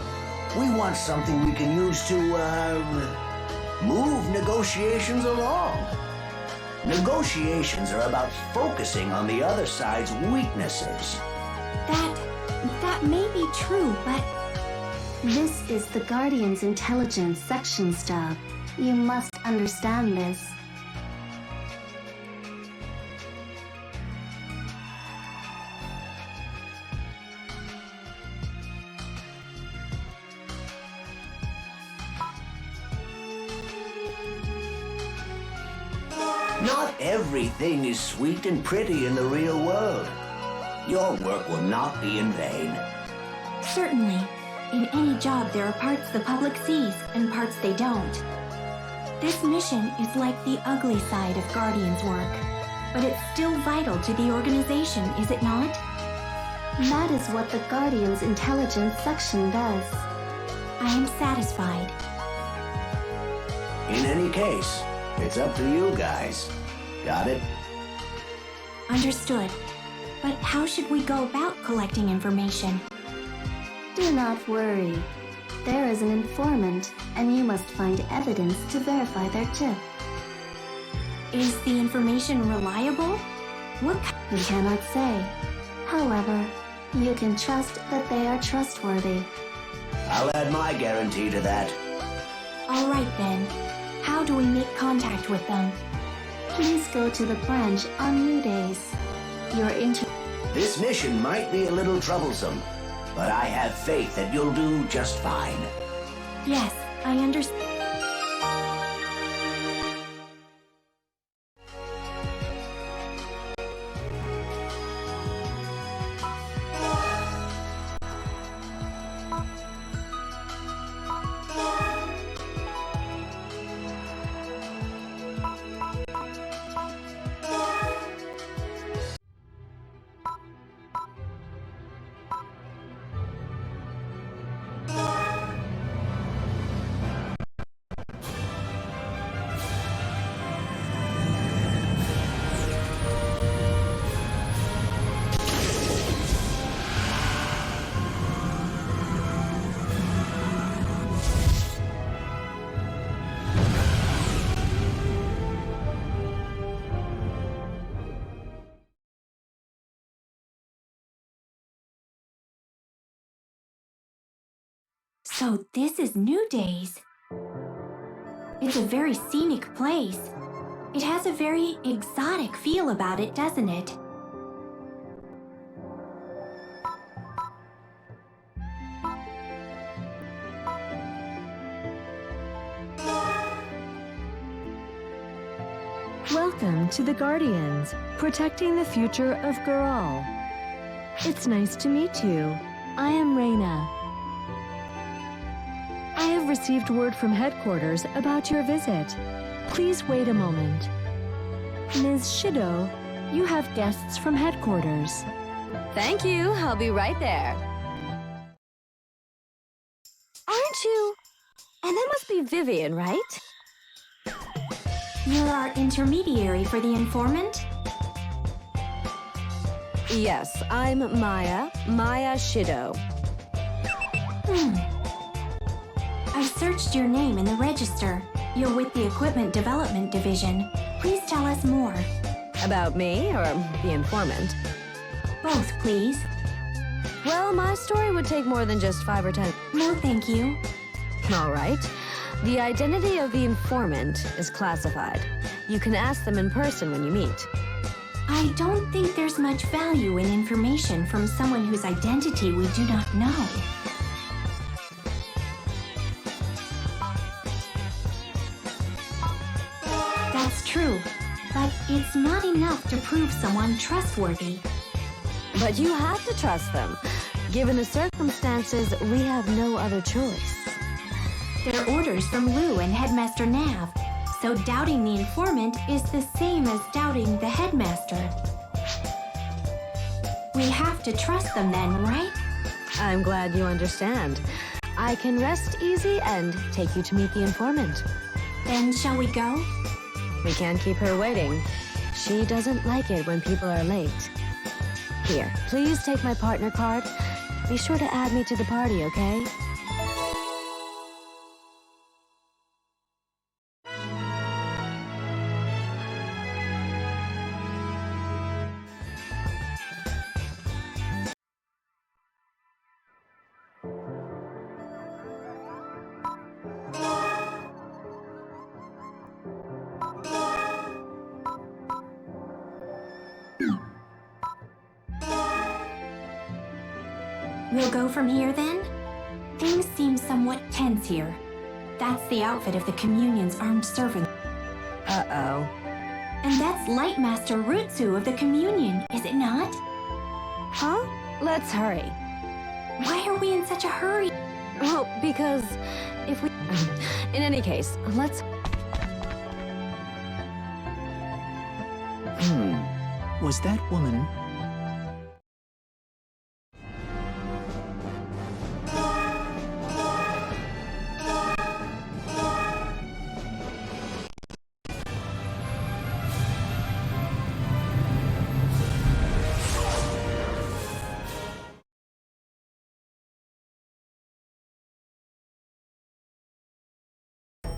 We want something we can use to, move negotiations along. Negotiations are about focusing on the other side's weaknesses. That may be true, but... This is the Guardian's intelligence section stuff. You must understand this. Not everything is sweet and pretty in the real world. Your work will not be in vain. Certainly. In any job, there are parts the public sees and parts they don't. This mission is like the ugly side of Guardian's work, but it's still vital to the organization, is it not? That is what the Guardian's intelligence section does. I am satisfied. In any case, it's up to you guys. Got it? Understood. But how should we go about collecting information? Do not worry. There is an informant, and you must find evidence to verify their tip. Is the information reliable? What? We cannot say. However, you can trust that they are trustworthy. I'll add my guarantee to that. All right then. How do we make contact with them? Please go to the branch on New Days. This mission might be a little troublesome, but I have faith that you'll do just fine. Yes, I understand. So this is New Days. It's a very scenic place. It has a very exotic feel about it, doesn't it? Welcome to the Guardians, protecting the future of Gural. It's nice to meet you. I am Reina. I have received word from headquarters about your visit. Please wait a moment. Ms. Shido, you have guests from headquarters. Thank you. I'll be right there. Aren't you? And that must be Vivian, right? You're our intermediary for the informant? Yes, I'm Maya Shido. I searched your name in the register. You're with the Equipment Development Division. Please tell us more. About me or the informant? Both, please. Well, my story would take more than just 5 or 10. No, thank you. All right. The identity of the informant is classified. You can ask them in person when you meet. I don't think there's much value in information from someone whose identity we do not know. That's true, but it's not enough to prove someone trustworthy. But you have to trust them. Given the circumstances, we have no other choice. They're orders from Lou and Headmaster Nav, so doubting the informant is the same as doubting the headmaster. We have to trust them then, right? I'm glad you understand. I can rest easy and take you to meet the informant. Then shall we go? We can't keep her waiting. She doesn't like it when people are late. Here, please take my partner card. Be sure to add me to the party, okay? We'll go from here then? Things seem somewhat tense here. That's the outfit of the Communion's armed servant. Uh-oh. And that's Lightmaster Rutsu of the Communion, is it not? Huh? Let's hurry. Why are we in such a hurry? Well, because if we... In any case, let's... Was that woman...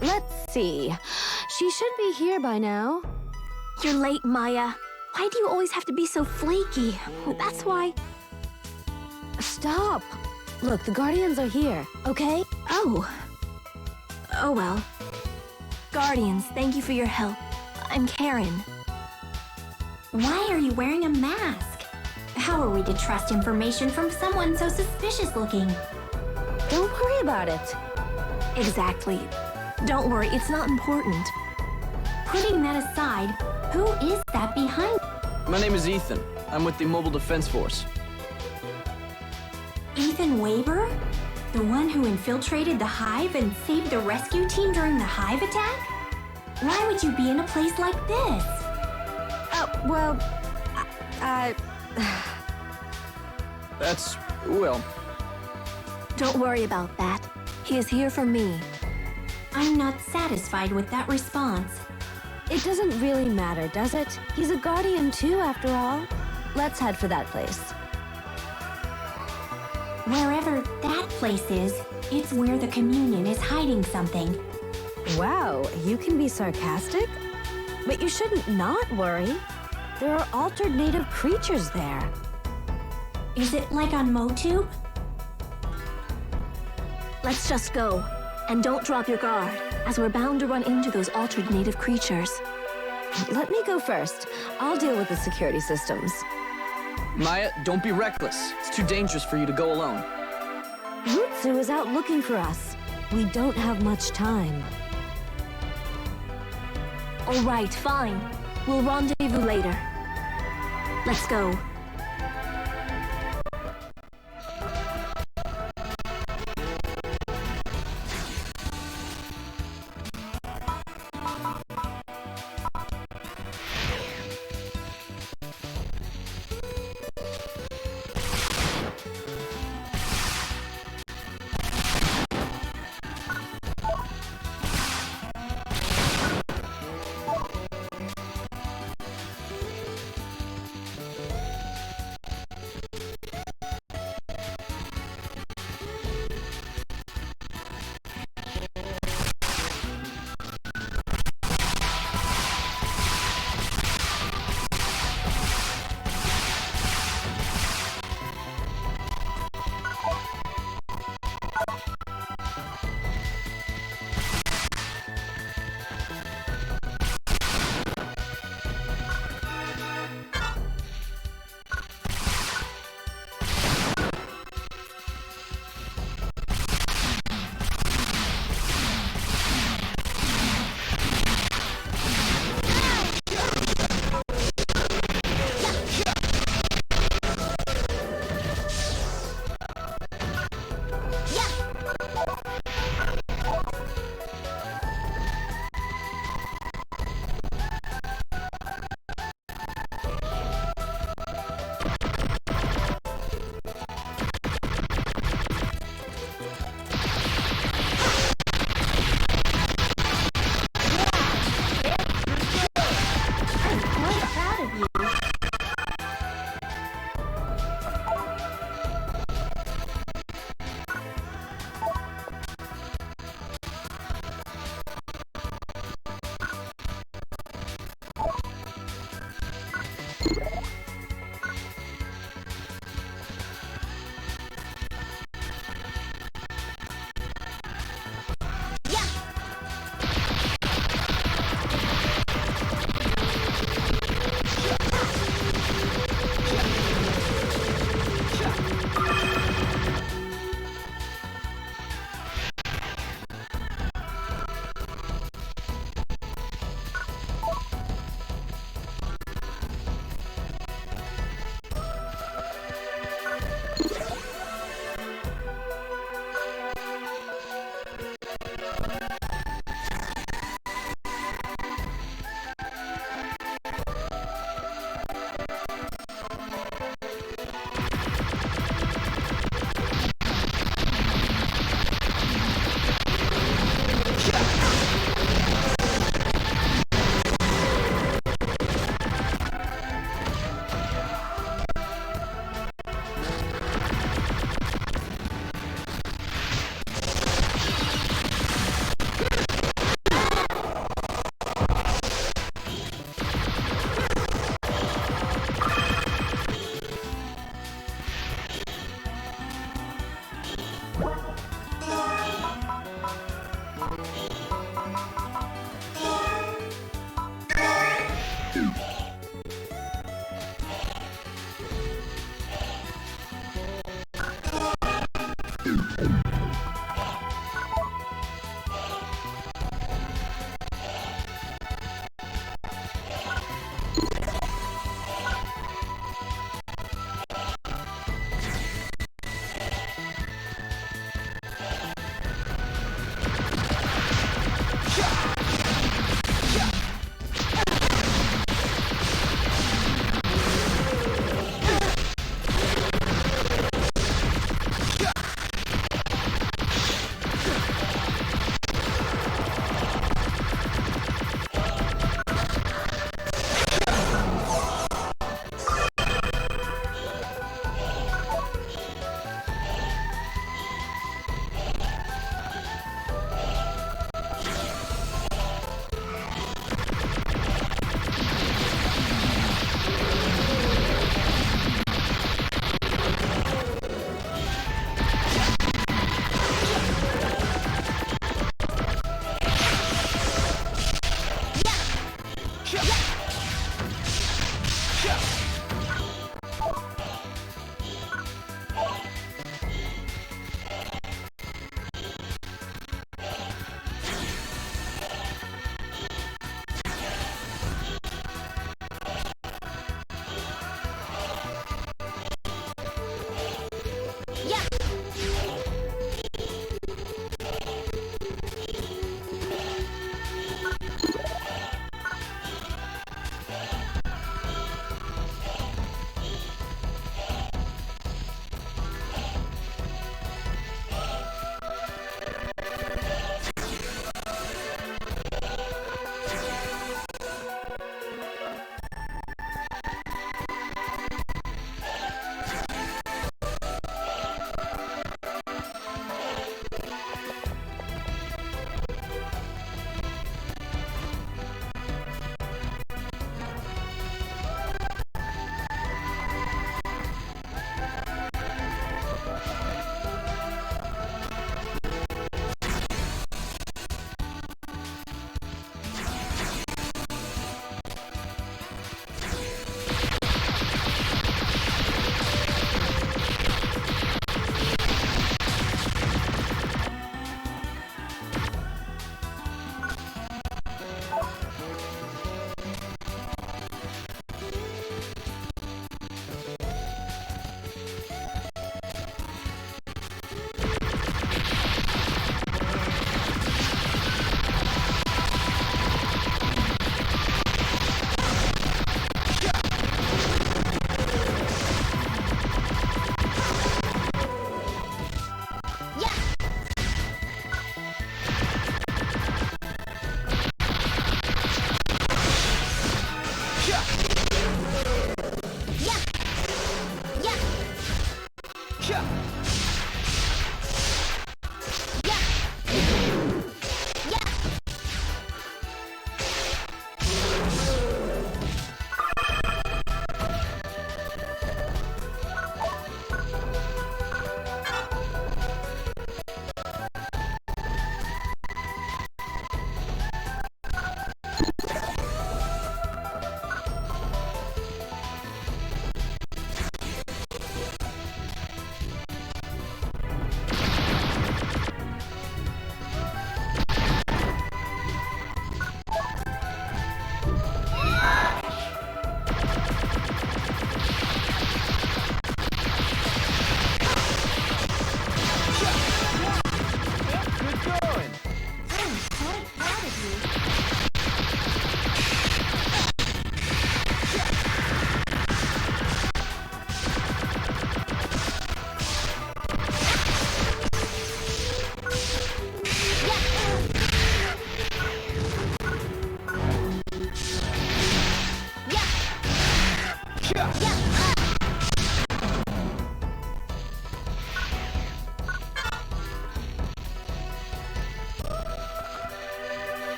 Let's see. She should be here by now. You're late, Maya. Why do you always have to be so flaky? That's why... Stop! Look, the Guardians are here, okay? Oh well. Guardians, thank you for your help. I'm Karen. Why are you wearing a mask? How are we to trust information from someone so suspicious looking? Don't worry about it. Exactly. Don't worry, it's not important. Putting that aside, who is that behind? My name is Ethan. I'm with the Mobile Defense Force. Ethan Weber? The one who infiltrated the Hive and saved the rescue team during the Hive attack? Why would you be in a place like this? Well, That's, well... Don't worry about that. He is here for me. I'm not satisfied with that response. It doesn't really matter, does it? He's a Guardian too, after all. Let's head for that place. Wherever that place is, it's where the Communion is hiding something. Wow, you can be sarcastic? But you shouldn't not worry. There are altered native creatures there. Is it like on Motube? Let's just go. And don't drop your guard, as we're bound to run into those altered native creatures. Let me go first. I'll deal with the security systems. Maya, don't be reckless. It's too dangerous for you to go alone. Rutsu is out looking for us. We don't have much time. All right, fine. We'll rendezvous later. Let's go.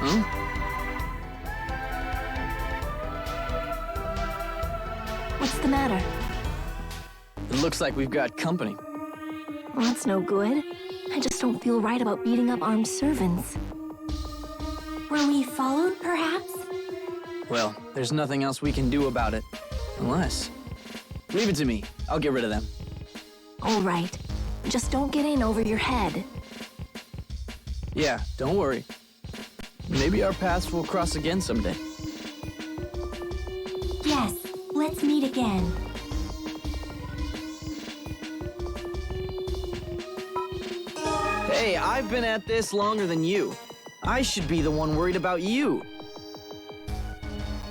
Huh? What's the matter? It looks like we've got company. Well, that's no good. I just don't feel right about beating up armed servants. Were we followed, perhaps? Well, there's nothing else we can do about it. Unless... Leave it to me. I'll get rid of them. All right. Just don't get in over your head. Yeah, don't worry. Maybe our paths will cross again someday. Yes, let's meet again. Hey, I've been at this longer than you. I should be the one worried about you.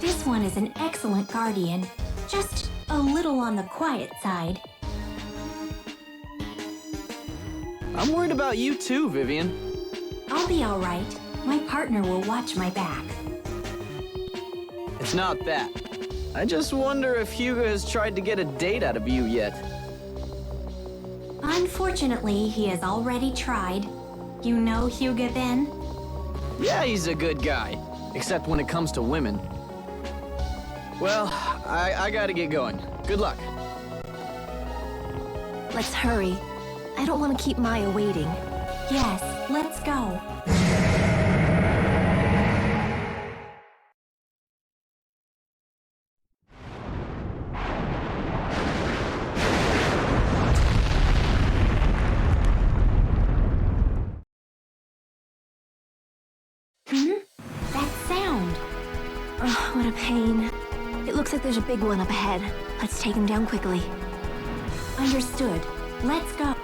This one is an excellent guardian, just a little on the quiet side. I'm worried about you too, Vivian. I'll be all right. My partner will watch my back. It's not that. I just wonder if Hugo has tried to get a date out of you yet. Unfortunately, he has already tried. You know Hugo then? Yeah, he's a good guy. Except when it comes to women. Well, I gotta get going. Good luck. Let's hurry. I don't want to keep Maya waiting. Yes, let's go. That sound. Oh, what a pain. It looks like there's a big one up ahead. Let's take him down quickly. Understood. Let's go.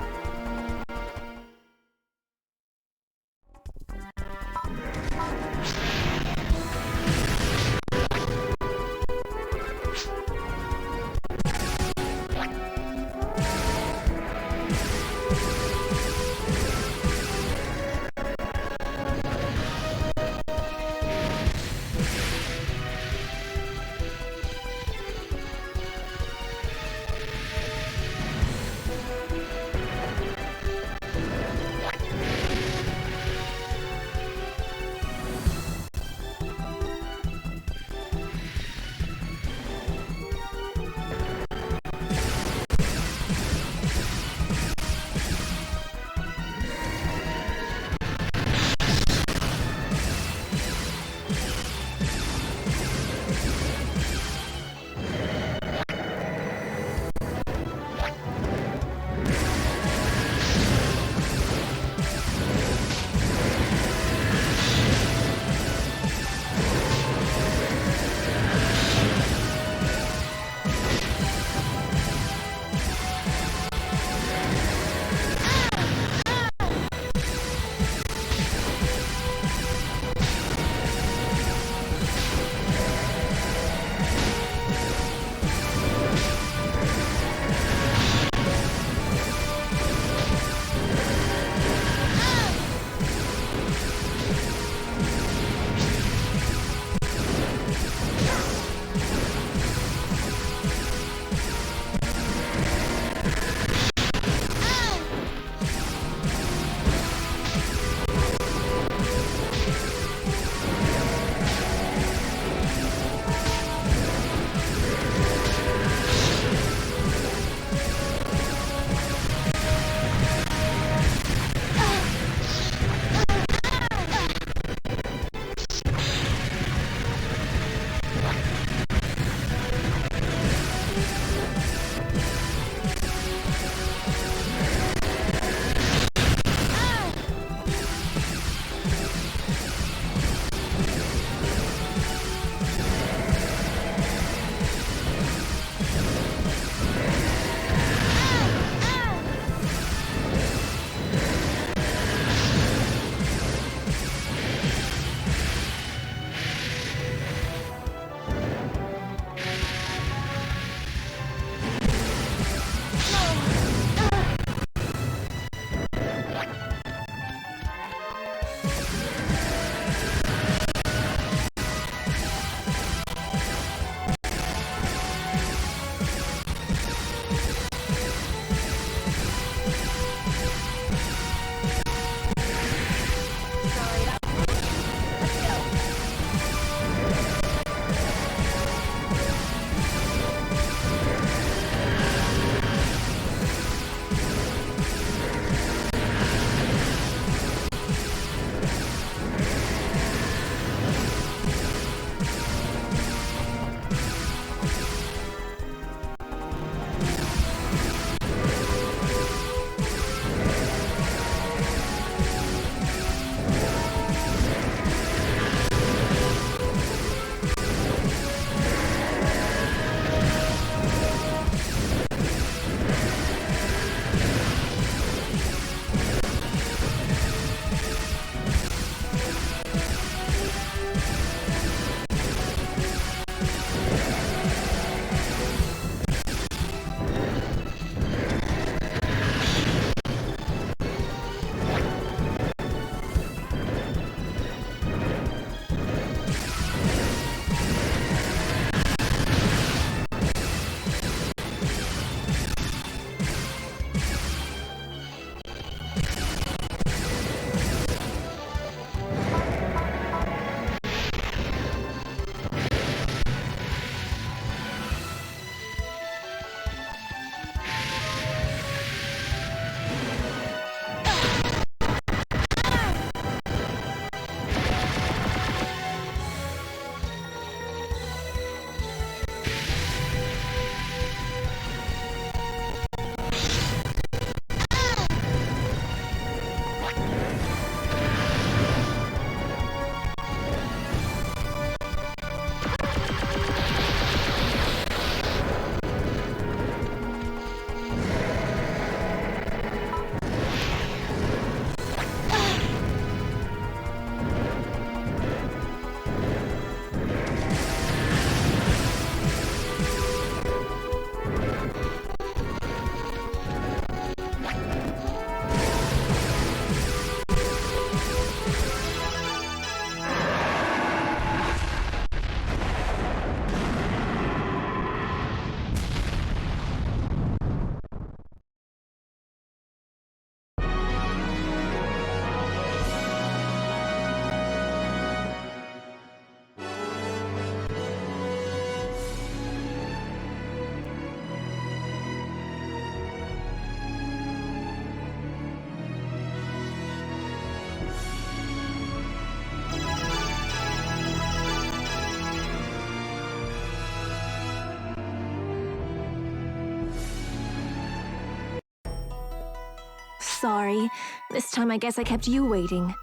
sorry. This time I guess I kept you waiting.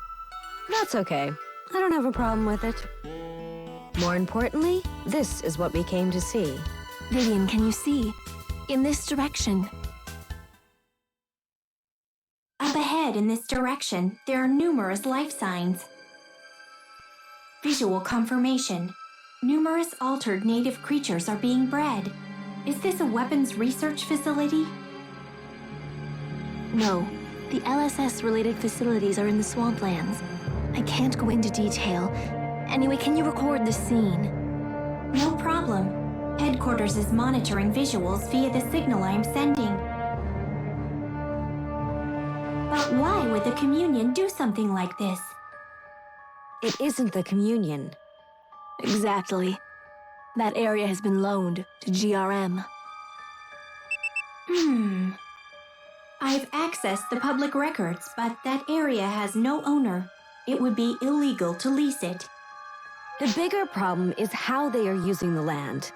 That's okay. I don't have a problem with it. More importantly, this is what we came to see. Vivian, can you see? In this direction. Up ahead in this direction, there are numerous life signs. Visual confirmation. Numerous altered native creatures are being bred. Is this a weapons research facility? No. The LSS-related facilities are in the swamplands. I can't go into detail. Anyway, can you record the scene? No problem. Headquarters is monitoring visuals via the signal I'm sending. But why would the Communion do something like this? It isn't the Communion. Exactly. That area has been loaned to GRM. I've accessed the public records, but that area has no owner. It would be illegal to lease it. The bigger problem is how they are using the land.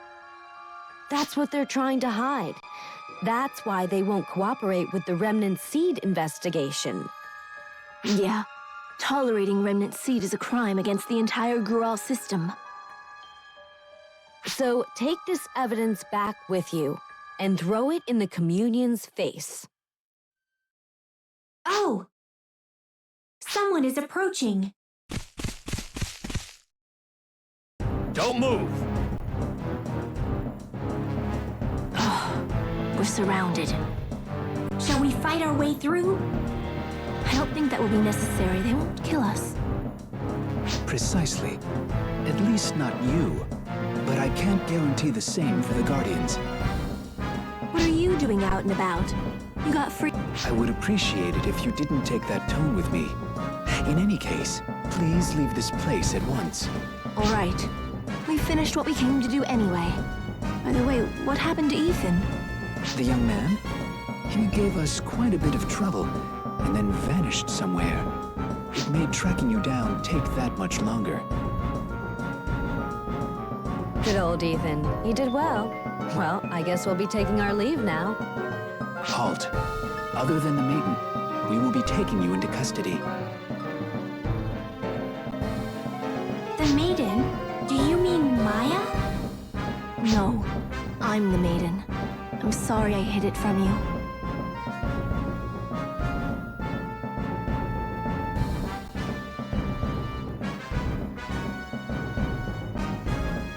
That's what they're trying to hide. That's why they won't cooperate with the Remnant Seed investigation. Yeah. Tolerating Remnant Seed is a crime against the entire Gruul system. So take this evidence back with you and throw it in the Communion's face. Oh! Someone is approaching. Don't move! We're surrounded. Shall we fight our way through? I don't think that will be necessary. They won't kill us. Precisely. At least not you. But I can't guarantee the same for the Guardians. What are you doing out and about? You got free— I would appreciate it if you didn't take that tone with me. In any case, please leave this place at once. All right. We finished what we came to do anyway. By the way, what happened to Ethan? The young man? He gave us quite a bit of trouble, and then vanished somewhere. It made tracking you down take that much longer. Good old Ethan. You did well. Well, I guess we'll be taking our leave now. Halt. Other than the maiden, we will be taking you into custody. The maiden? Do you mean Maya? No, I'm the maiden. I'm sorry I hid it from you.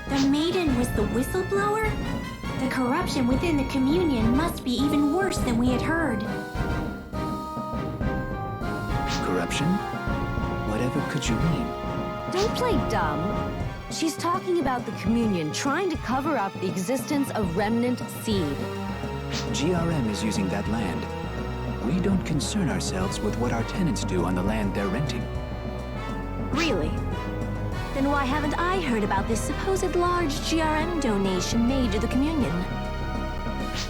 The maiden was the whistleblower? The corruption within the Communion must be even worse than we had heard. Corruption? Whatever could you mean? Don't play dumb. She's talking about the Communion trying to cover up the existence of Remnant Seed. GRM is using that land. We don't concern ourselves with what our tenants do on the land they're renting. Really? Then why haven't I heard about this supposed large GRM donation made to the Communion?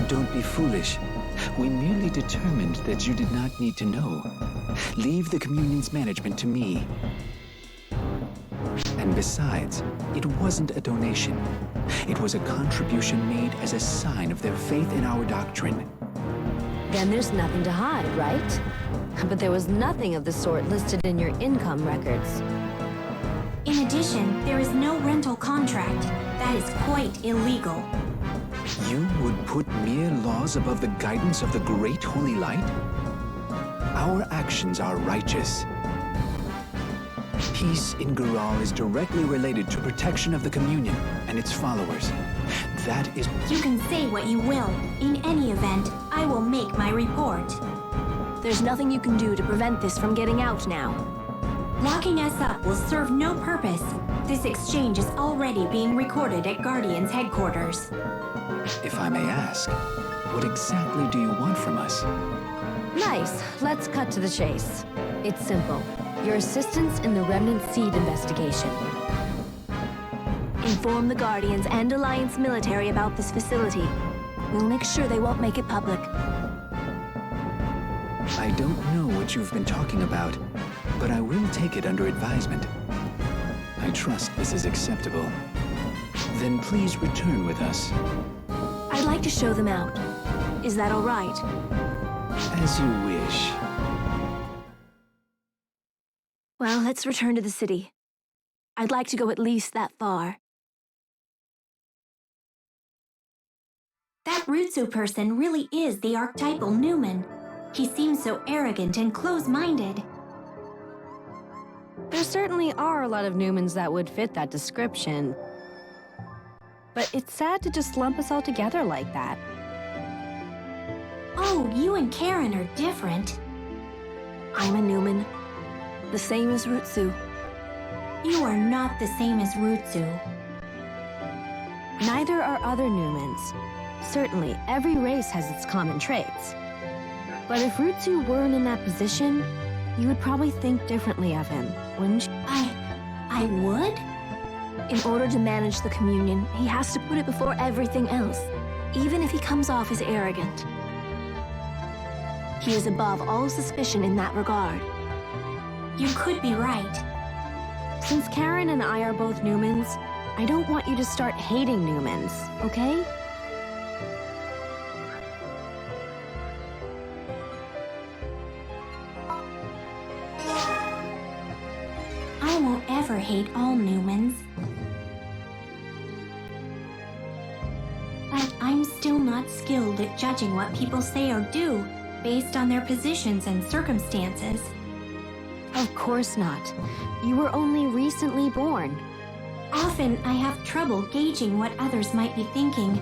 Don't be foolish. We merely determined that you did not need to know. Leave the Communion's management to me. And besides, it wasn't a donation. It was a contribution made as a sign of their faith in our doctrine. Then there's nothing to hide, right? But there was nothing of the sort listed in your income records. In addition, there is no rental contract. That is quite illegal. You would put mere laws above the guidance of the Great Holy Light? Our actions are righteous. Peace in Gruul is directly related to protection of the Communion and its followers. That is— You can say what you will. In any event, I will make my report. There's nothing you can do to prevent this from getting out now. Locking us up will serve no purpose. This exchange is already being recorded at Guardian's headquarters. If I may ask, what exactly do you want from us? Nice. Let's cut to the chase. It's simple. Your assistance in the Remnant Seed investigation. Inform the Guardians and Alliance military about this facility. We'll make sure they won't make it public. I don't know what you've been talking about, but I will take it under advisement. I trust this is acceptable. Then please return with us. I'd like to show them out. Is that all right? As you wish. Well, let's return to the city. I'd like to go at least that far. That Rutsu person really is the archetypal Newman. He seems so arrogant and close-minded. There certainly are a lot of Newmans that would fit that description. But it's sad to just lump us all together like that. Oh, you and Karen are different. I'm a Newman. The same as Rutsu. You are not the same as Rutsu. Neither are other Newmans. Certainly, every race has its common traits. But if Rutsu weren't in that position, you would probably think differently of him, wouldn't you? I would? In order to manage the communion, he has to put it before everything else, even if he comes off as arrogant. He is above all suspicion in that regard. You could be right. Since Karen and I are both Newmans, I don't want you to start hating Newmans, okay? I won't ever hate all Newmans. But I'm still not skilled at judging what people say or do based on their positions and circumstances. Of course not. You were only recently born. Often I have trouble gauging what others might be thinking.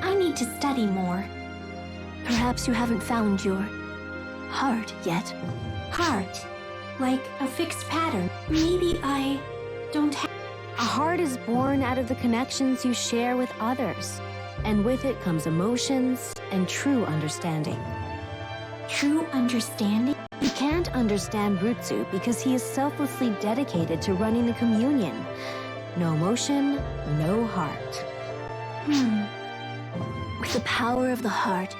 I need to study more. Perhaps you haven't found your heart yet. Heart? Like a fixed pattern. Maybe I don't have... A heart is born out of the connections you share with others. And with it comes emotions and true understanding. True understanding? You can't understand Rutsu because he is selflessly dedicated to running the communion. No emotion, no heart. With the power of the heart,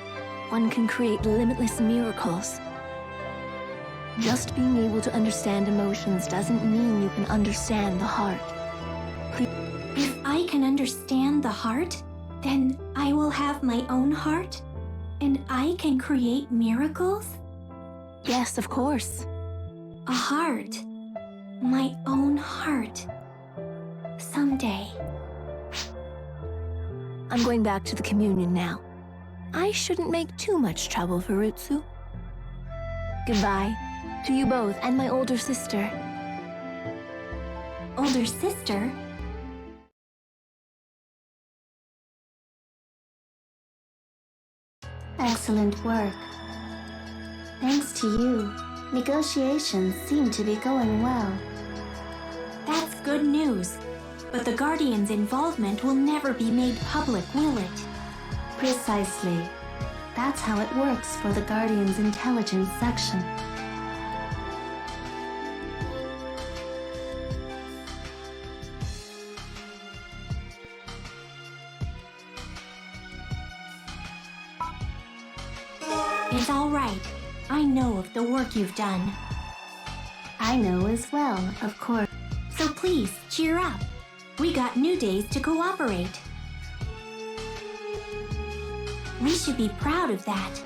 one can create limitless miracles. Just being able to understand emotions doesn't mean you can understand the heart. If I can understand the heart, then I will have my own heart? And I can create miracles? Yes, of course. A heart. My own heart. Someday. I'm going back to the communion now. I shouldn't make too much trouble for Rutsu. Goodbye to you both and my older sister. Older sister? Excellent work. Thanks to you, negotiations seem to be going well. That's good news. But the Guardian's involvement will never be made public, will it? Precisely. That's how it works for the Guardian's intelligence section. It's all right. I know of the work you've done. I know as well, of course. So please, cheer up. We got new days to cooperate. We should be proud of that.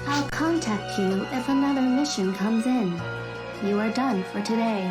I'll contact you if another mission comes in. You are done for today.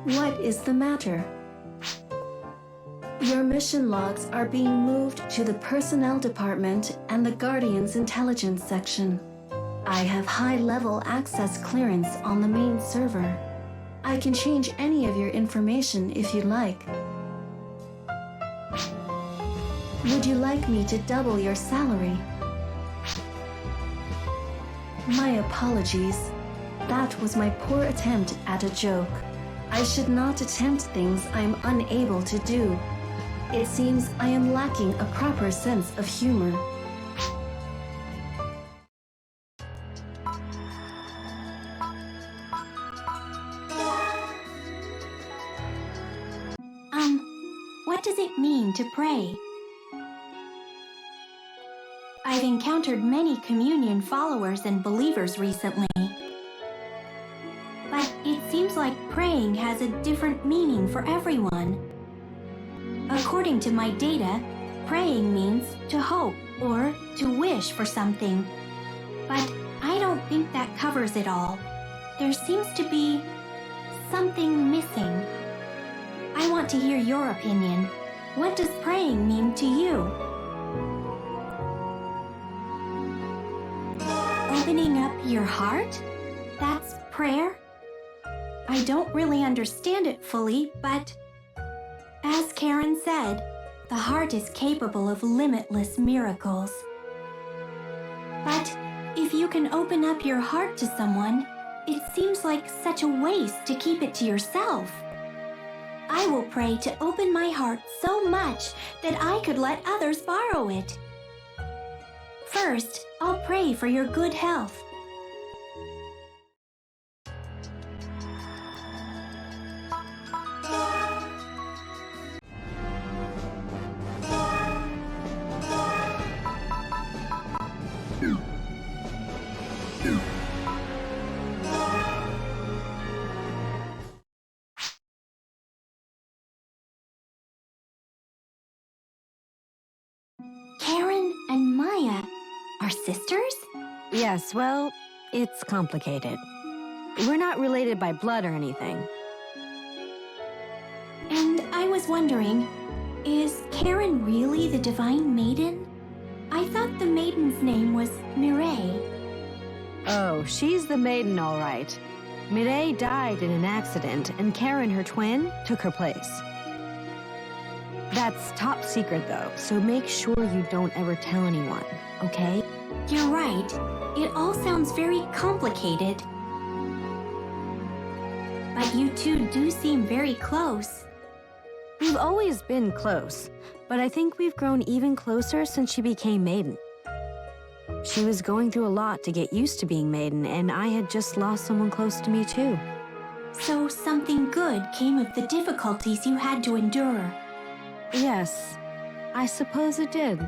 What is the matter? Your mission logs are being moved to the Personnel Department and the Guardian's Intelligence section. I have high-level access clearance on the main server. I can change any of your information if you'd like. Would you like me to double your salary? My apologies. That was my poor attempt at a joke. I should not attempt things I am unable to do. It seems I am lacking a proper sense of humor. What does it mean to pray? I've encountered many communion followers and believers recently. But it seems like praying has a different meaning for everyone. According to my data, praying means to hope or to wish for something. But I don't think that covers it all. There seems to be something missing. I want to hear your opinion. What does praying mean to you? Opening up your heart? That's prayer? I don't really understand it fully, but as Karen said, the heart is capable of limitless miracles. But if you can open up your heart to someone, it seems like such a waste to keep it to yourself. I will pray to open my heart so much that I could let others borrow it. First, I'll pray for your good health. Karen and Maya are sisters? Yes, well, it's complicated. We're not related by blood or anything. And I was wondering, is Karen really the Divine Maiden? I thought the maiden's name was Mireille. Oh, she's the maiden, all right. Mireille died in an accident, and Karen, her twin, took her place. That's top secret, though, so make sure you don't ever tell anyone, okay? You're right. It all sounds very complicated. But you two do seem very close. We've always been close, but I think we've grown even closer since she became maiden. She was going through a lot to get used to being maiden, and I had just lost someone close to me, too. So something good came of the difficulties you had to endure. Yes, I suppose it did.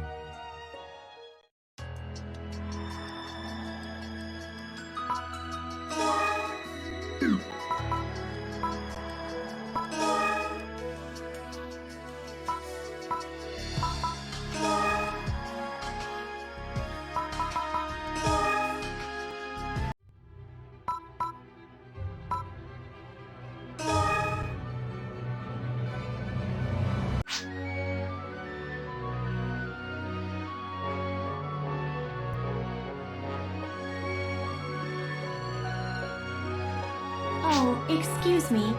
Oh, excuse me.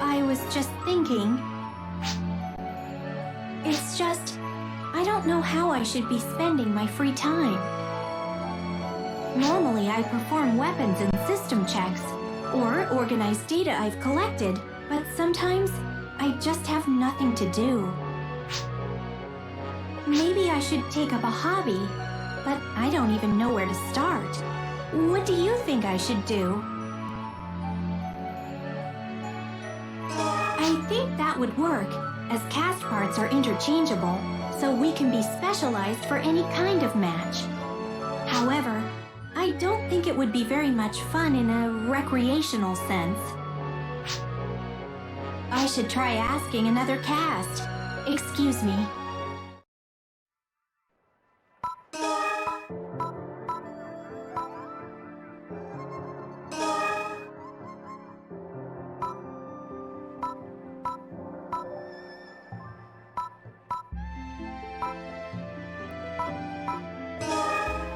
I was just thinking. It's just, I don't know how I should be spending my free time. Normally, I perform weapons and system checks, or organize data I've collected, but sometimes I just have nothing to do. Maybe I should take up a hobby, but I don't even know where to start. What do you think I should do? I think that would work, as cast parts are interchangeable, so we can be specialized for any kind of match. However, I don't think it would be very much fun in a recreational sense. I should try asking another cast. Excuse me.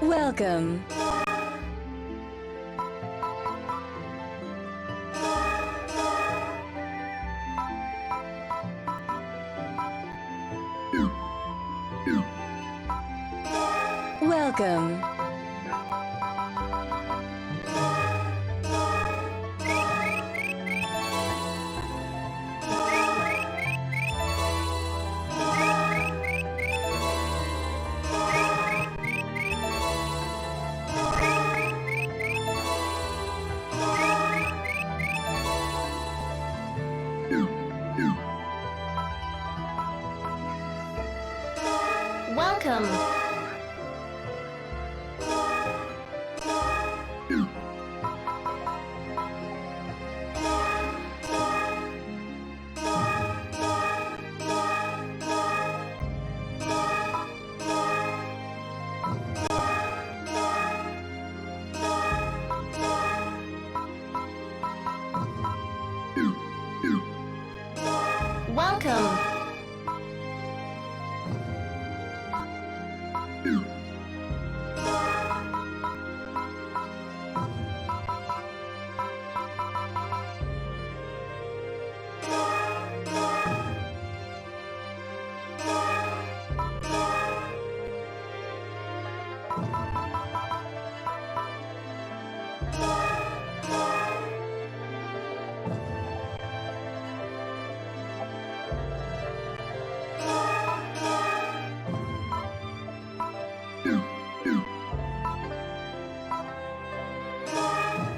Welcome. Welcome. Welcome.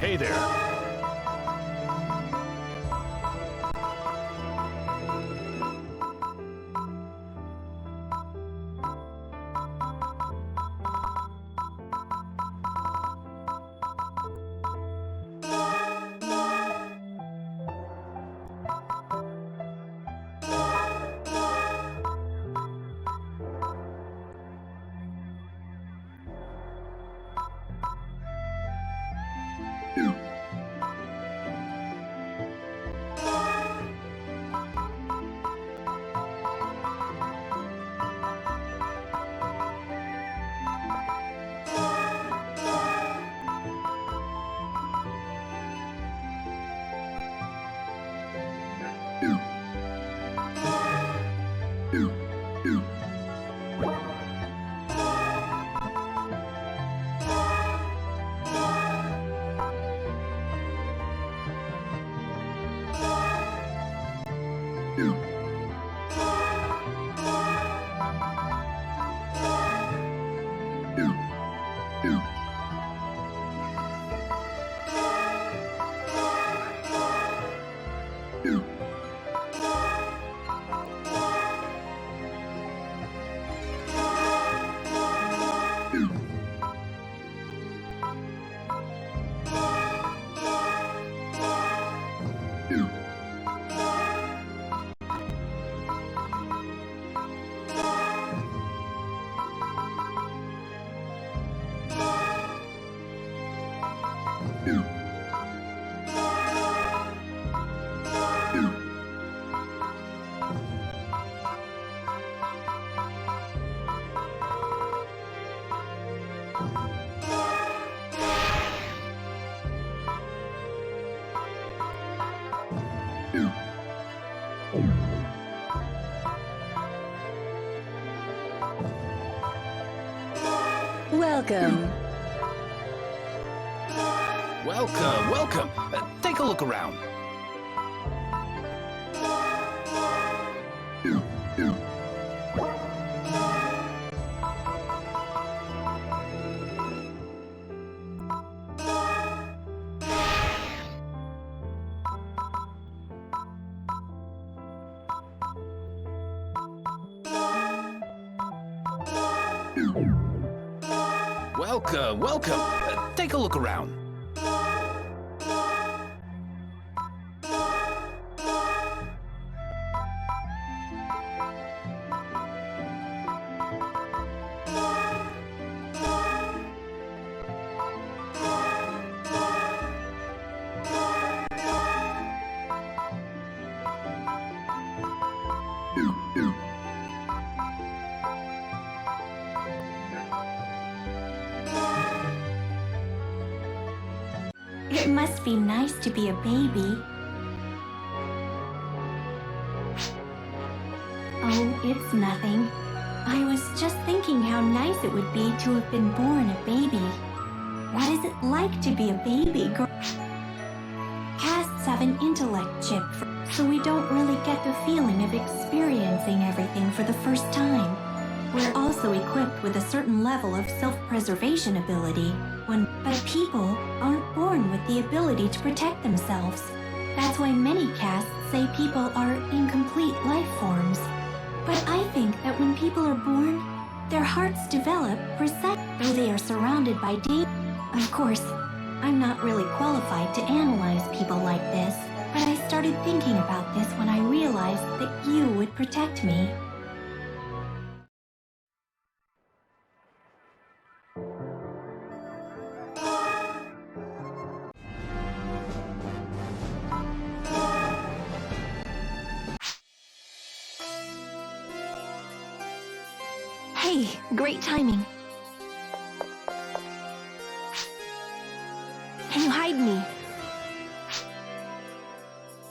Hey there. Welcome. Welcome, welcome. Take a look around. Welcome, welcome. Take a look around. It must be nice to be a baby. Oh, it's nothing. I was just thinking how nice it would be to have been born a baby. What is it like to be a baby girl? Casts have an intellect chip, so we don't really get the feeling of experiencing everything for the first time. We're also equipped with a certain level of self-preservation ability, but people aren't born with the ability to protect themselves. That's why many casts say people are incomplete life forms. But I think that when people are born, their hearts develop though they are surrounded by danger. Of course, I'm not really qualified to analyze people like this, but I started thinking about this when I realized that you would protect me. Hey, great timing. Can you hide me?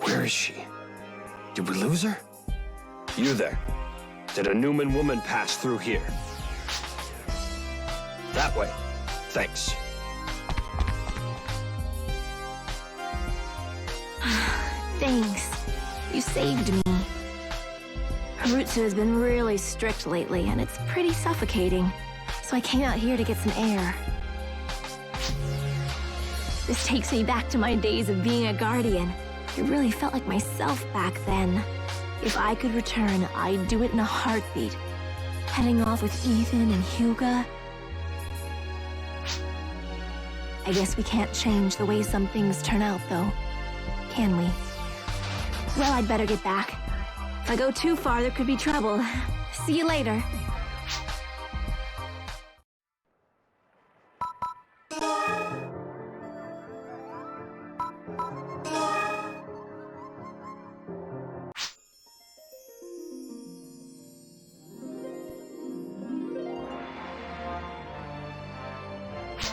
Where is she? Did we lose her? You there. Did a Newman woman pass through here? That way. Thanks. Thanks. You saved me. Harutsu has been really strict lately, and it's pretty suffocating. So I came out here to get some air. This takes me back to my days of being a guardian. It really felt like myself back then. If I could return, I'd do it in a heartbeat. Heading off with Ethan and Hugo. I guess we can't change the way some things turn out, though. Can we? Well, I'd better get back. If I go too far, there could be trouble. See you later.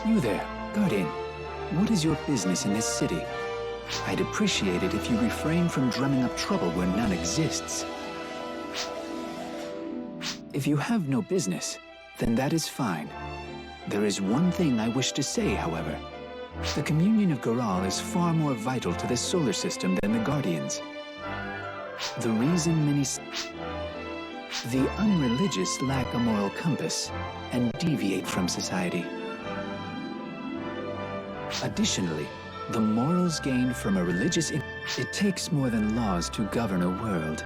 You there, Guardian. What is your business in this city? I'd appreciate it if you refrain from drumming up trouble where none exists. If you have no business, then that is fine. There is one thing I wish to say, however. The communion of Goral is far more vital to this solar system than the Guardians. The reason many... The unreligious lack a moral compass and deviate from society. Additionally, the morals gained from a religious... It takes more than laws to govern a world.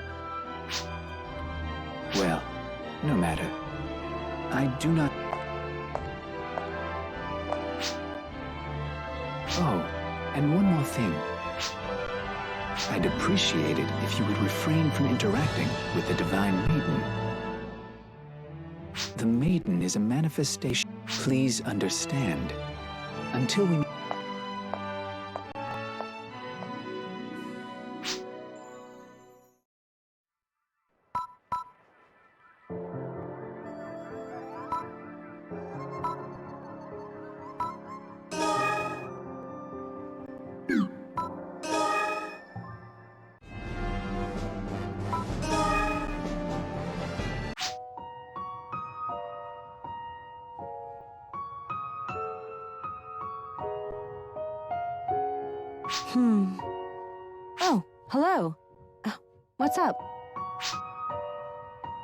Well, no matter. I do not... Oh, and one more thing. I'd appreciate it if you would refrain from interacting with the Divine Maiden. The Maiden is a manifestation. Please understand. Until we... Oh, hello. What's up?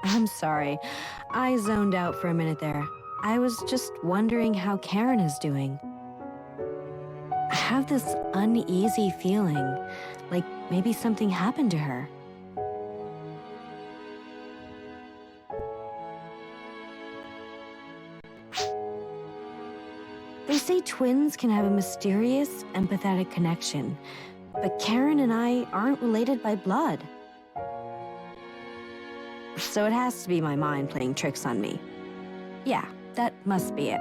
I'm sorry. I zoned out for a minute there. I was just wondering how Karen is doing. I have this uneasy feeling, like maybe something happened to her. They say twins can have a mysterious, empathetic connection, but Karen and I aren't related by blood. So it has to be my mind playing tricks on me. Yeah, that must be it.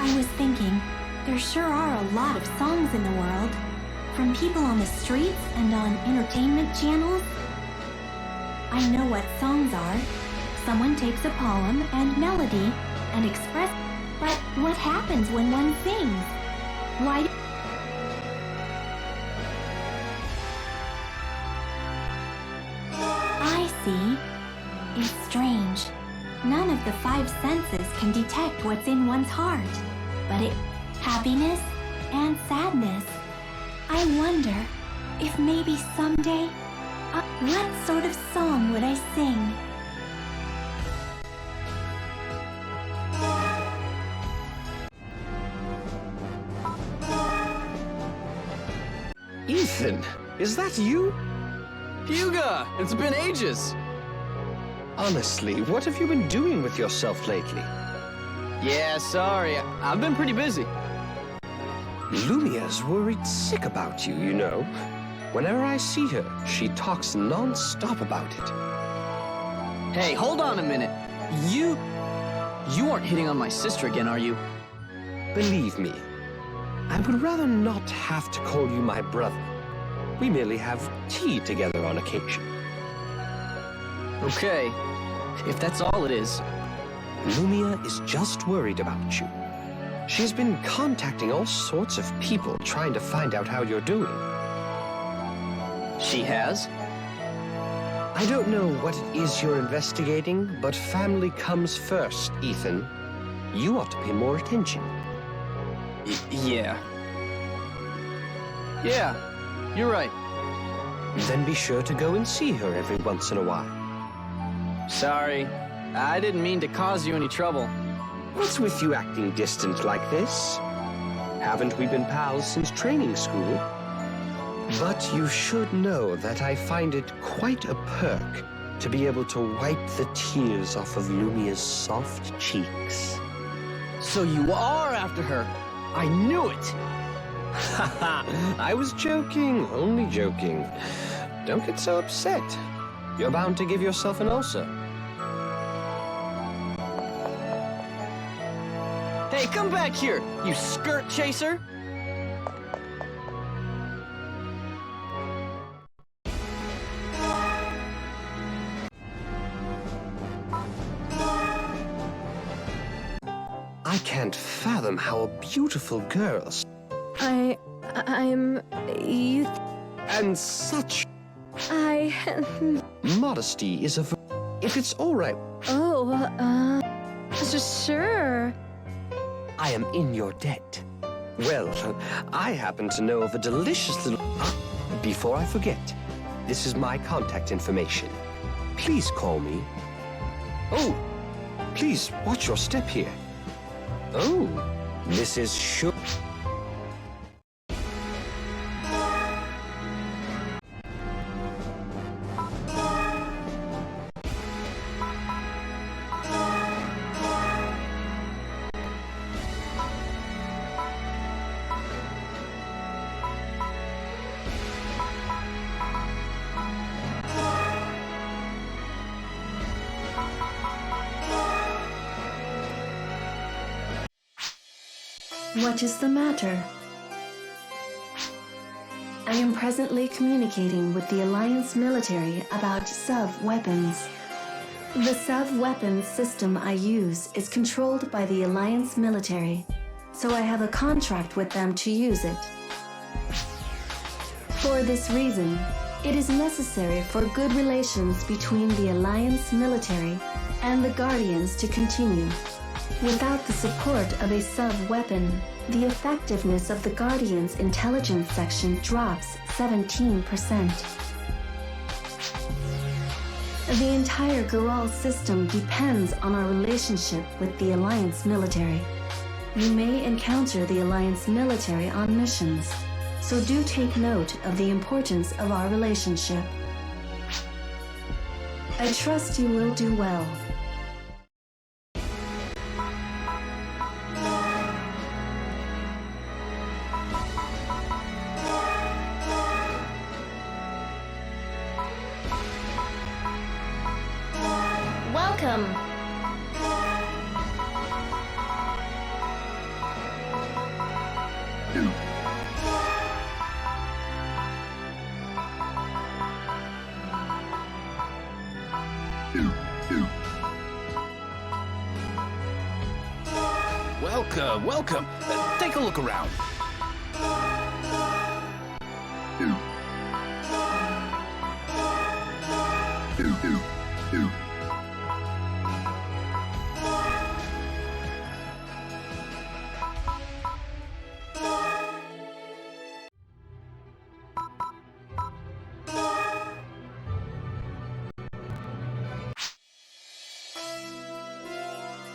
I was thinking, there sure are a lot of songs in the world. From people on the streets and on entertainment channels. I know what songs are. Someone takes a poem and melody and express... But what happens when one sings? Why... I see. It's strange. None of the five senses can detect what's in one's heart. But happiness and sadness. I wonder if maybe someday, what sort of song would I sing? Ethan, is that you? Hugo, it's been ages. Honestly, what have you been doing with yourself lately? Yeah, sorry. I've been pretty busy. Lumia's worried sick about you, you know. Whenever I see her, she talks non-stop about it. Hey, hold on a minute. You aren't hitting on my sister again, are you? Believe me, I would rather not have to call you my brother. We merely have tea together on occasion. Okay, if that's all it is. Lumia is just worried about you. She's been contacting all sorts of people trying to find out how you're doing. She has? I I don't know what it is you're investigating, but family comes first, Ethan. You ought to pay more attention. Yeah. Yeah, you're right. Then be sure to go and see her every once in a while. Sorry, I didn't mean to cause you any trouble. What's with you acting distant like this? Haven't we been pals since training school? But you should know that I find it quite a perk to be able to wipe the tears off of Lumia's soft cheeks. So you are after her. I knew it. Haha, I was joking, only joking. Don't get so upset. You're bound to give yourself an ulcer. Hey, come back here, you skirt chaser! I can't fathom how a beautiful girl... I'm... you... And such... I... Modesty is a... If it's all right... Oh, sure. I am in your debt. Well, I happen to know of a delicious little... Before I forget, this is my contact information. Please call me. Oh, please watch your step here. Oh, this is sure... What is the matter? I am presently communicating with the Alliance military about sub-weapons. The sub-weapons system I use is controlled by the Alliance military, so I have a contract with them to use it. For this reason, it is necessary for good relations between the Alliance military and the Guardians to continue. Without the support of a sub-weapon, the effectiveness of the Guardian's intelligence section drops 17%. The entire Gural system depends on our relationship with the Alliance military. You may encounter the Alliance military on missions, so do take note of the importance of our relationship. I trust you will do well. Welcome. Welcome. Take a look around.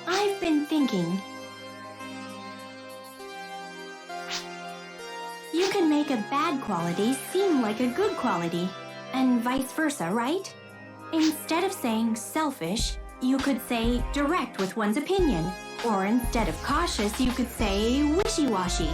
I've been thinking. You can make a bad quality seem like a good quality, and vice versa, right? Instead of saying selfish, you could say direct with one's opinion, or instead of cautious, you could say wishy-washy.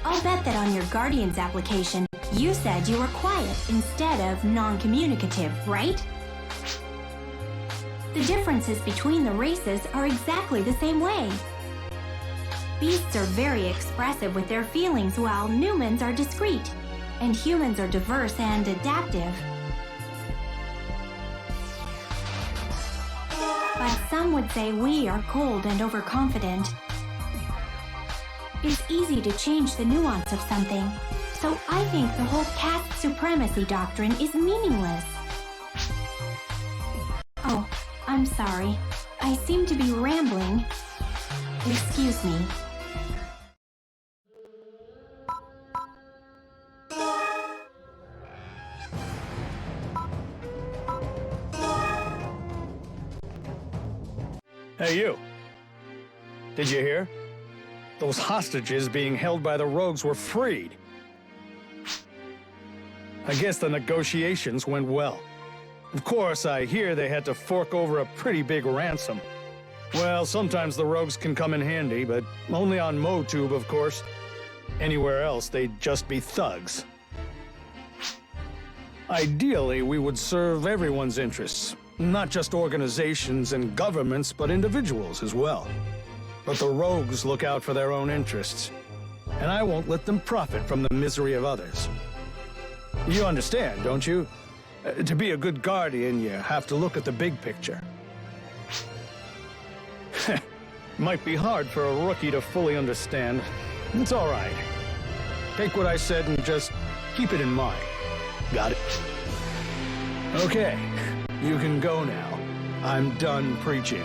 I'll bet that on your Guardian's application, you said you were quiet instead of non-communicative, right? The differences between the races are exactly the same way. Beasts are very expressive with their feelings while humans are discreet. and humans are diverse and adaptive. But some would say we are cold and overconfident. It's easy to change the nuance of something, so I think the whole caste supremacy doctrine is meaningless. Oh, I'm sorry. I seem to be rambling. Excuse me. Hey, you. Did you hear? Those hostages being held by the rogues were freed. I guess the negotiations went well. Of course, I hear they had to fork over a pretty big ransom. Well, sometimes the rogues can come in handy, but only on Motube, of course. Anywhere else, they'd just be thugs. Ideally, we would serve everyone's interests. Not just organizations and governments, but individuals as well. But the rogues look out for their own interests. And I won't let them profit from the misery of others. You understand, don't you? To be a good guardian, you have to look at the big picture. Might be hard for a rookie to fully understand. It's all right. Take what I said and just keep it in mind. Got it? Okay, you can go now. I'm done preaching.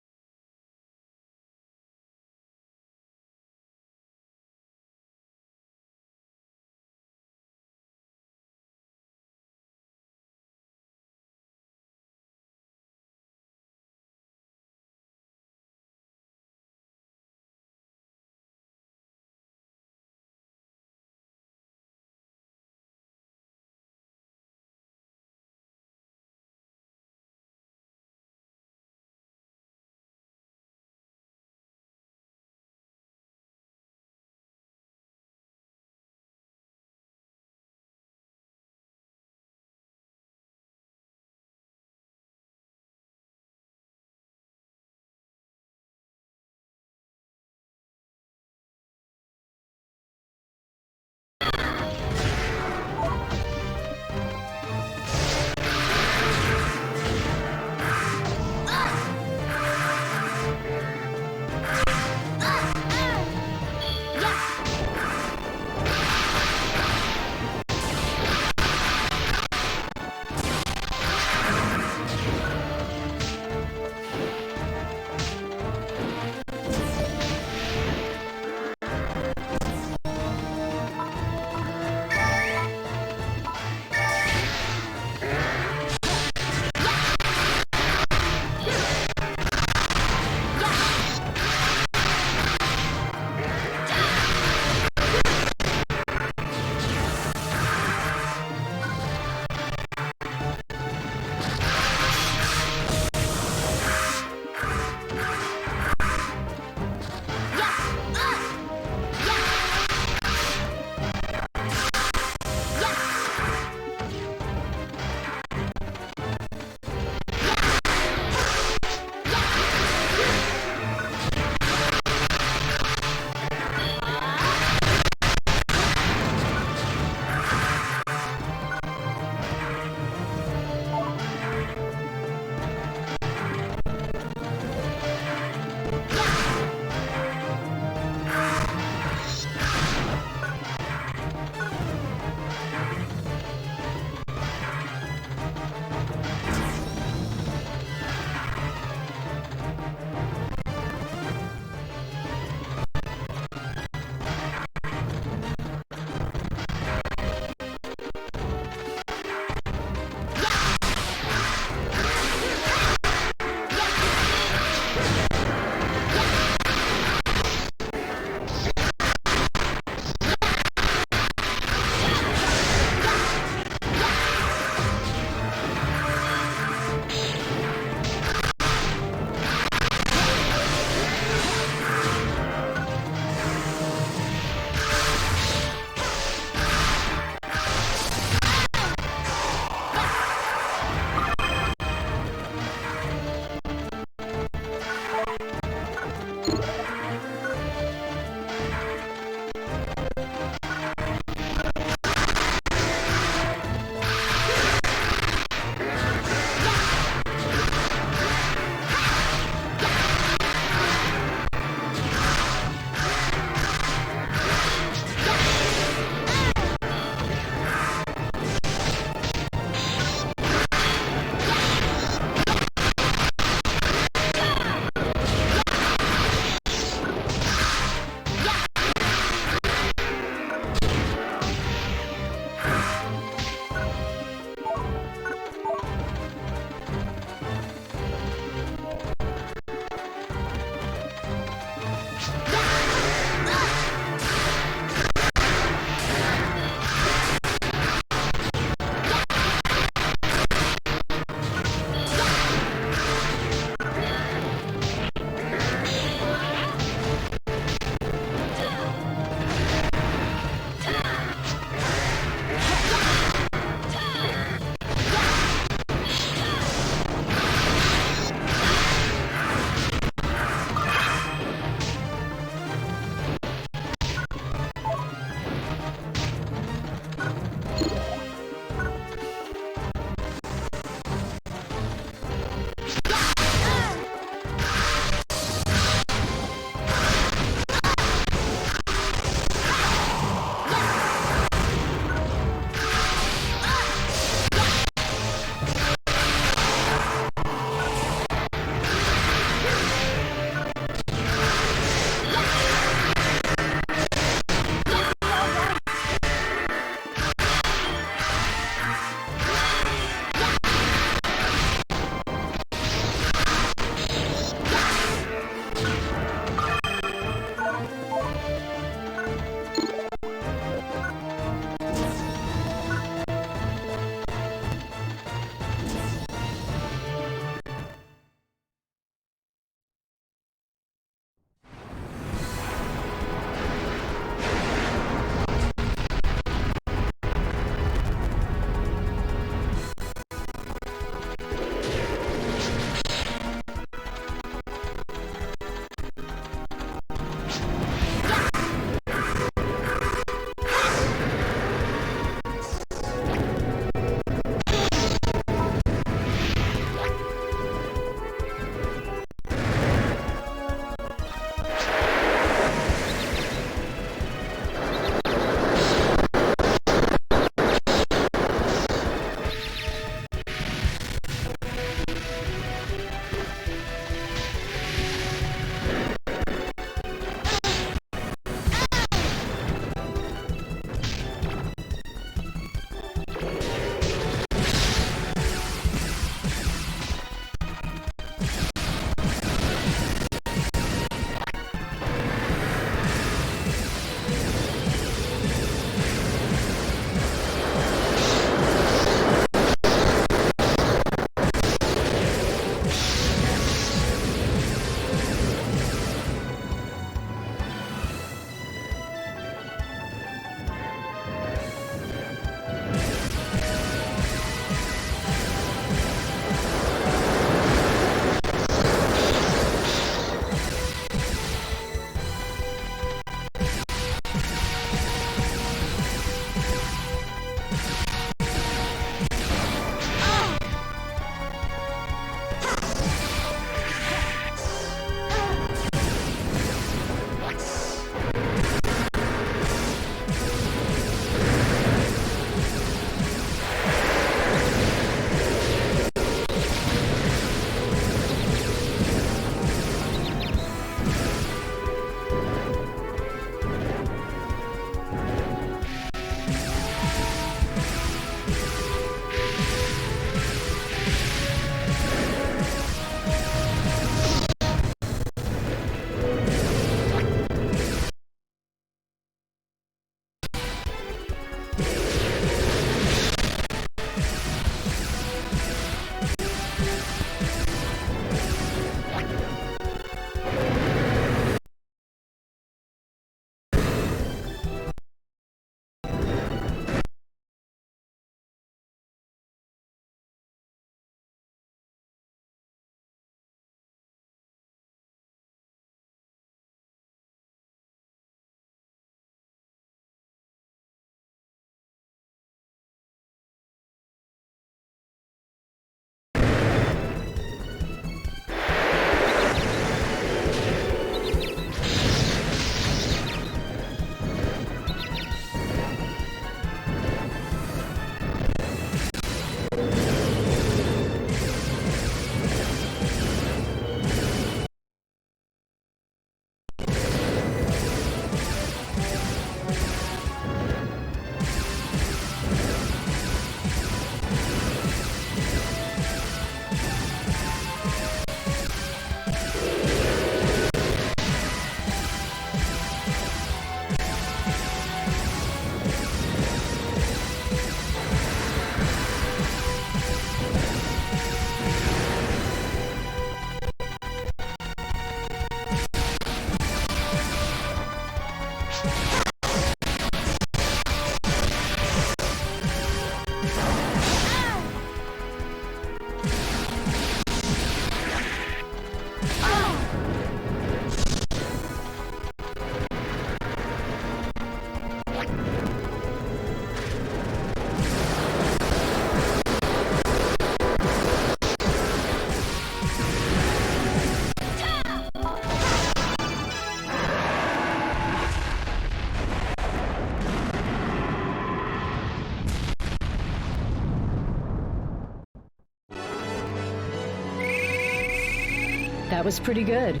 was pretty good.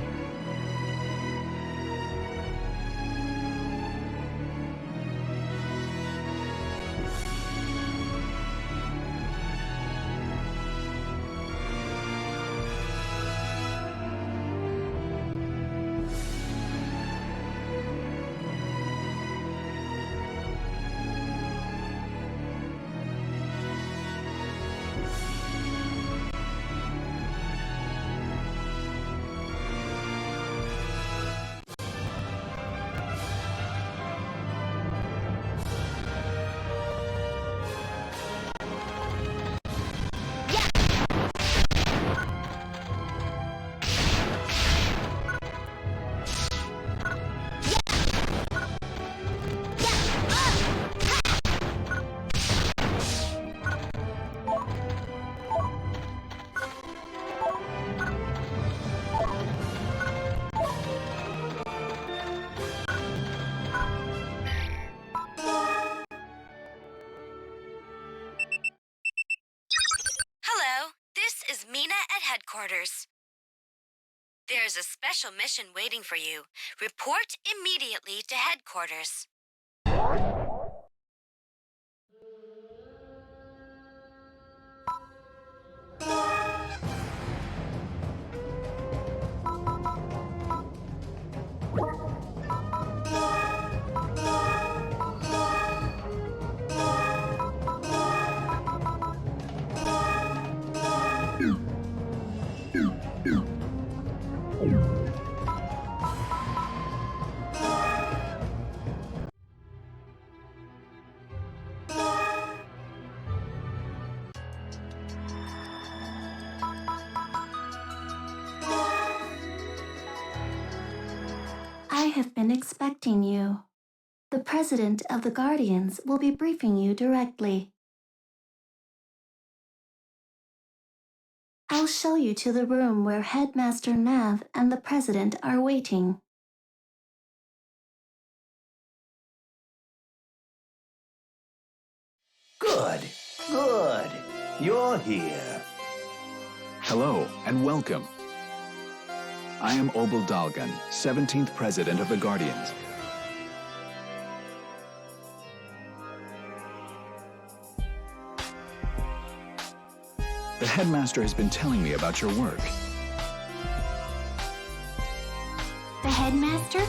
Hello, this is Mina at headquarters. There's a special mission waiting for you. Report immediately to headquarters. I have been expecting you. The president of the Guardians will be briefing you directly. I'll show you to the room where Headmaster Nav and the president are waiting. Good, good. You're here. Hello, and welcome. I am Obel Dalgan, 17th President of the Guardians. The headmaster has been telling me about your work. The headmaster?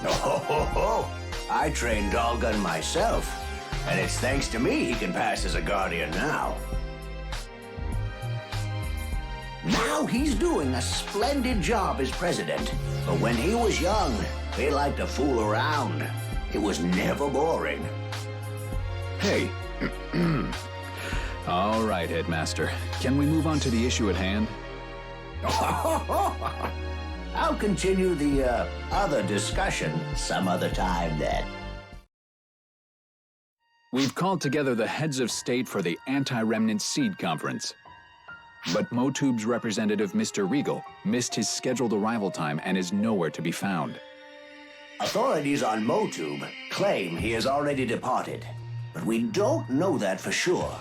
Oh, I trained Dalgun myself, and it's thanks to me he can pass as a Guardian now. Now he's doing a splendid job as president. But when he was young, he liked to fool around. It was never boring. Hey. All right, Headmaster. Can we move on to the issue at hand? I'll continue the other discussion some other time then. We've called together the heads of state for the Anti-Remnant Seed Conference. But Motube's representative, Mr. Regal, missed his scheduled arrival time and is nowhere to be found. Authorities on Motube claim he has already departed, but we don't know that for sure.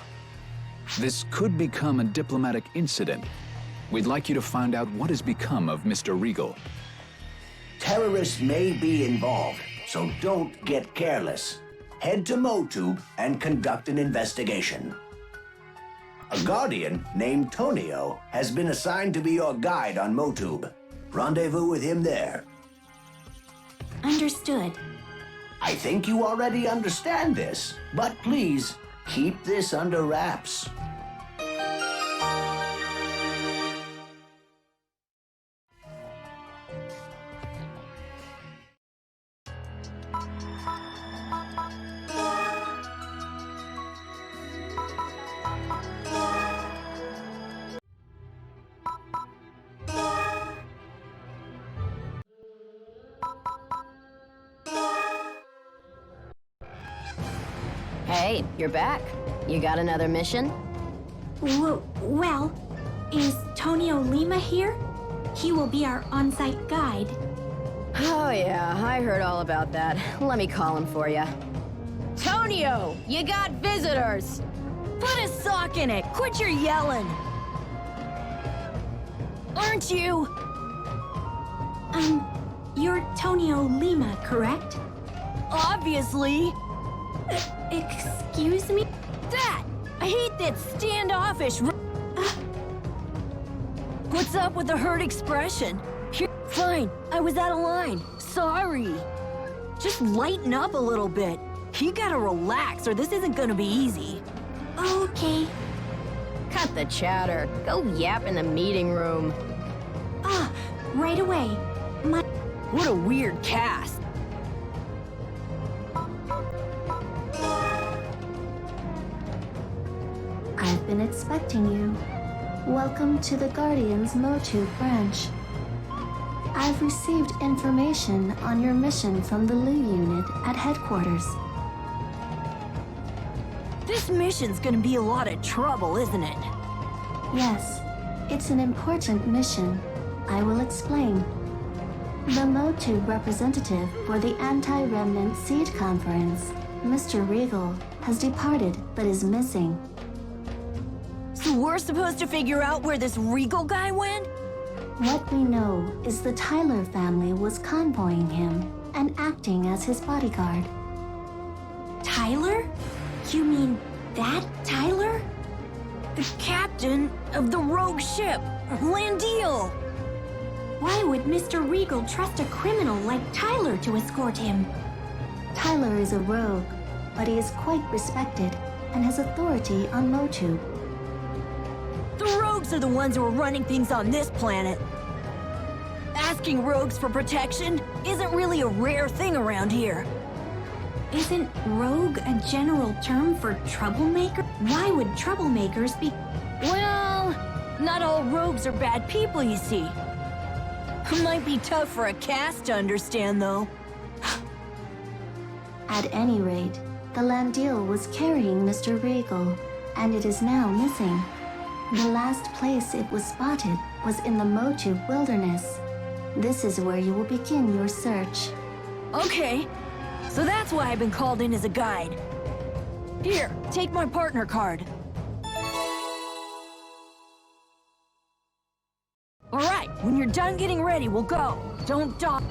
This could become a diplomatic incident. We'd like you to find out what has become of Mr. Regal. Terrorists may be involved, so don't get careless. Head to Motube and conduct an investigation. A Guardian named Tonio has been assigned to be your guide on Motube. Rendezvous with him there. Understood. I think you already understand this, but please, keep this under wraps. Hey, you're back. You got another mission? Well, is Tonio Lima here? He will be our on-site guide. Oh yeah, I heard all about that. Let me call him for you. Tonio, you got visitors! Put a sock in it! Quit your yelling! Aren't you? You're Tonio Lima, correct? Obviously. Excuse me? That! I hate that standoffish. What's up with the hurt expression? Here, fine, I was out of line. Sorry. Just lighten up a little bit. You gotta relax or this isn't gonna be easy. Okay. Cut the chatter. Go yap in the meeting room. Ah, right away. What a weird cast. I've been expecting you. Welcome to the Guardians Motube branch. I've received information on your mission from the Lu unit at headquarters. This mission's gonna be a lot of trouble, isn't it? Yes, it's an important mission. I will explain. The Motube representative for the Anti-Remnant Seed Conference, Mr. Regal, has departed but is missing. So we're supposed to figure out where this Regal guy went? What we know is the Tyler family was convoying him and acting as his bodyguard. Tyler? You mean that Tyler? The captain of the rogue ship, Landil. Why would Mr. Regal trust a criminal like Tyler to escort him? Tyler is a rogue, but he is quite respected and has authority on Motube. The rogues are the ones who are running things on this planet. Asking rogues for protection isn't really a rare thing around here. Isn't rogue a general term for troublemaker? Why would troublemakers be... Well, not all rogues are bad people, you see. Might be tough for a caste to understand, though. At any rate, the Landil was carrying Mr. Regal, and it is now missing. The last place it was spotted was in the Motube wilderness. This is where you will begin your search. Okay, so that's why I've been called in as a guide. Here, take my partner card. All right, when you're done getting ready, we'll go. Don't dawdle.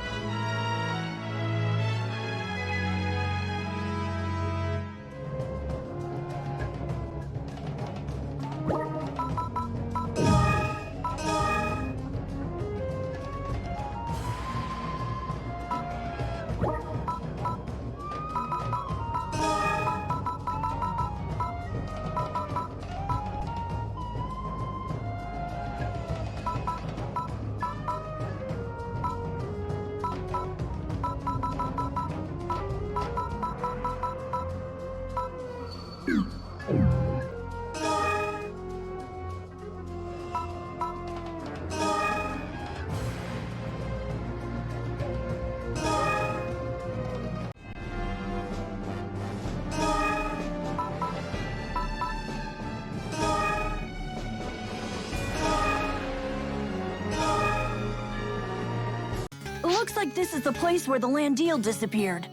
Looks like this is the place where the Landil disappeared.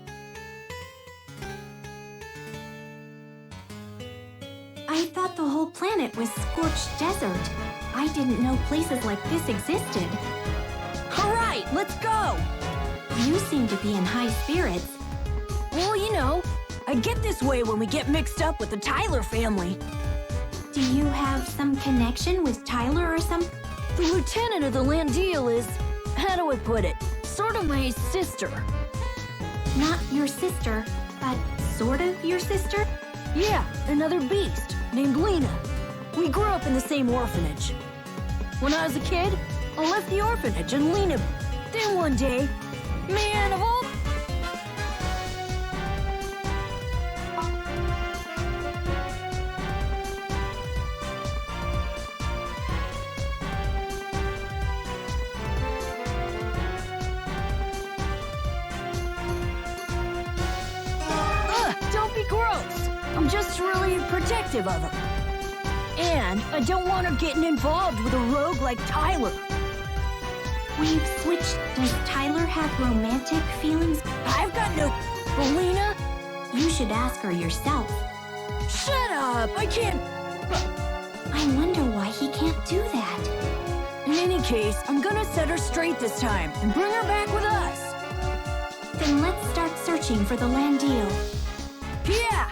I thought the whole planet was scorched desert. I didn't know places like this existed. All right, let's go! You seem to be in high spirits. Well, you know, I get this way when we get mixed up with the Tyler family. Do you have some connection with Tyler or something? The lieutenant of the Landil is, how do I put it, sort of my sister. Not your sister, but sort of your sister? Yeah, another beast named Lena. We grew up in the same orphanage. When I was a kid, I left the orphanage and Lena. Then one day, man of all... Don't be gross. I'm just really protective of her. And I don't want her getting involved with a rogue like Tyler. We've switched. Does Tyler have romantic feelings? I've got no... Lena? You should ask her yourself. Shut up! I can't... I wonder why he can't do that. In any case, I'm gonna set her straight this time and bring her back with us. Then let's start searching for the Landil. Yeah!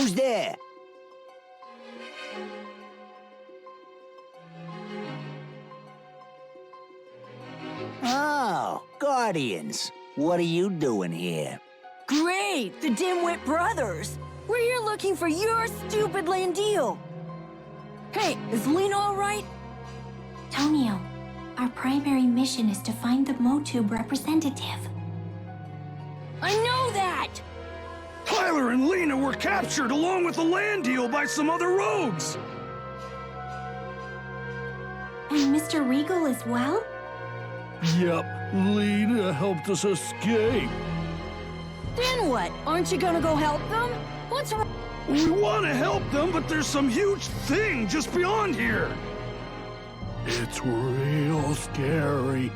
Who's there? Oh, Guardians. What are you doing here? Great! The Dimwit Brothers! We're here looking for your stupid Landil! Hey, is Lena alright? Tonio, our primary mission is to find the Motube representative. I know that! Tyler and Lena were captured along with the land deal by some other rogues! And Mr. Regal as well? Yep, Lena helped us escape. Then what? Aren't you gonna go help them? What's wrong? We want to help them, but there's some huge thing just beyond here. It's real scary.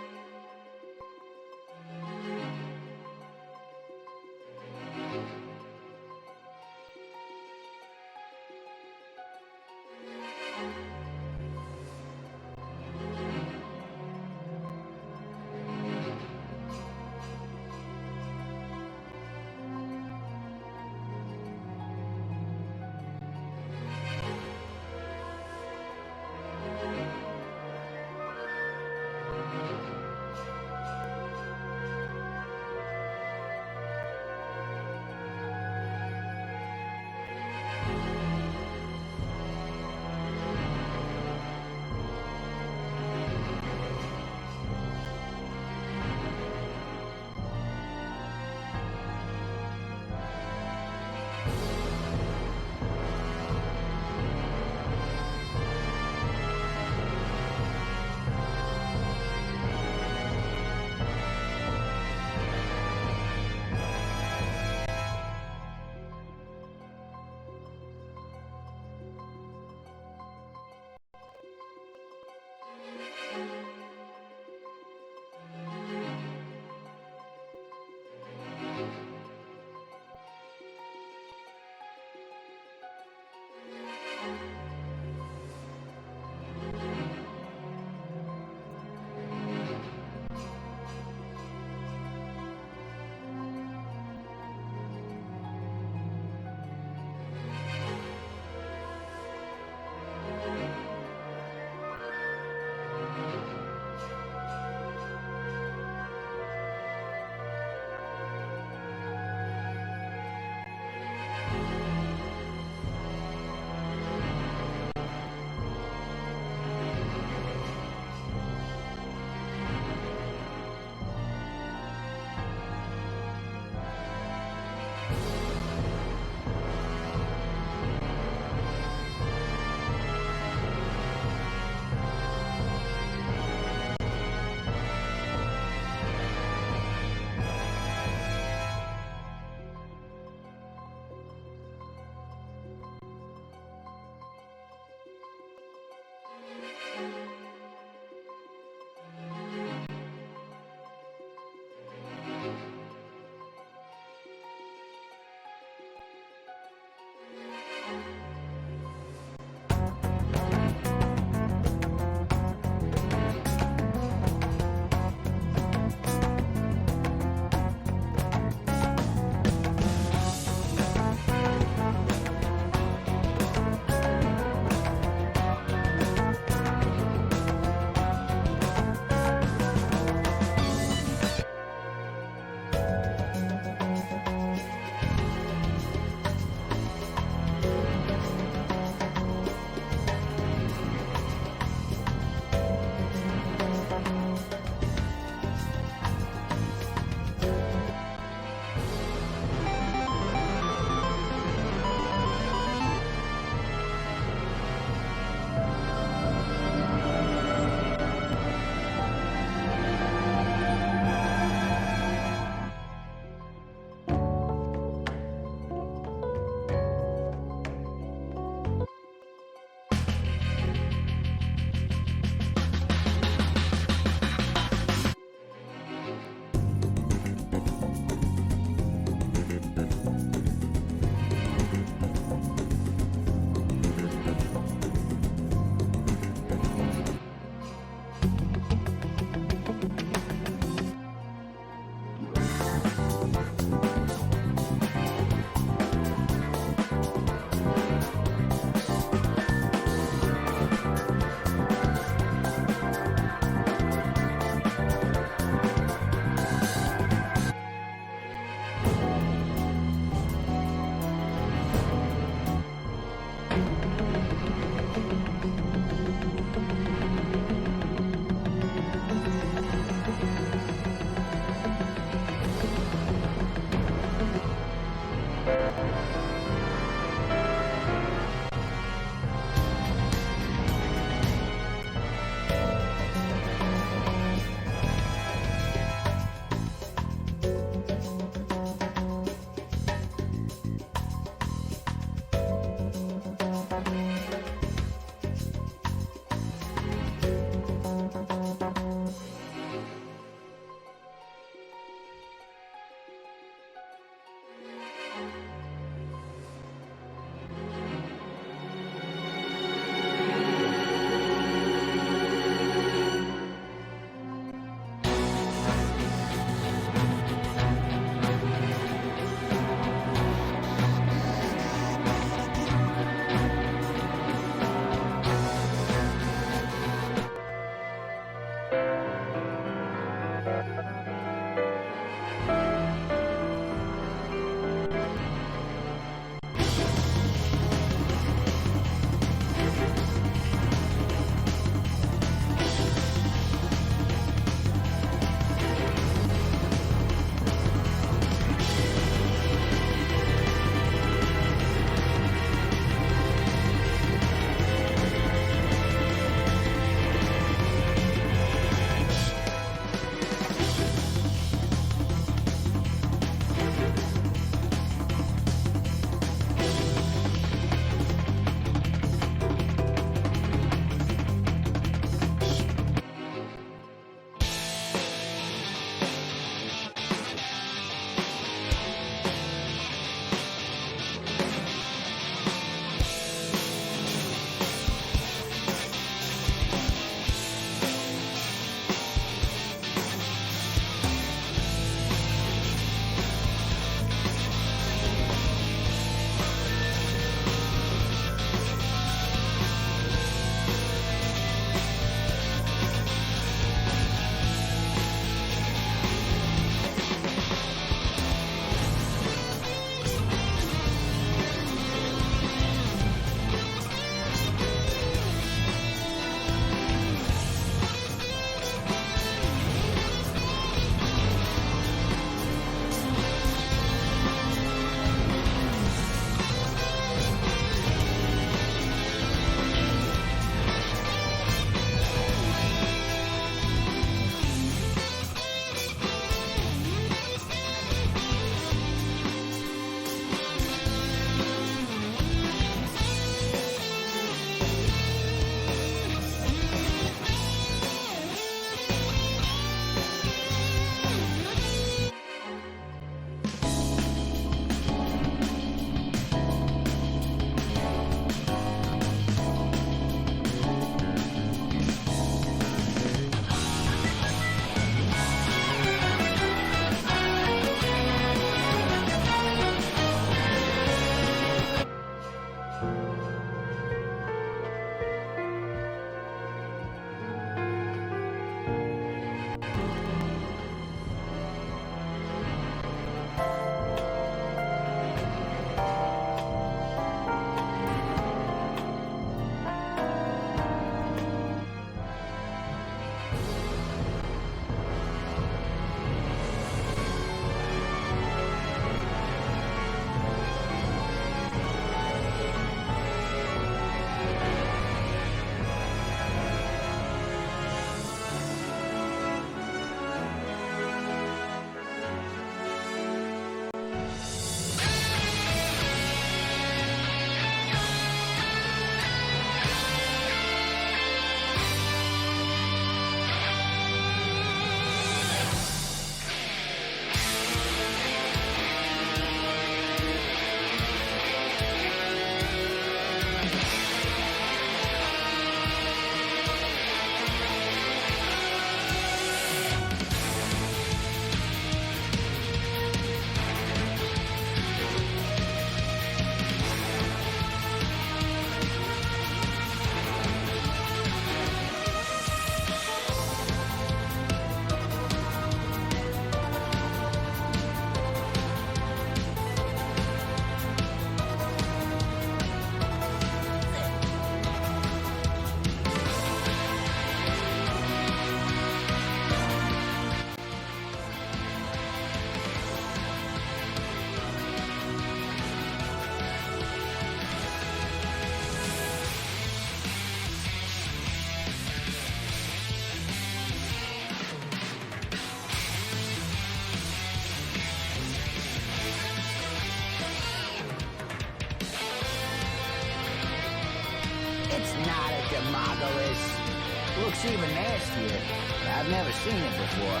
Looks even nastier, but I've never seen it before.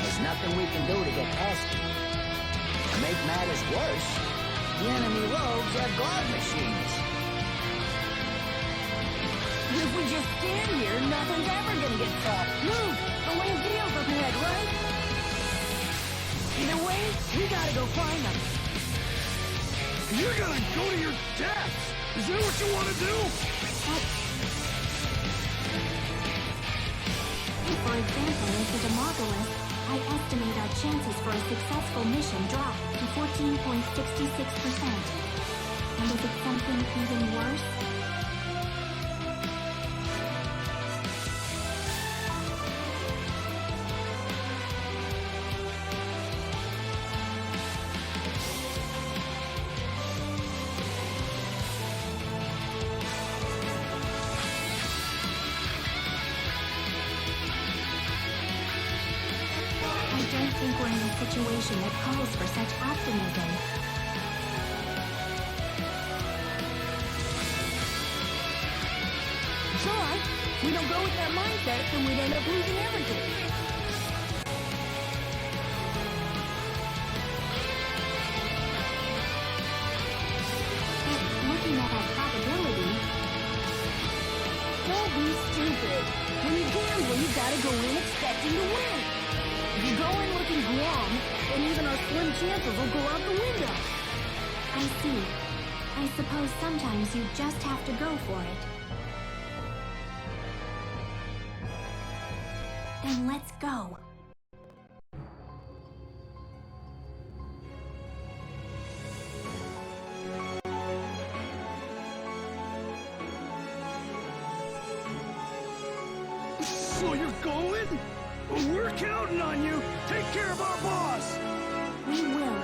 There's nothing we can do to get past it. To make matters worse, the enemy rogues have guard machines. If we just stand here, nothing's ever gonna get solved. Move! The Landio's up ahead, right? Either way, we gotta go find them. You're gonna go to your death! Is that what you want to do? If, for example, as a Demogolis, I estimate our chances for a successful mission drop to 14.66%. And if it's something even worse? I don't think we're in a situation that calls for such optimism. It's alright. We don't go with that mindset, then we'd end up losing everything. But looking at our probability... Don't be stupid. When you gamble, you gotta go in expecting to win. If you go in looking glum, then even our slim chances will go out the window. I see. I suppose sometimes you just have to go for it. Then let's go. So you're going? We're counting on you. Take care of our boss. We will.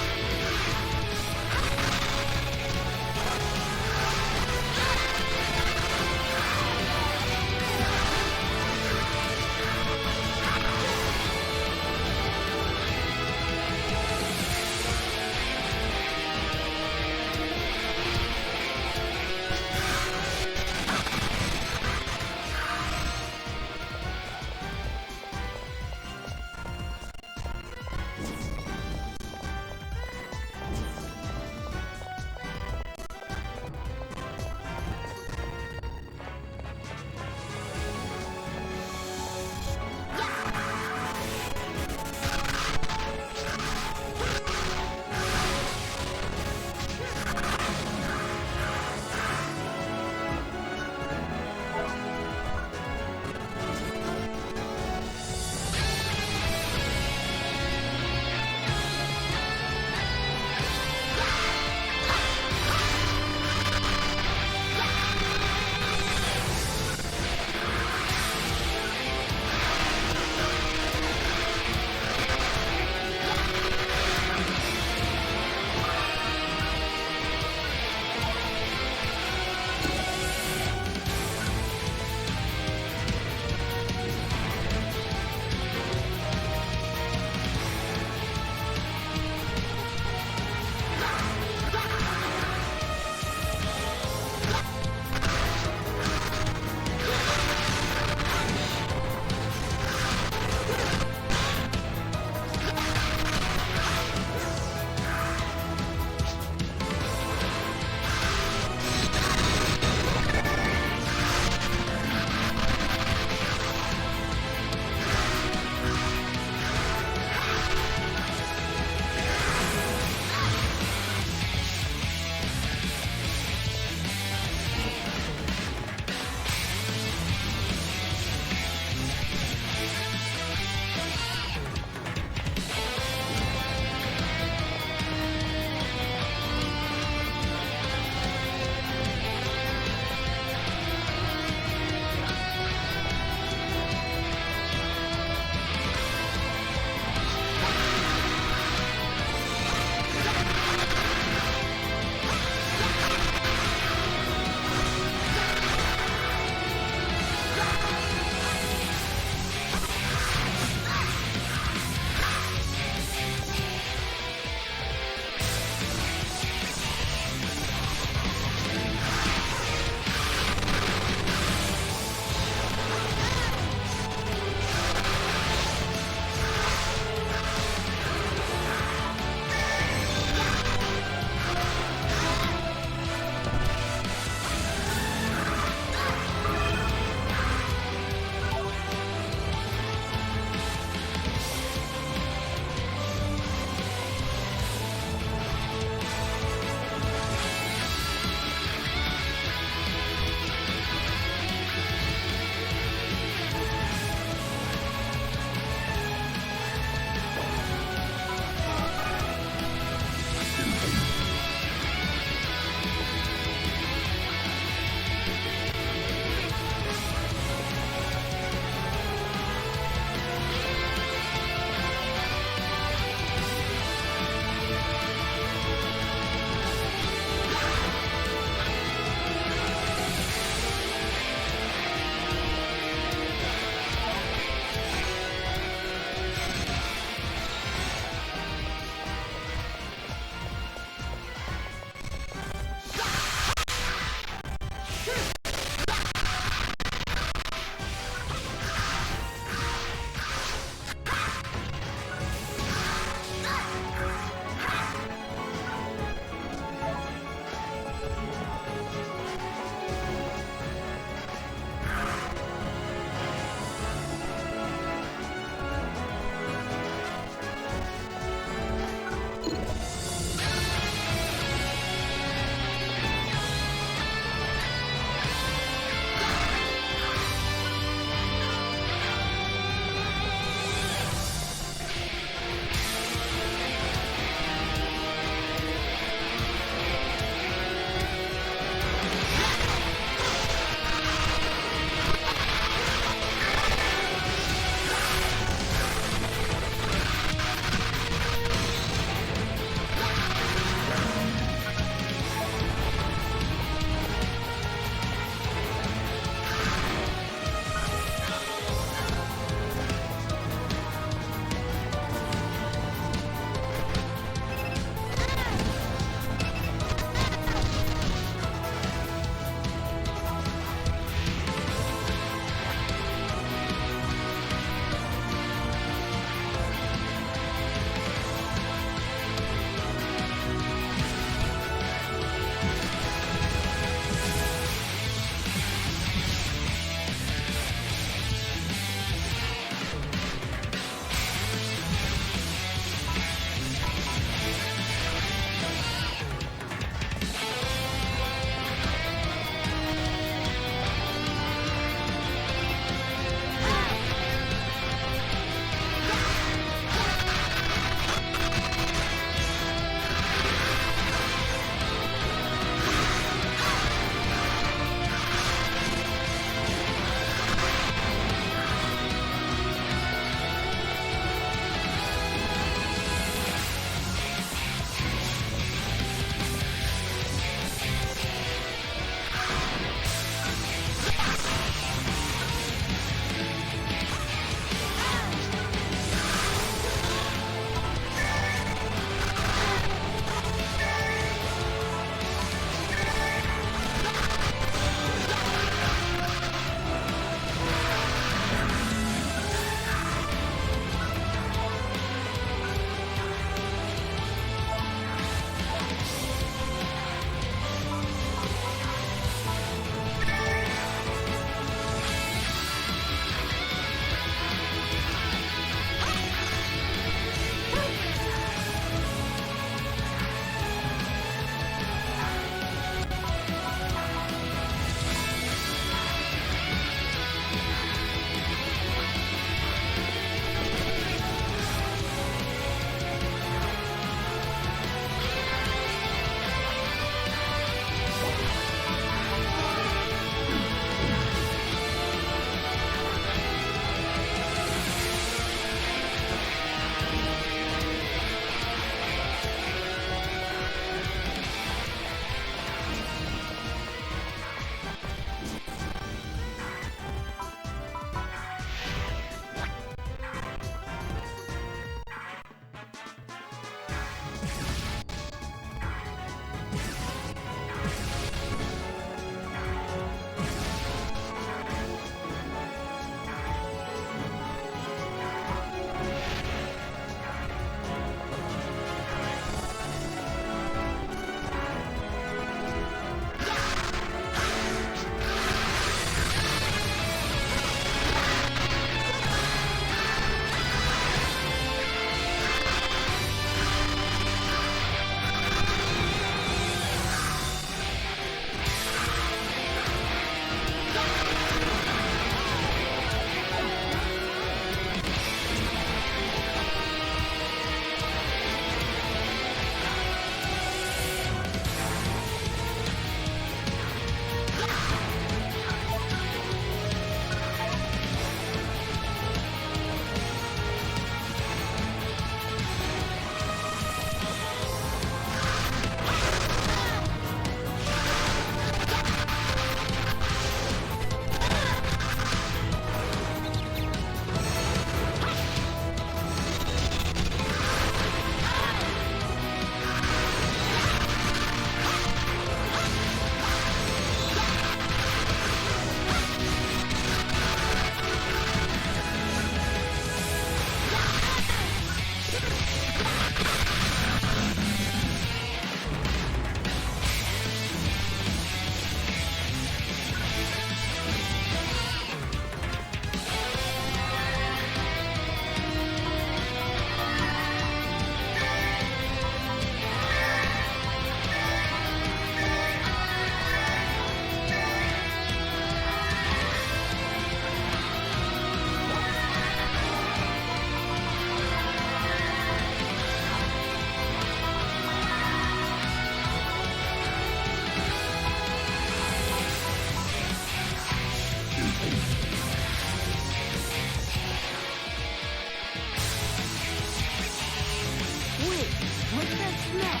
Wait, what's that smell?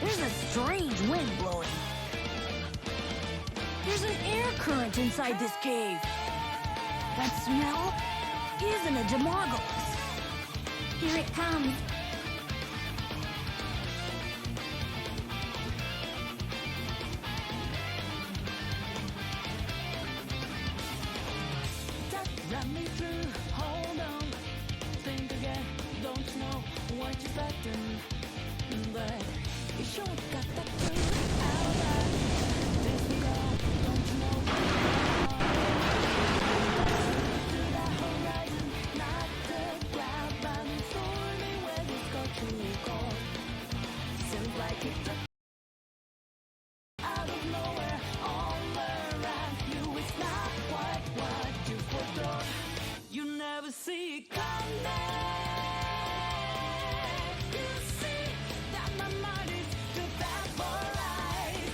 There's a strange wind blowing. There's an air current inside this cave. That smell isn't a Demogolis. Here it comes. Let me through, hold on. Think again, don't know what you're expecting. But you sure got that thing out of this we go, don't you know? To that horizon, not the cloud, but stormy where this go to cold. Seems like it took out of nowhere, all around you. It's not quite what you foretold. You never see it coming. You see that my mind is too bad for lies.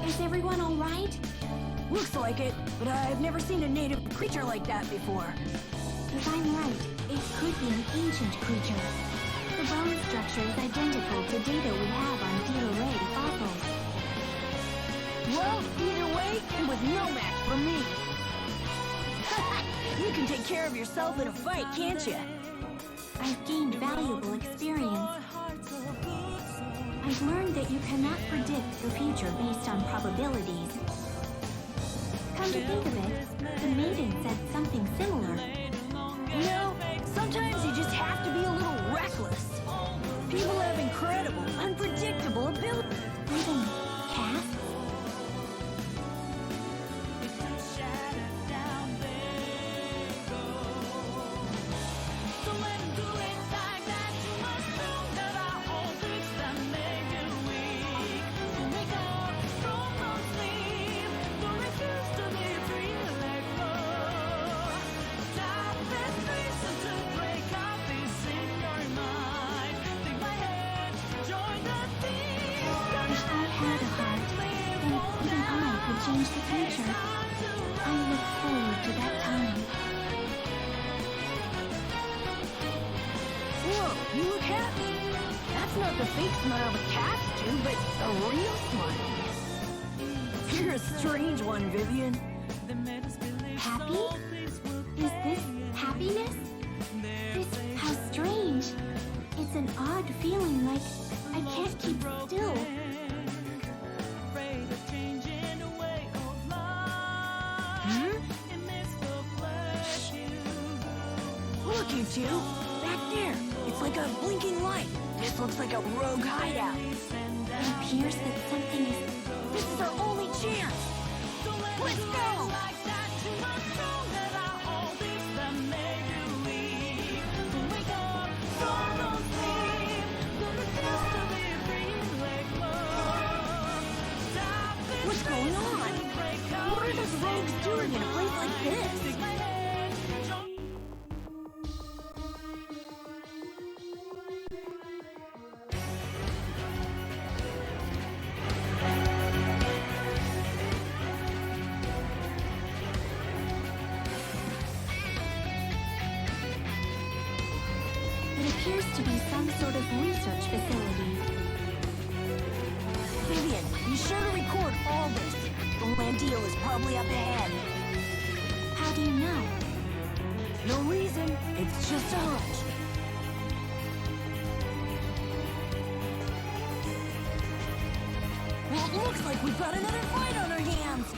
Is everyone all right? Looks like it, but I've never seen a native creature like that before. If I'm right, it could be an ancient creature. The bone structure is identical to data we have on Delray fossils. Well, either way, it was no match for me. You can take care of yourself in a fight, can't you? I've gained valuable experience. I've learned that you cannot predict the future based on probabilities. Come to think of it, the maiden said something similar. You know, sometimes you just have to be a little reckless. People have incredible, unpredictable abilities. Even casts? Change the future. I look forward to that time. Whoa, you look happy. That's not the fake smile the cats do, but a real smile. You're a strange one, Vivian. Happy? Is this happiness? How strange. It's an odd feeling, like I can't keep still. Look, you two! Back there! It's like a blinking light. This looks like a rogue hideout. It appears that something is... This is our only chance! Let's go! What's going on? What are those rogues doing in a place like this? It appears to be some sort of research facility. Vivian, be sure to record all this. The Landio is probably up ahead. How do you know? No reason. It's just a hunch. Well, it looks like we've got another fight on our hands.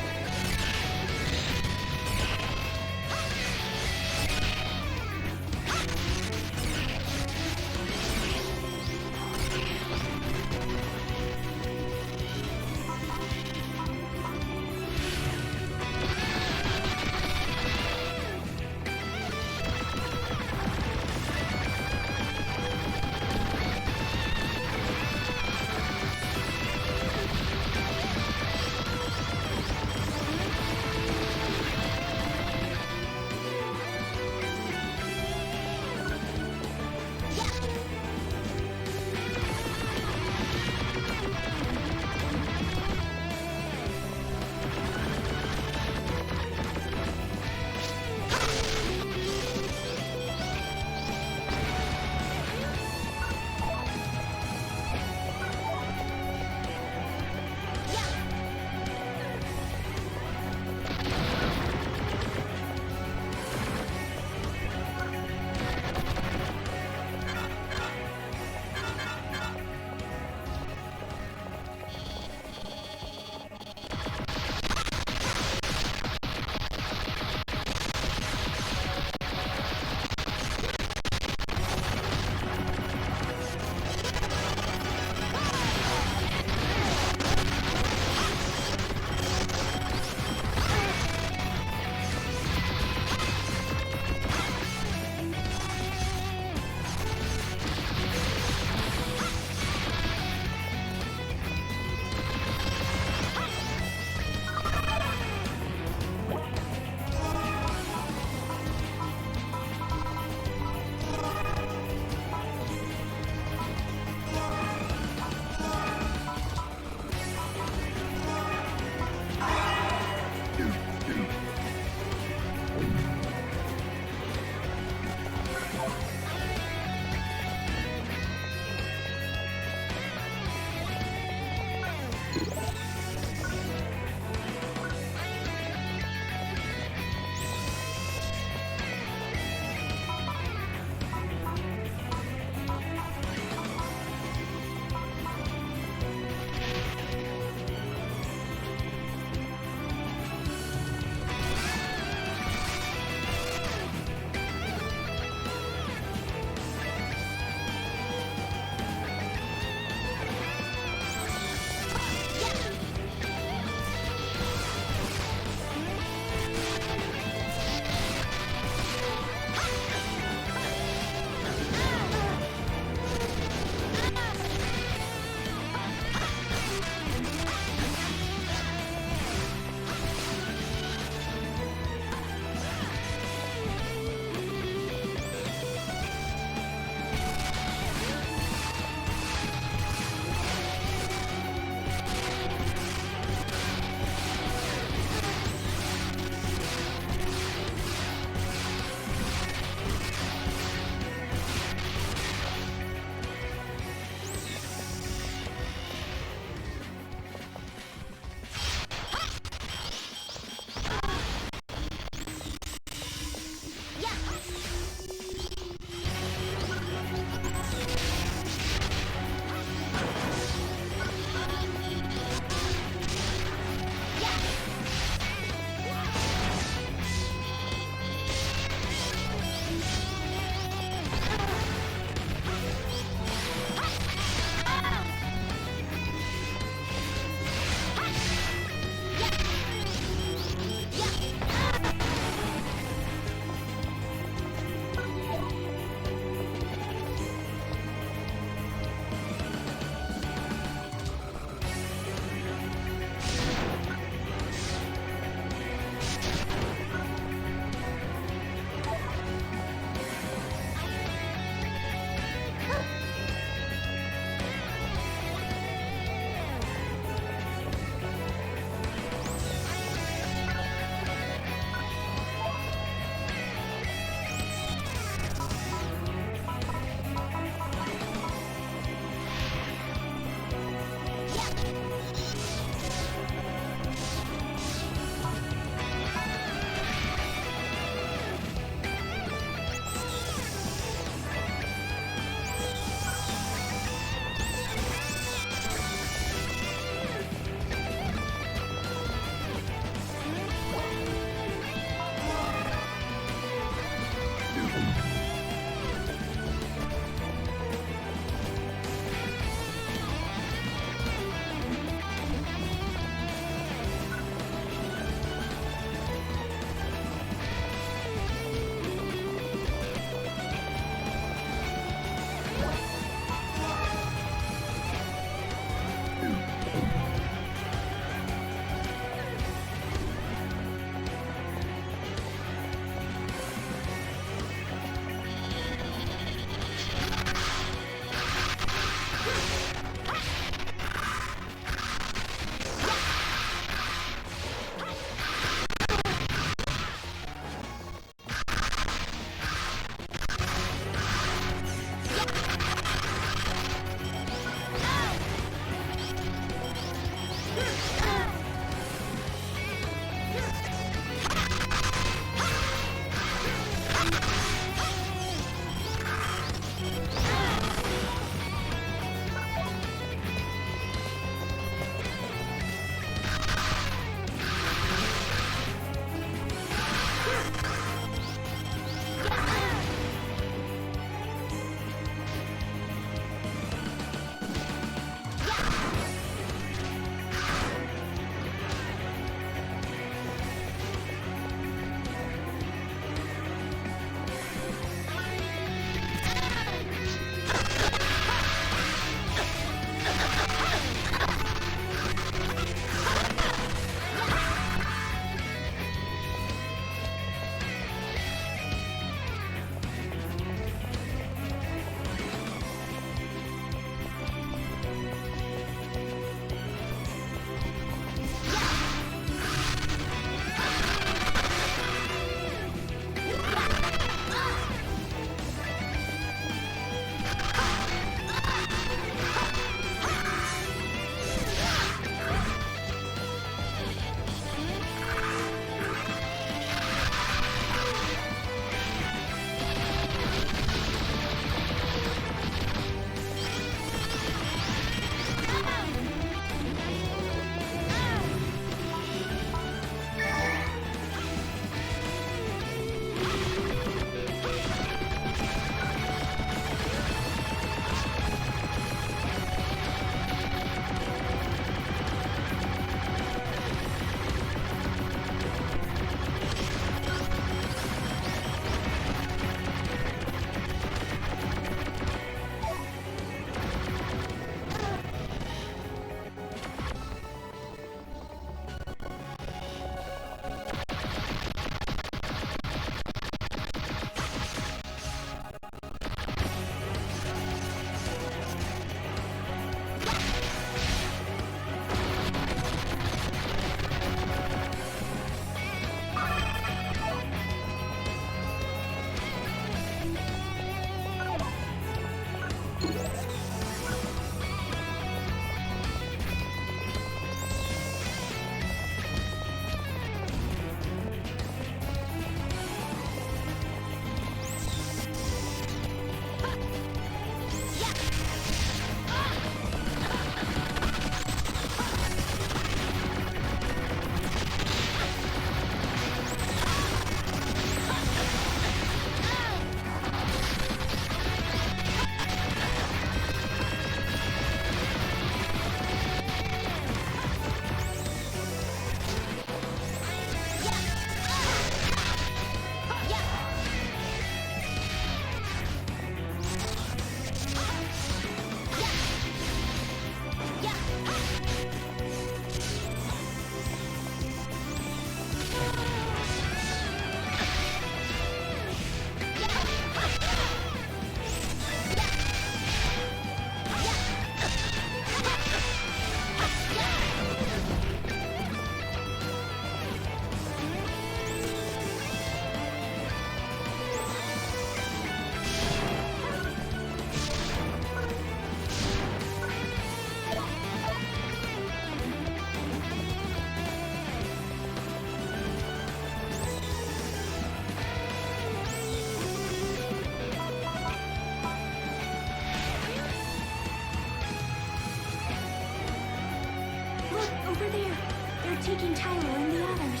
over there. They're taking Tyler and the others.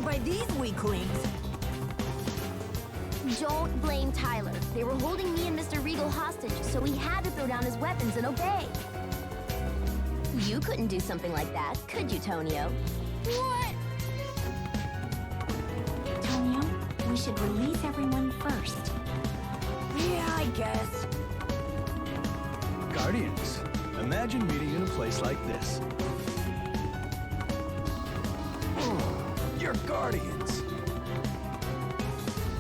By these weaklings. Don't blame Tyler. They were holding me and Mr. Regal hostage, so he had to throw down his weapons and obey. You couldn't do something like that, could you, Tonio? What? Tonio, we should release everyone first. Yeah, I guess. Guardians, imagine meeting in a place like this. You're Guardians.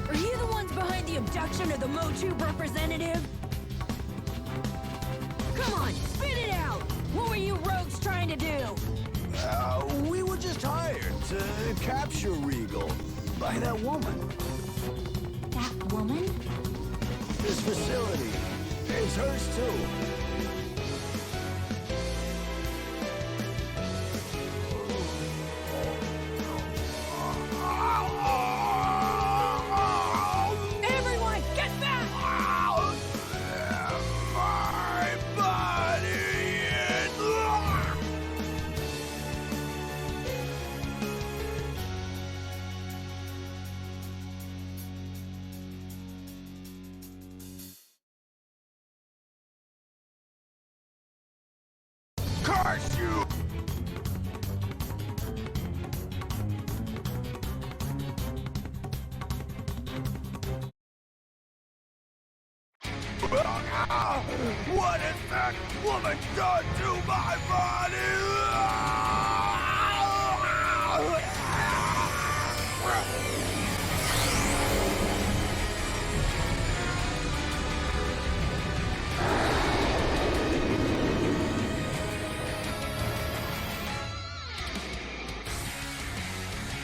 Are you the ones behind the abduction of the Motube representative? Come on, spit it out! What were you rogues trying to do? We were just hired to capture Regal by that woman. That woman? This facility, it's hers too. Curse you! What has that woman done to my body?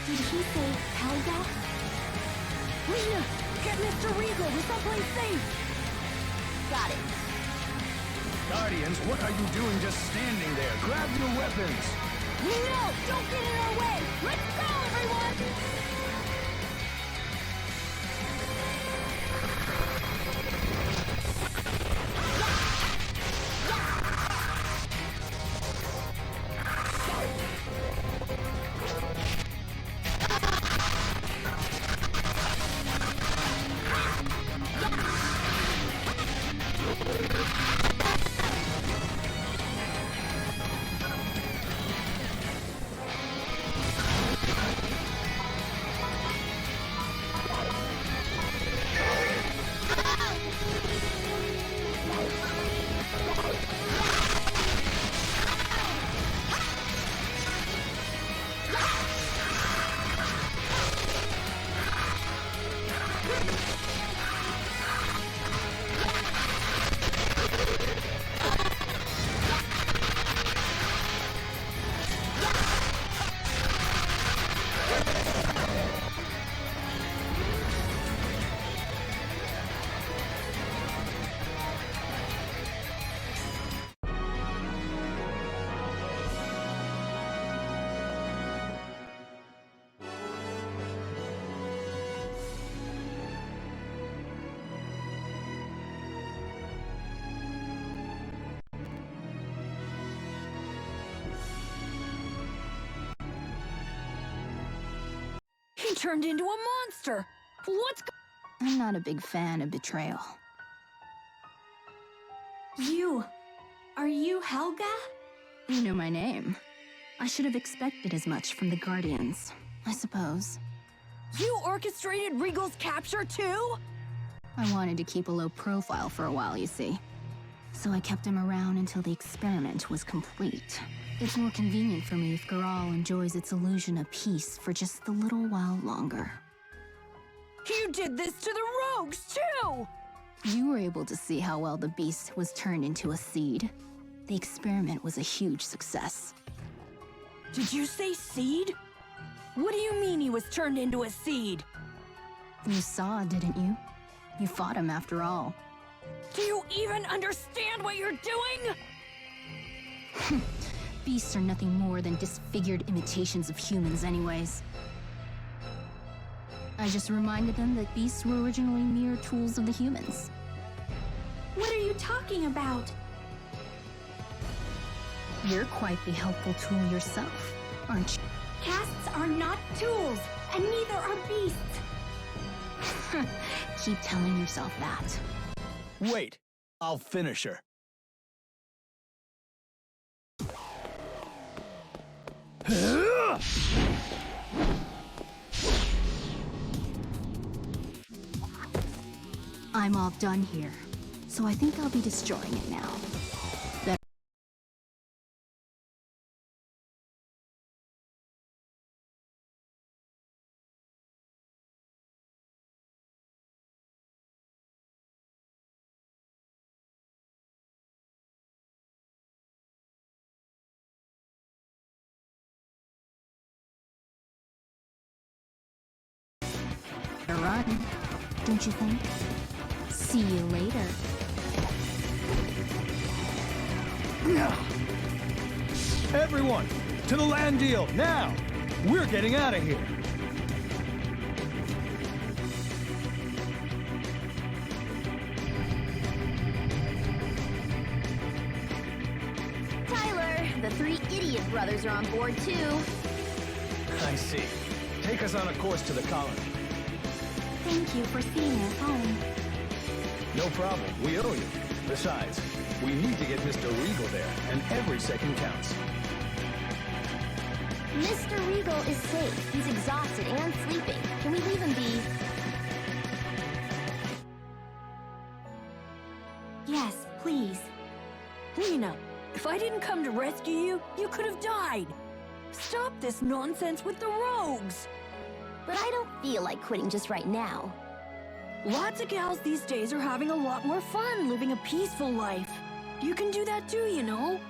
Did he say Helga? Lena, get Mr. Regal to someplace safe! Got it. Guardians, what are you doing just standing there? Grab your weapons! No! Don't get in our way! Let's go, everyone! He turned into a monster! What's I'm not a big fan of betrayal. Are you Helga? You know my name. I should have expected as much from the Guardians, I suppose. You orchestrated Regal's capture too? I wanted to keep a low profile for a while, you see. So I kept him around until the experiment was complete. It's more convenient for me if Garal enjoys its illusion of peace for just a little while longer. You did this to the rogues too! You were able to see how well the beast was turned into a seed. The experiment was a huge success. Did you say seed? What do you mean he was turned into a seed? You saw, didn't you? You fought him after all. Do you even understand what you're doing? Beasts are nothing more than disfigured imitations of humans anyways. I just reminded them that beasts were originally mere tools of the humans. What are you talking about? You're quite the helpful tool yourself, aren't you? Casts are not tools, and neither are beasts. Keep telling yourself that. Wait, I'll finish her. I'm all done here, so I think I'll be destroying it now. Run, don't you think? See you later. Everyone, to the land deal, now! We're getting out of here! Tyler, the three idiot brothers are on board too. I see. Take us on a course to the colony. Thank you for seeing us home. No problem, we owe you. Besides, we need to get Mr. Regal there, and every second counts. Mr. Regal is safe. He's exhausted and sleeping. Can we leave him be? Yes, please. Lena, if I didn't come to rescue you, you could have died. Stop this nonsense with the rogues. But I don't feel like quitting just right now. Lots of gals these days are having a lot more fun living a peaceful life. You can do that too, you know.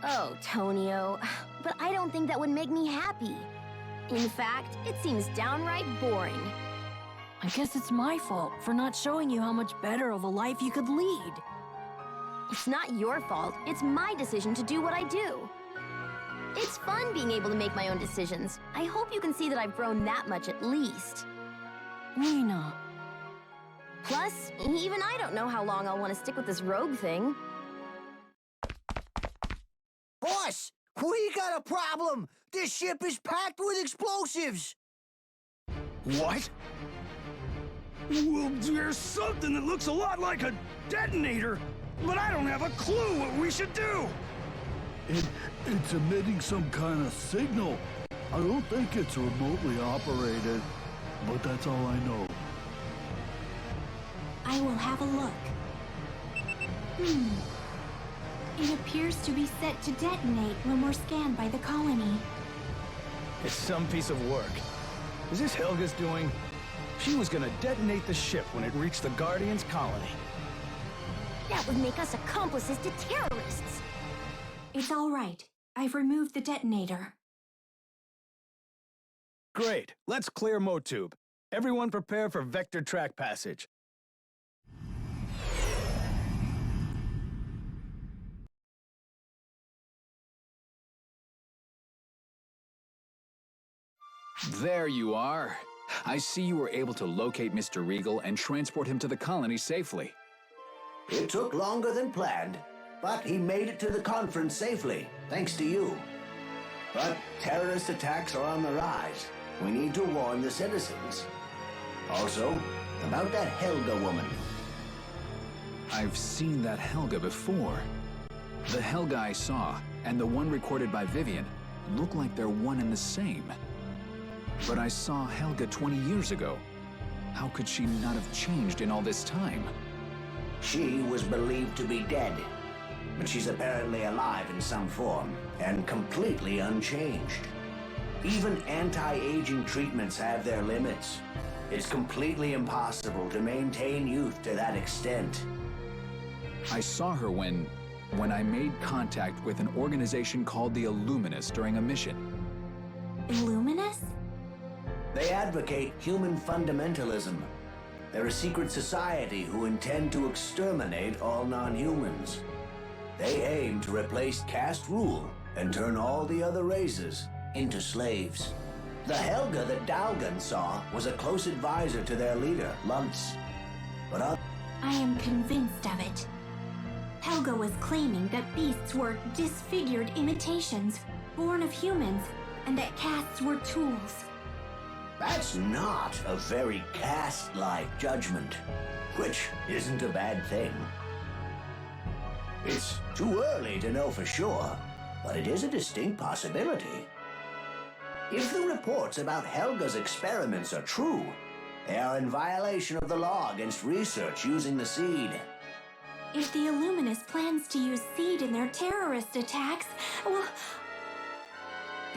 Oh, Tonio, but I don't think that would make me happy. In fact, it seems downright boring. I guess it's my fault for not showing you how much better of a life you could lead. It's not your fault. It's my decision to do what I do. It's fun being able to make my own decisions. I hope you can see that I've grown that much at least. Lena. Plus, even I don't know how long I'll want to stick with this rogue thing. Boss, we got a problem. This ship is packed with explosives. What? Well, there's something that looks a lot like a detonator, but I don't have a clue what we should do. It's emitting some kind of signal. I don't think it's remotely operated, but that's all I know. I will have a look. It appears to be set to detonate when we're scanned by the colony. It's some piece of work. Is this Helga's doing? She was gonna detonate the ship when it reached the Guardians' colony. That would make us accomplices to terrorists. It's all right. I've removed the detonator. Great. Let's clear Motube. Everyone prepare for vector track passage. There you are. I see you were able to locate Mr. Regal and transport him to the colony safely. It took longer than planned, but he made it to the conference safely, thanks to you. But terrorist attacks are on the rise. We need to warn the citizens. Also, about that Helga woman. I've seen that Helga before. The Helga I saw and the one recorded by Vivian look like they're one and the same. But I saw Helga 20 years ago. How could she not have changed in all this time? She was believed to be dead, but she's apparently alive in some form and completely unchanged. Even anti-aging treatments have their limits. It's completely impossible to maintain youth to that extent. I saw her when I made contact with an organization called the Illuminist during a mission. Illuminist? They advocate human fundamentalism. They're a secret society who intend to exterminate all non-humans. They aim to replace caste rule and turn all the other races into slaves. The Helga that Dalgan saw was a close advisor to their leader, Luntz. But I am convinced of it. Helga was claiming that beasts were disfigured imitations, born of humans, and that castes were tools. That's not a very caste-like judgment, which isn't a bad thing. It's too early to know for sure, but it is a distinct possibility. If the reports about Helga's experiments are true, they are in violation of the law against research using the seed. If the Illuminist plans to use seed in their terrorist attacks, well...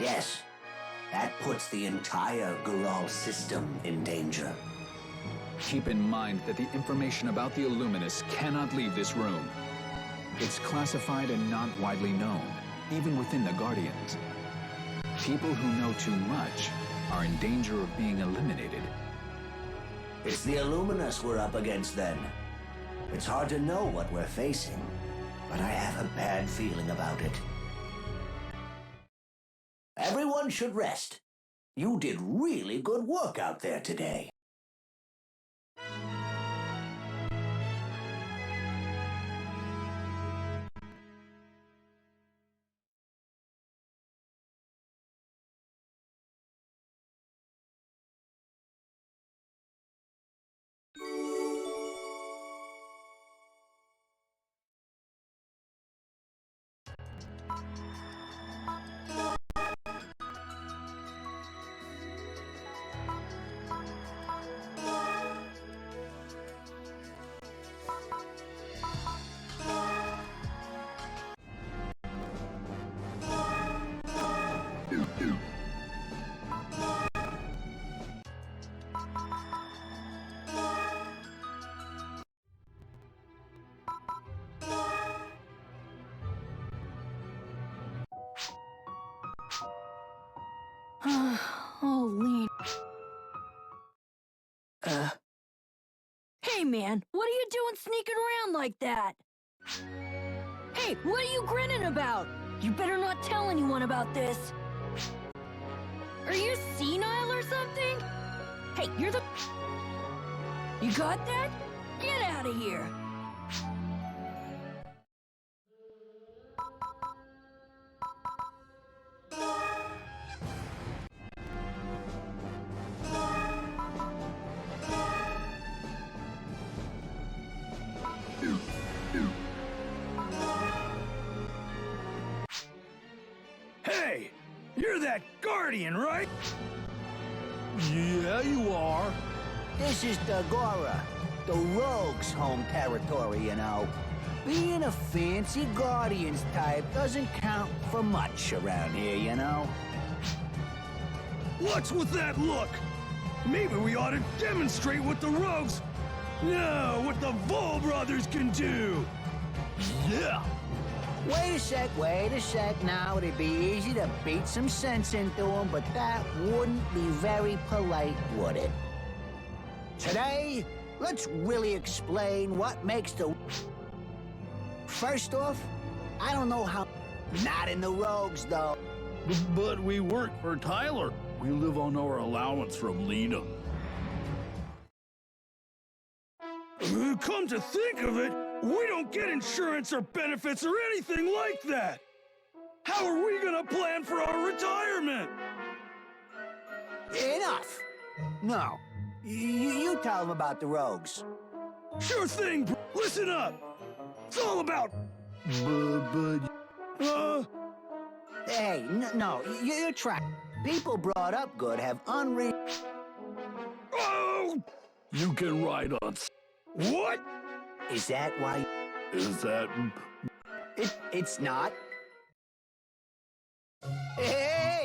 Yes. That puts the entire Gural system in danger. Keep in mind that the information about the Illuminists cannot leave this room. It's classified and not widely known, even within the Guardians. People who know too much are in danger of being eliminated. It's the Illuminists we're up against then. It's hard to know what we're facing, but I have a bad feeling about it. Everyone should rest. You did really good work out there today. Oh, Lena. man, what are you doing sneaking around like that? Hey, what are you grinning about? You better not tell anyone about this. Are you senile or something? Hey, you're the... You got that? Get out of here. Hey! You're that Guardian, right? Yeah, you are. This is Dagora, the Rogue's home territory, you know. Being a fancy Guardians type doesn't count for much around here, you know. What's with that look? Maybe we ought to demonstrate what the Rogues... No, what the Vol brothers can do! Yeah! Wait a sec. Now, it'd be easy to beat some sense into them, but that wouldn't be very polite, would it? Today, let's really explain what makes the... First off, I don't know how... Not in the Rogues, though. But we work for Tyler. We live on our allowance from Lena. Come to think of it, we don't get insurance or benefits or anything like that! How are we gonna plan for our retirement? Enough! No. You tell them about the Rogues. Sure thing, bro. Listen up! It's all about... Hey, no, you're trying. People brought up good have Oh! You can ride on... What? Is that why... Is that... It's not. Hey!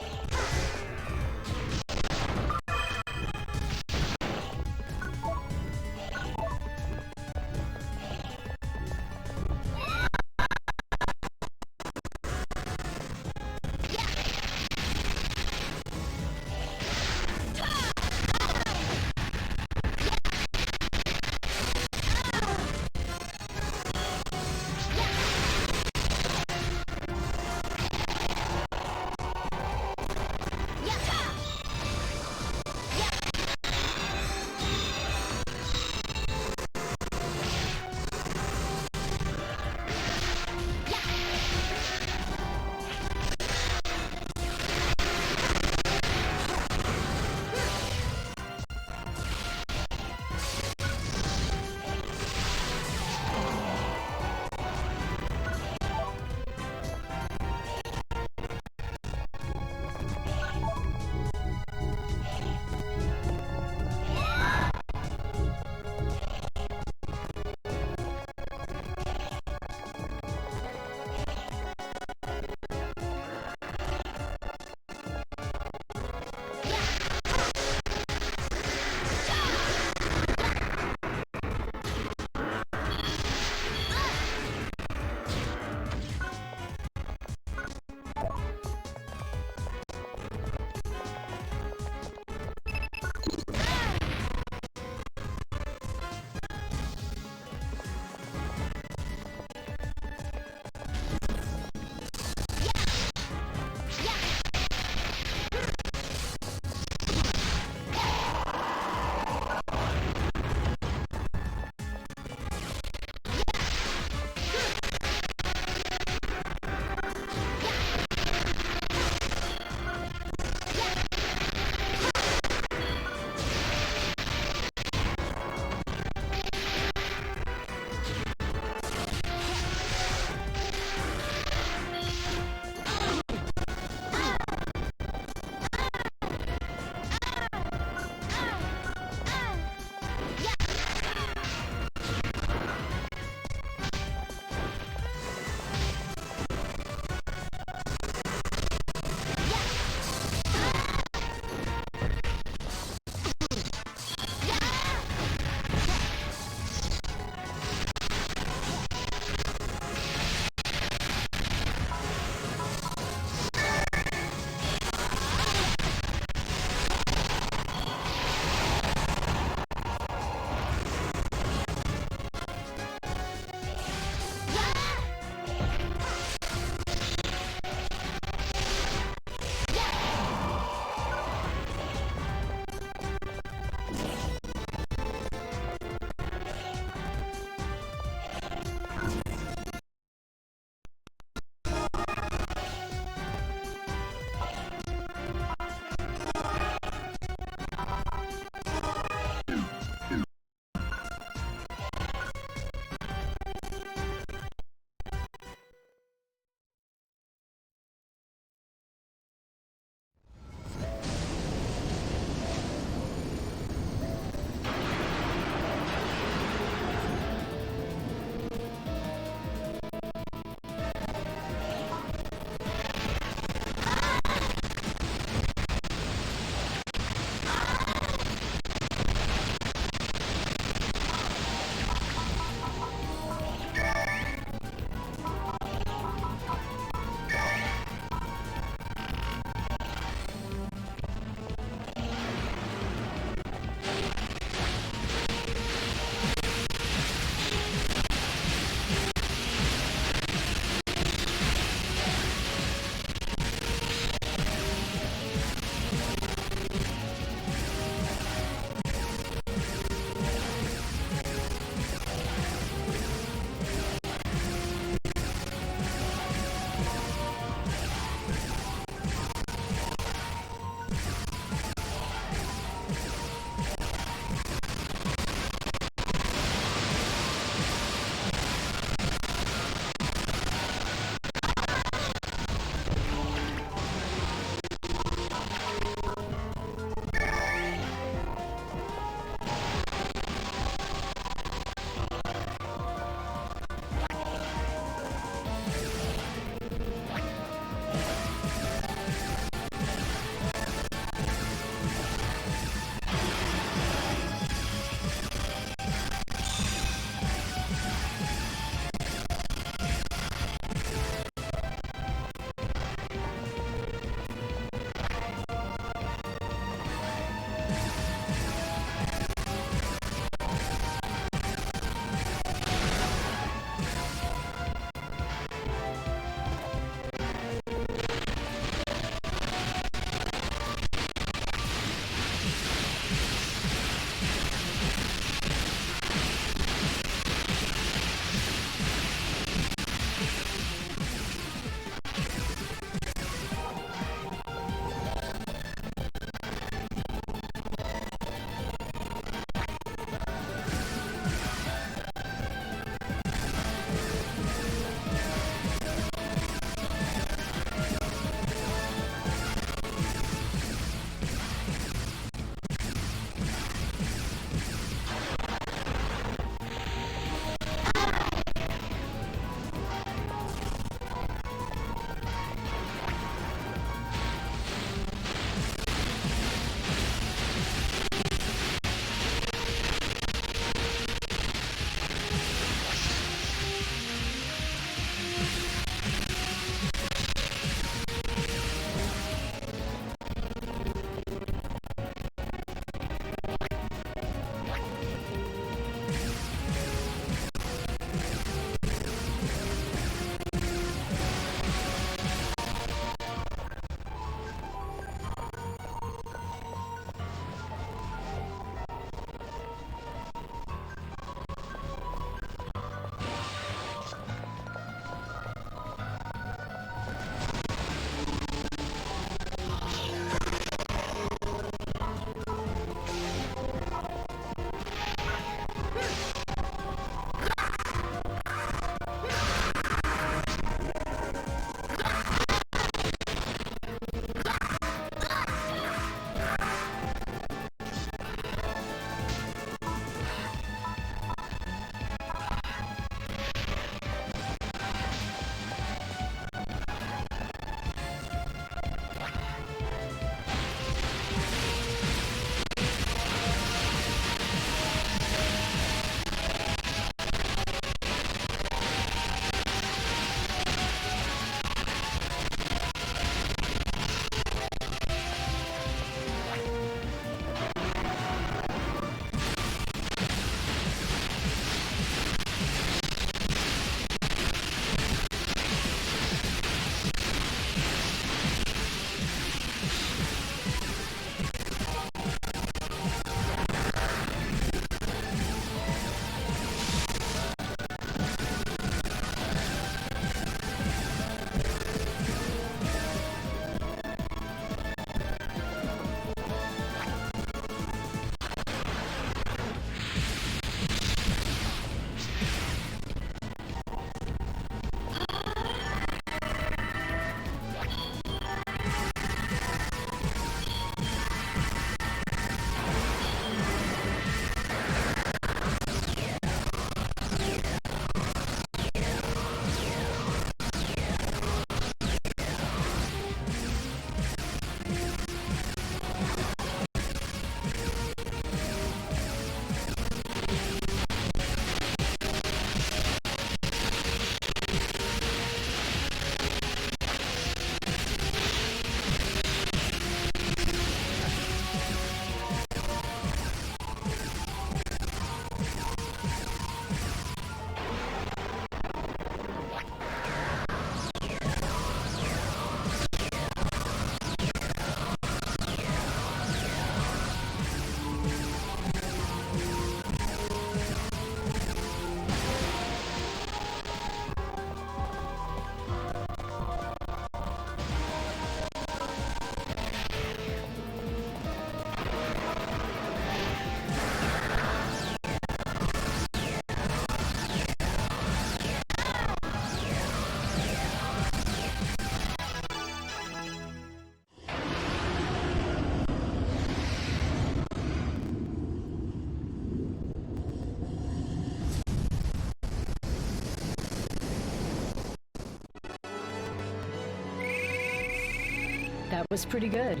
That was pretty good.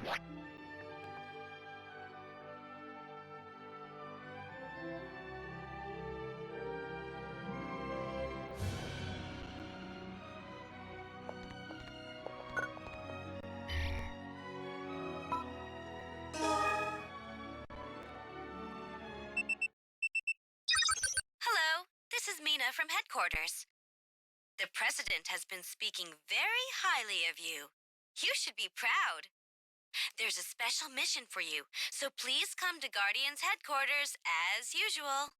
Hello, this is Mina from headquarters. The president has been speaking very highly of you. You should be proud. There's a special mission for you, so please come to Guardian's headquarters as usual.